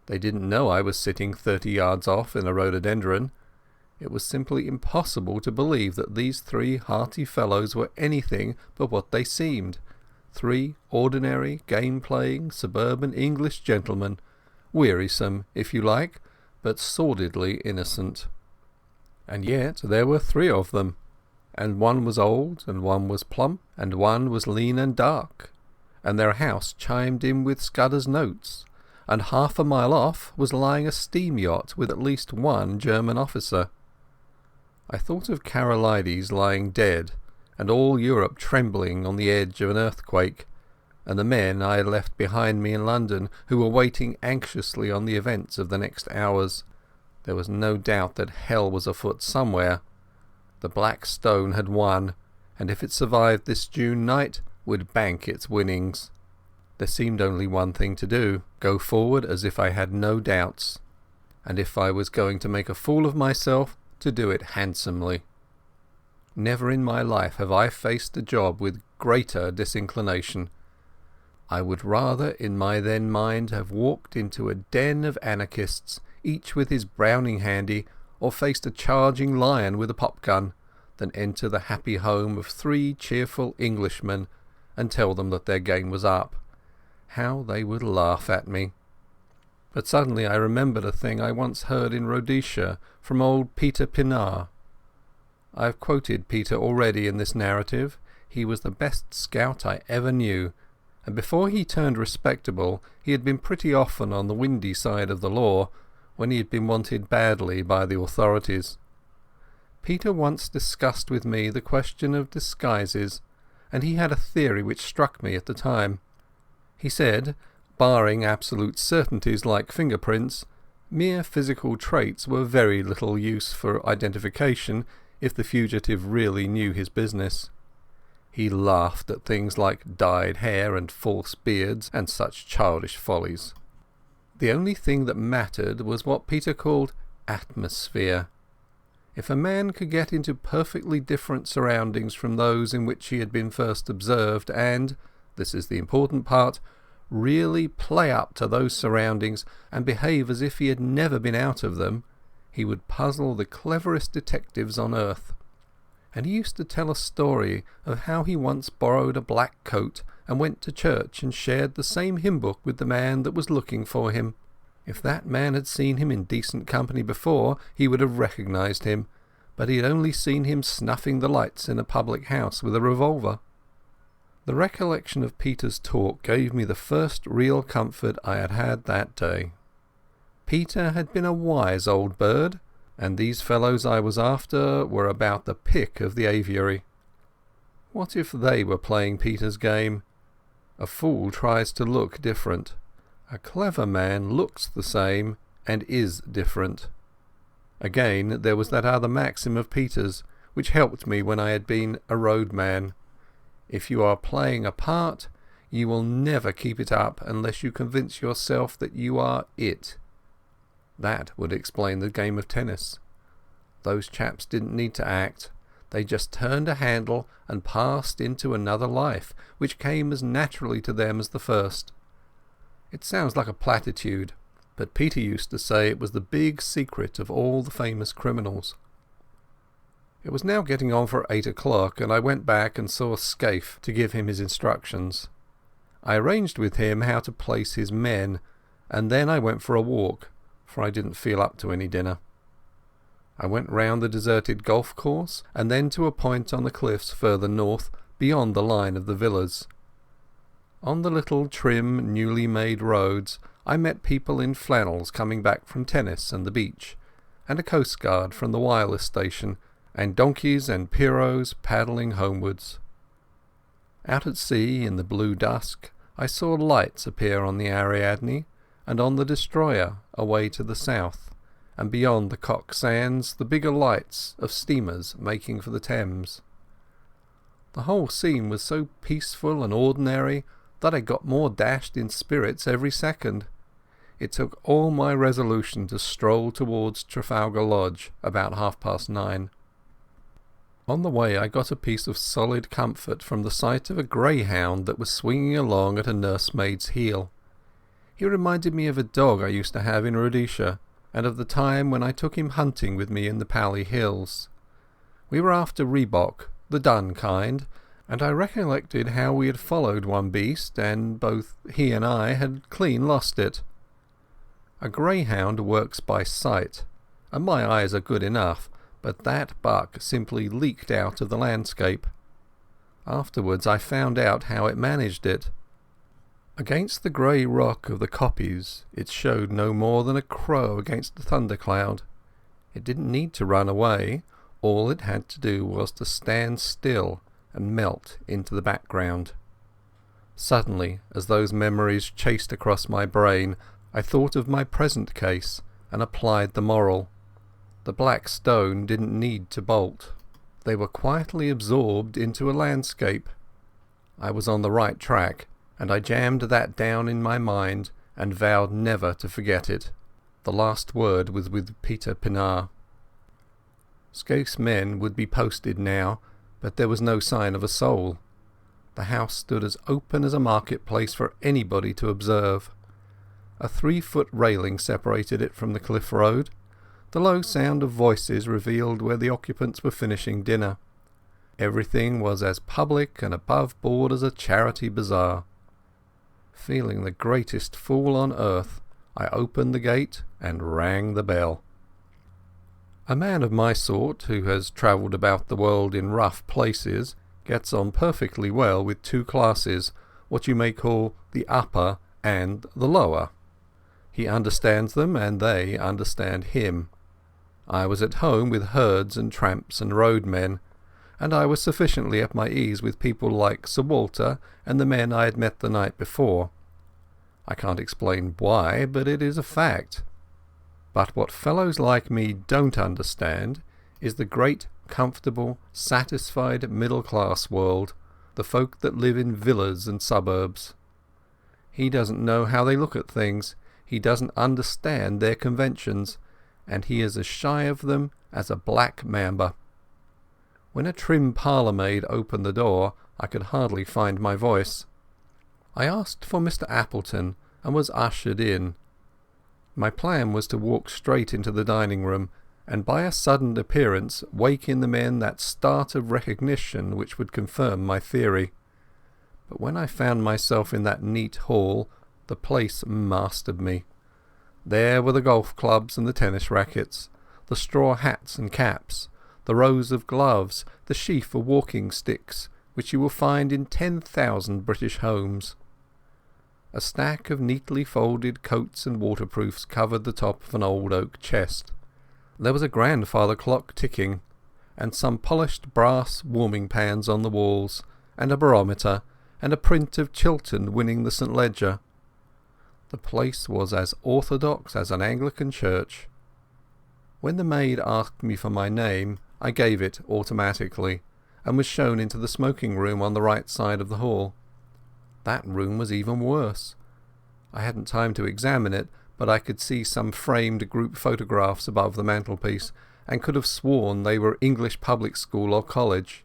Speaker 3: They didn't know I was sitting 30 yards off in a rhododendron. It was simply impossible to believe that these 3 hearty fellows were anything but what they seemed. 3 ordinary, game-playing, suburban English gentlemen, wearisome, if you like, but sordidly innocent. And yet there were 3 of them, and one was old, and one was plump, and one was lean and dark, and their house chimed in with Scudder's notes, and half a mile off was lying a steam yacht with at least 1 German officer. I thought of Karolides lying dead, and all Europe trembling on the edge of an earthquake, and the men I had left behind me in London who were waiting anxiously on the events of the next hours. There was no doubt that hell was afoot somewhere. The Black Stone had won, and if it survived this June night, would bank its winnings. There seemed only one thing to do, go forward as if I had no doubts, and if I was going to make a fool of myself, to do it handsomely. Never in my life have I faced a job with greater disinclination. I would rather in my then mind have walked into a den of anarchists, each with his Browning handy, or faced a charging lion with a pop-gun, than enter the happy home of 3 cheerful Englishmen and tell them that their game was up. How they would laugh at me! But suddenly I remembered a thing I once heard in Rhodesia from old Peter Pinar. I have quoted Peter already in this narrative. He was the best scout I ever knew, and before he turned respectable he had been pretty often on the windy side of the law, when he had been wanted badly by the authorities. Peter once discussed with me the question of disguises, and he had a theory which struck me at the time. He said, barring absolute certainties like fingerprints, mere physical traits were very little use for identification if the fugitive really knew his business. He laughed at things like dyed hair and false beards and such childish follies. The only thing that mattered was what Peter called atmosphere. If a man could get into perfectly different surroundings from those in which he had been first observed and, this is the important part, really play up to those surroundings and behave as if he had never been out of them, he would puzzle the cleverest detectives on earth. And he used to tell a story of how he once borrowed a black coat and went to church and shared the same hymn book with the man that was looking for him. If that man had seen him in decent company before, he would have recognized him, but he had only seen him snuffing the lights in a public house with a revolver. The recollection of Peter's talk gave me the first real comfort I had had that day. Peter had been a wise old bird, and these fellows I was after were about the pick of the aviary. What if they were playing Peter's game? A fool tries to look different. A clever man looks the same and is different. Again, there was that other maxim of Peter's, which helped me when I had been a roadman. If you are playing a part, you will never keep it up unless you convince yourself that you are it. That would explain the game of tennis. Those chaps didn't need to act. They just turned a handle and passed into another life, which came as naturally to them as the first. It sounds like a platitude, but Peter used to say it was the big secret of all the famous criminals. It was now getting on for 8 o'clock, and I went back and saw Scaife to give him his instructions. I arranged with him how to place his men, and then I went for a walk, for I didn't feel up to any dinner. I went round the deserted golf course, and then to a point on the cliffs further north, beyond the line of the villas. On the little trim, newly made roads I met people in flannels coming back from tennis and the beach, and a coastguard from the wireless station, and donkeys and pirogues paddling homewards. Out at sea in the blue dusk I saw lights appear on the Ariadne and on the destroyer away to the south, and beyond the Cock Sands the bigger lights of steamers making for the Thames. The whole scene was so peaceful and ordinary that I got more dashed in spirits every second. It took all my resolution to stroll towards Trafalgar Lodge about 9:30. On the way I got a piece of solid comfort from the sight of a greyhound that was swinging along at a nursemaid's heel. He reminded me of a dog I used to have in Rhodesia, and of the time when I took him hunting with me in the Pali Hills. We were after rhebok, the dun kind, and I recollected how we had followed one beast, and both he and I had clean lost it. A greyhound works by sight, and my eyes are good enough, but that buck simply leaked out of the landscape. Afterwards I found out how it managed it. Against the grey rock of the kopjes it showed no more than a crow against a thundercloud. It didn't need to run away. All it had to do was to stand still and melt into the background. Suddenly, as those memories chased across my brain, I thought of my present case and applied the moral. The black stone didn't need to bolt. They were quietly absorbed into a landscape. I was on the right track, and I jammed that down in my mind and vowed never to forget it. The last word was with Peter Pinar. Scaife's men would be posted now, but there was no sign of a soul. The house stood as open as a marketplace for anybody to observe. A 3-foot railing separated it from the cliff road. The low sound of voices revealed where the occupants were finishing dinner. Everything was as public and above board as a charity bazaar. Feeling the greatest fool on earth, I opened the gate and rang the bell. A man of my sort, who has travelled about the world in rough places, gets on perfectly well with two classes, what you may call the upper and the lower. He understands them and they understand him. I was at home with herds and tramps and roadmen, and I was sufficiently at my ease with people like Sir Walter and the men I had met the night before. I can't explain why, but it is a fact. But what fellows like me don't understand is the great, comfortable, satisfied middle-class world, the folk that live in villas and suburbs. He doesn't know how they look at things, he doesn't understand their conventions, and he is as shy of them as a black mamba. When a trim parlour-maid opened the door, I could hardly find my voice. I asked for Mr. Appleton and was ushered in. My plan was to walk straight into the dining-room and by a sudden appearance wake in the men that start of recognition which would confirm my theory. But when I found myself in that neat hall, the place mastered me. There were the golf clubs and the tennis rackets, the straw hats and caps, the rows of gloves, the sheaf of walking sticks, which you will find in 10,000 British homes. A stack of neatly folded coats and waterproofs covered the top of an old oak chest. There was a grandfather clock ticking, and some polished brass warming pans on the walls, and a barometer, and a print of Chiltern winning the St. Leger. The place was as orthodox as an Anglican church. When the maid asked me for my name, I gave it automatically, and was shown into the smoking room on the right side of the hall. That room was even worse. I hadn't time to examine it, but I could see some framed group photographs above the mantelpiece, and could have sworn they were English public school or college.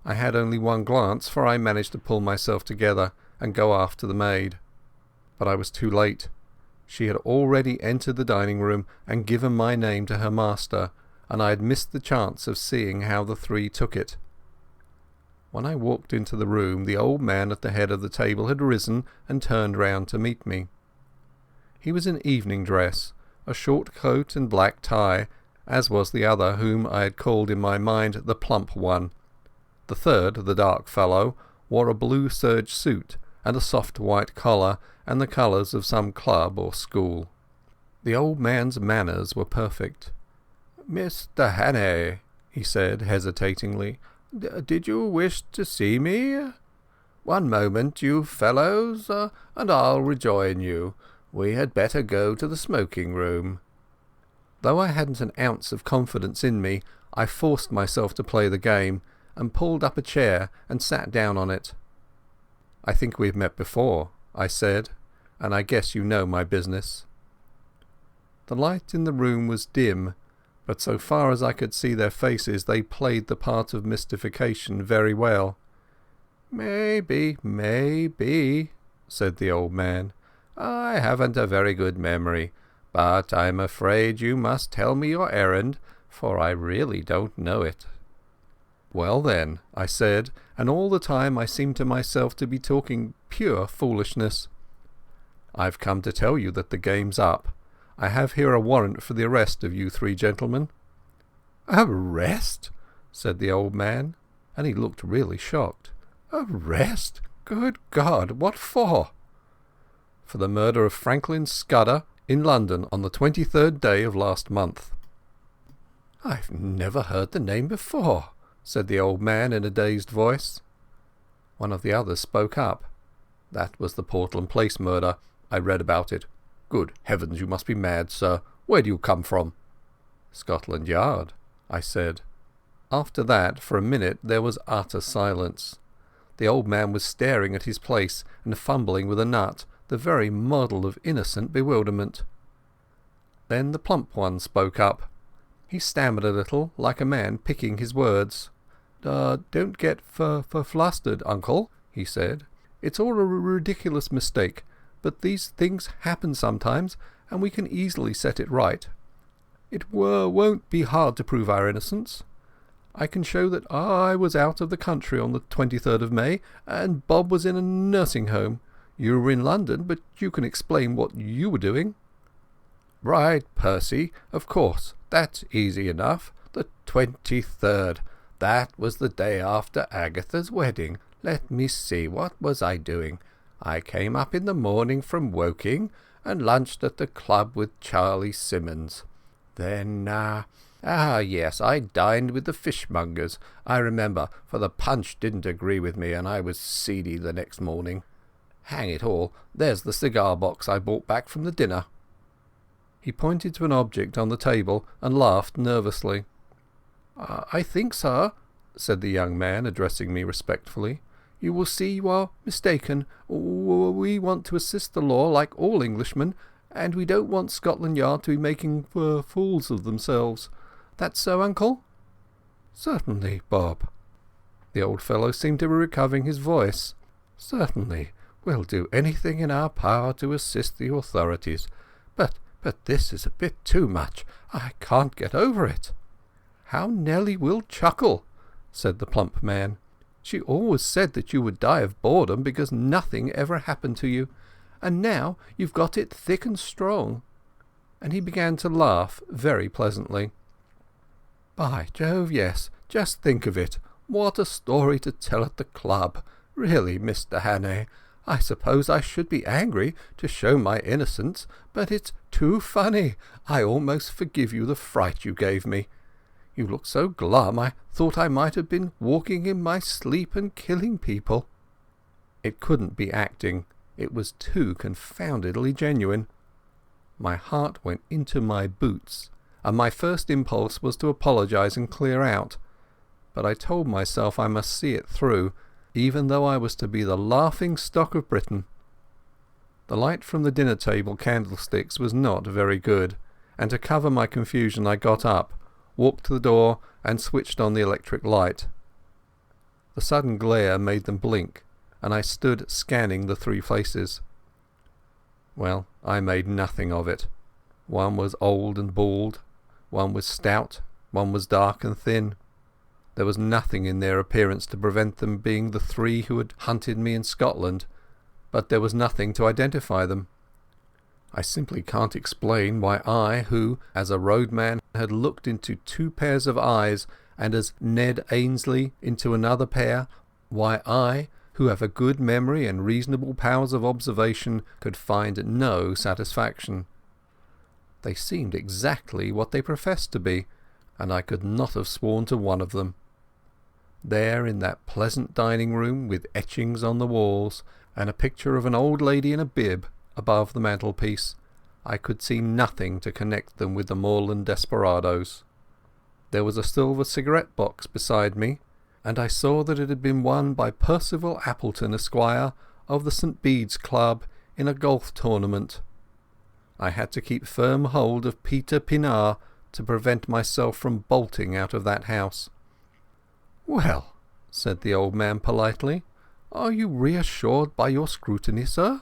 Speaker 3: I had only one glance, for I managed to pull myself together and go after the maid. But I was too late. She had already entered the dining-room and given my name to her master, and I had missed the chance of seeing how the three took it. When I walked into the room, the old man at the head of the table had risen and turned round to meet me. He was in evening dress, a short coat and black tie, as was the other whom I had called in my mind the plump one. The third, the dark fellow, wore a blue serge suit and a soft white collar and the colours of some club or school. The old man's manners were perfect. "Mr. Hannay," he said hesitatingly, "did you wish to see me? One moment, you fellows, and I'll rejoin you. We had better go to the smoking room." Though I hadn't an ounce of confidence in me, I forced myself to play the game, and pulled up a chair and sat down on it. "I think we've met before," I said, "and I guess you know my business." The light in the room was dim, but so far as I could see their faces they played the part of mystification very well. "Maybe, said the old man. "I haven't a very good memory, but I'm afraid you must tell me your errand, for I really don't know it." "Well then," I said, and all the time I seemed to myself to be talking pure foolishness, "I've come to tell you that the game's up. I have here a warrant for the arrest of you three gentlemen." "Arrest?" said the old man, and he looked really shocked. "Arrest? Good God, what for?" "For the murder of Franklin Scudder in London on the 23rd day of last month." "I've never heard the name before," said the old man in a dazed voice. One of the others spoke up. "That was the Portland Place murder. I read about it. Good heavens, you must be mad, sir. Where do you come from?" "Scotland Yard," I said. After that, for a minute, there was utter silence. The old man was staring at his place and fumbling with a nut, the very model of innocent bewilderment. Then the plump one spoke up. He stammered a little, like a man picking his words. "Don't get flustered, uncle," he said. "It's all a ridiculous mistake, but these things happen sometimes, and we can easily set it right. It won't be hard to prove our innocence. I can show that I was out of the country on the 23rd of May, and Bob was in a nursing home. You were in London, but you can explain what you were doing."
Speaker 4: "Right, Percy, of course. That's easy enough. The 23rd. That was the day after Agatha's wedding. Let me see, what was I doing? I came up in the morning from Woking and lunched at the club with Charlie Simmons. Then, yes, I dined with the fishmongers, I remember, for the punch didn't agree with me and I was seedy the next morning. Hang it all, there's the cigar box I brought back from the dinner."
Speaker 3: He pointed to an object on the table and laughed nervously. "I think, sir," said the young man, addressing me respectfully, "you will see you are mistaken. We want to assist the law like all Englishmen, and we don't want Scotland Yard to be making fools of themselves. That's so, uncle?" "Certainly, Bob." The old fellow seemed to be recovering his voice. "Certainly. We'll do anything in our power to assist the authorities. But this is a bit too much. I can't get over it." "How Nelly will chuckle," said the plump man. "She always said that you would die of boredom because nothing ever happened to you. And now you've got it thick and strong." And he began to laugh very pleasantly. "By Jove, yes, just think of it. What a story to tell at the club. Really, Mr. Hannay, I suppose I should be angry to show my innocence, but it's too funny. I almost forgive you the fright you gave me. You looked so glum I thought I might have been walking in my sleep and killing people." It couldn't be acting. It was too confoundedly genuine. My heart went into my boots, and my first impulse was to apologize and clear out. But I told myself I must see it through, even though I was to be the laughing stock of Britain. The light from the dinner table candlesticks was not very good, and to cover my confusion I got up, walked to the door and switched on the electric light. The sudden glare made them blink, and I stood scanning the three faces. Well, I made nothing of it. One was old and bald, one was stout, one was dark and thin. There was nothing in their appearance to prevent them being the three who had hunted me in Scotland, but there was nothing to identify them. I simply can't explain why I, who, as a roadman, had looked into two pairs of eyes, and as Ned Ainsley into another pair, why I, who have a good memory and reasonable powers of observation, could find no satisfaction. They seemed exactly what they professed to be, and I could not have sworn to one of them. There in that pleasant dining room, with etchings on the walls, and a picture of an old lady in a bib above the mantelpiece, I could see nothing to connect them with the moorland desperadoes. There was a silver cigarette box beside me, and I saw that it had been won by Percival Appleton, Esquire, of the St. Bede's Club, in a golf tournament. I had to keep firm hold of Peter Pinar to prevent myself from bolting out of that house. "Well," said the old man politely, "are you reassured by your scrutiny, sir?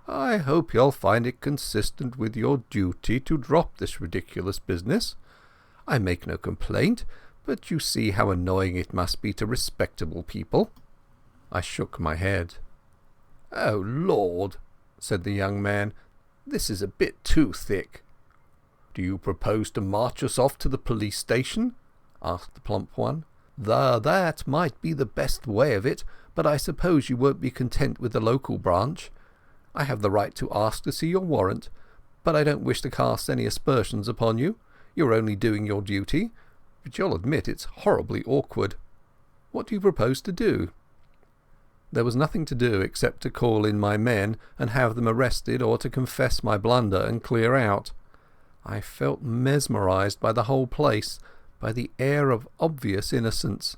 Speaker 3: I hope you'll find it consistent with your duty to drop this ridiculous business. I make no complaint, but you see how annoying it must be to respectable people." I shook my head. "Oh, Lord," said the young man, "this is a bit too thick." "Do you propose to march us off to the police station?" asked the plump one. "That might be the best way of it, but I suppose you won't be content with the local branch. I have the right to ask to see your warrant, but I don't wish to cast any aspersions upon you. You're only doing your duty, but you'll admit it's horribly awkward. What do you propose to do?" There was nothing to do except to call in my men and have them arrested, or to confess my blunder and clear out. I felt mesmerized by the whole place, by the air of obvious innocence.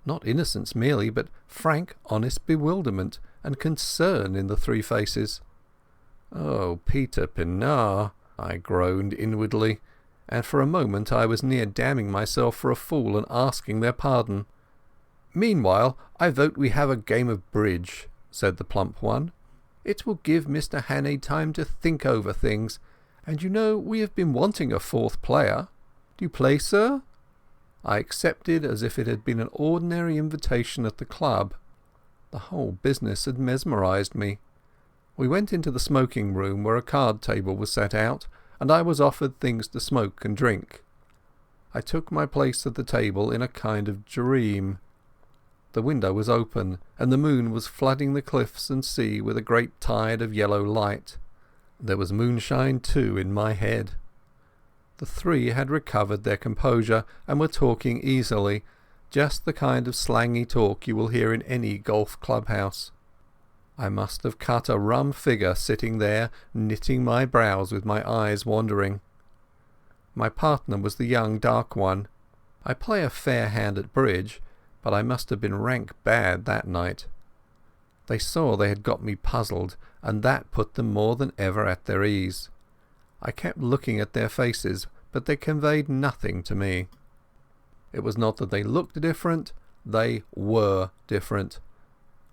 Speaker 3: Not innocence merely, but frank, honest bewilderment and concern in the three faces. "Oh, Peter Pinar," I groaned inwardly, and for a moment I was near damning myself for a fool and asking their pardon. "Meanwhile, I vote we have a game of bridge," said the plump one. "It will give Mr. Hannay time to think over things, and you know we have been wanting a fourth player. Do you play, sir?" I accepted as if it had been an ordinary invitation at the club. The whole business had mesmerized me. We went into the smoking room where a card table was set out, and I was offered things to smoke and drink. I took my place at the table in a kind of dream. The window was open, and the moon was flooding the cliffs and sea with a great tide of yellow light. There was moonshine too in my head. The three had recovered their composure and were talking easily, just the kind of slangy talk you will hear in any golf clubhouse. I must have cut a rum figure sitting there knitting my brows with my eyes wandering. My partner was the young dark one. I play a fair hand at bridge, but I must have been rank bad that night. They saw they had got me puzzled, and that put them more than ever at their ease. I kept looking at their faces, but they conveyed nothing to me. It was not that they looked different, they were different.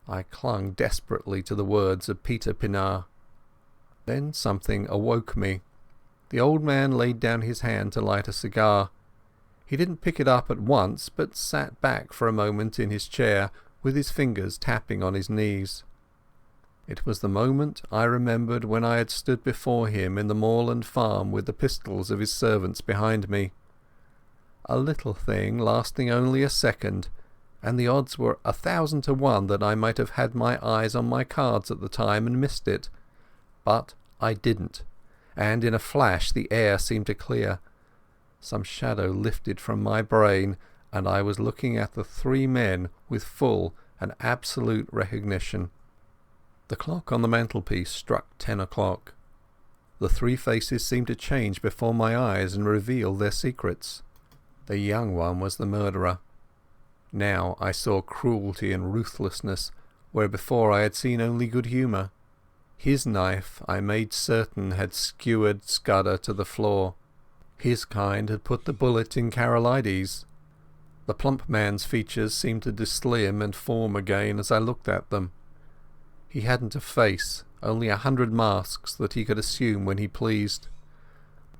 Speaker 3: I clung desperately to the words of Peter Pienaar. Then something awoke me. The old man laid down his hand to light a cigar. He didn't pick it up at once, but sat back for a moment in his chair, with his fingers tapping on his knees. It was the moment I remembered when I had stood before him in the moorland farm with the pistols of his servants behind me. A little thing lasting only a second, and the odds were 1,000 to 1 that I might have had my eyes on my cards at the time and missed it. But I didn't, and in a flash the air seemed to clear. Some shadow lifted from my brain, and I was looking at the three men with full and absolute recognition. The clock on the mantelpiece struck 10 o'clock. The three faces seemed to change before my eyes and reveal their secrets. The young one was the murderer. Now I saw cruelty and ruthlessness where before I had seen only good humour. His knife, I made certain, had skewered Scudder to the floor. His kind had put the bullet in Karolides. The plump man's features seemed to dislim and form again as I looked at them. He hadn't a face, only 100 masks that he could assume when he pleased.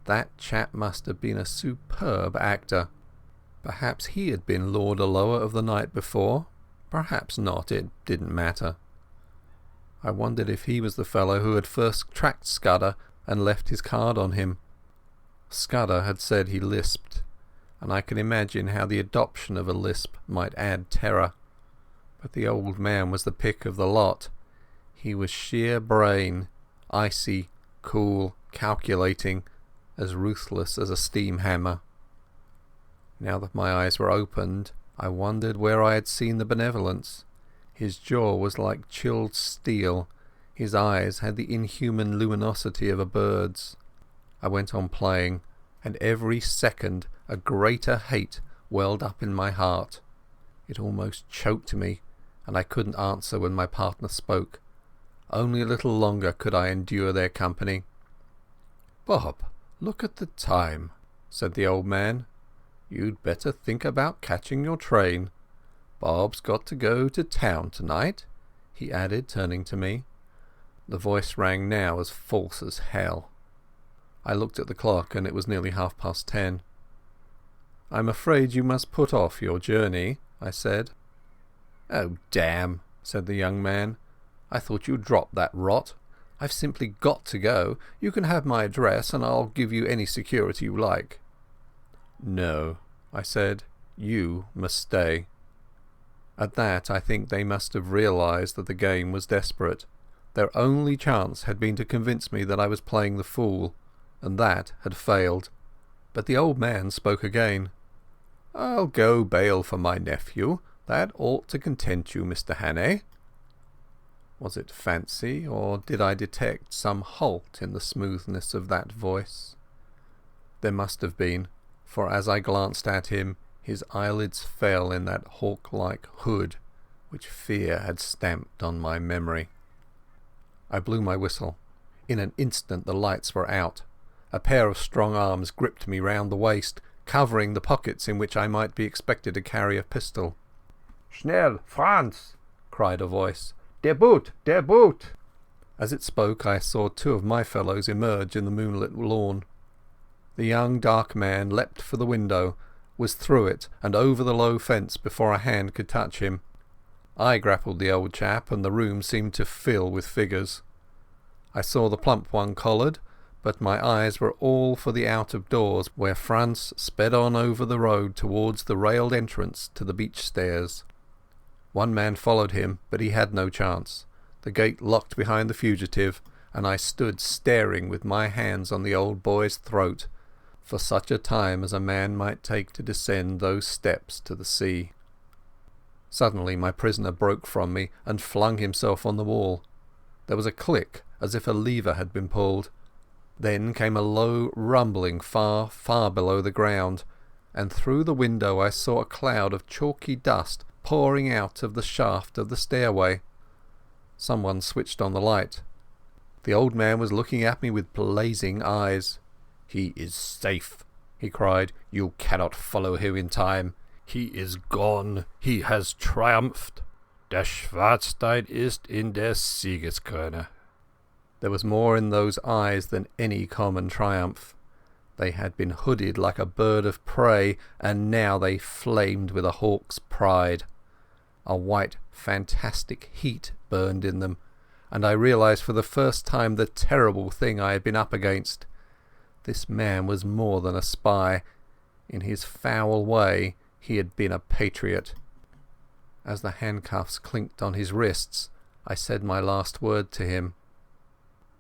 Speaker 3: That chap must have been a superb actor. Perhaps he had been Lord Alloa of the night before. Perhaps not, it didn't matter. I wondered if he was the fellow who had first tracked Scudder and left his card on him. Scudder had said he lisped, and I could imagine how the adoption of a lisp might add terror. But the old man was the pick of the lot. He was sheer brain, icy, cool, calculating, as ruthless as a steam hammer. Now that my eyes were opened, I wondered where I had seen the benevolence. His jaw was like chilled steel. His eyes had the inhuman luminosity of a bird's. I went on playing, and every second a greater hate welled up in my heart. It almost choked me, and I couldn't answer when my partner spoke. Only a little longer could I endure their company. "Bob, look at the time," said the old man. "You'd better think about catching your train. Bob's got to go to town tonight," he added, turning to me. The voice rang now as false as hell. I looked at the clock, and it was nearly 10:30. "I'm afraid you must put off your journey," I said. "Oh, damn," said the young man. "I thought you'd drop that rot. I've simply got to go. You can have my address, and I'll give you any security you like." "No," I said. "You must stay." At that I think they must have realized that the game was desperate. Their only chance had been to convince me that I was playing the fool, and that had failed. But the old man spoke again. "I'll go bail for my nephew. That ought to content you, Mr. Hannay." Was it fancy, or did I detect some halt in the smoothness of that voice? There must have been, for as I glanced at him, his eyelids fell in that hawk-like hood which fear had stamped on my memory. I blew my whistle. In an instant the lights were out. A pair of strong arms gripped me round the waist, covering the pockets in which I might be expected to carry a pistol. "Schnell, Franz!" cried a voice. "Der Boot! Der Boot!" As it spoke I saw two of my fellows emerge in the moonlit lawn. The young dark man leapt for the window, was through it and over the low fence before a hand could touch him. I grappled the old chap, and the room seemed to fill with figures. I saw the plump one collared, but my eyes were all for the out-of-doors where Franz sped on over the road towards the railed entrance to the beach stairs. One man followed him, but he had no chance. The gate locked behind the fugitive, and I stood staring with my hands on the old boy's throat, for such a time as a man might take to descend those steps to the sea. Suddenly my prisoner broke from me and flung himself on the wall. There was a click as if a lever had been pulled. Then came a low rumbling far, far below the ground, and through the window I saw a cloud of chalky dust pouring out of the shaft of the stairway. Someone switched on the light. The old man was looking at me with blazing eyes. "He is safe," he cried. "You cannot follow him in time. He is gone. He has triumphed. Der Schwarzstein ist in der Siegeskrone." There was more in those eyes than any common triumph. They had been hooded like a bird of prey, and now they flamed with a hawk's pride. A white, fantastic heat burned in them, and I realized for the first time the terrible thing I had been up against. This man was more than a spy. In his foul way he had been a patriot. As the handcuffs clinked on his wrists, I said my last word to him.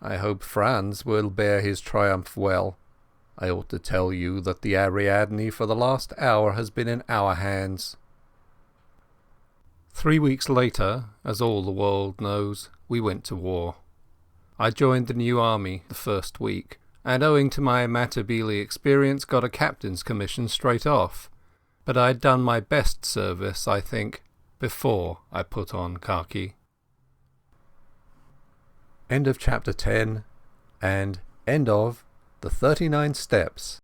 Speaker 3: "I hope Franz will bear his triumph well. I ought to tell you that the Ariadne for the last hour has been in our hands." 3 weeks later, as all the world knows, we went to war. I joined the new army the first week, and owing to my Matabele experience got a captain's commission straight off. But I had done my best service, I think, before I put on khaki. End of chapter 10 and end of The 39 Steps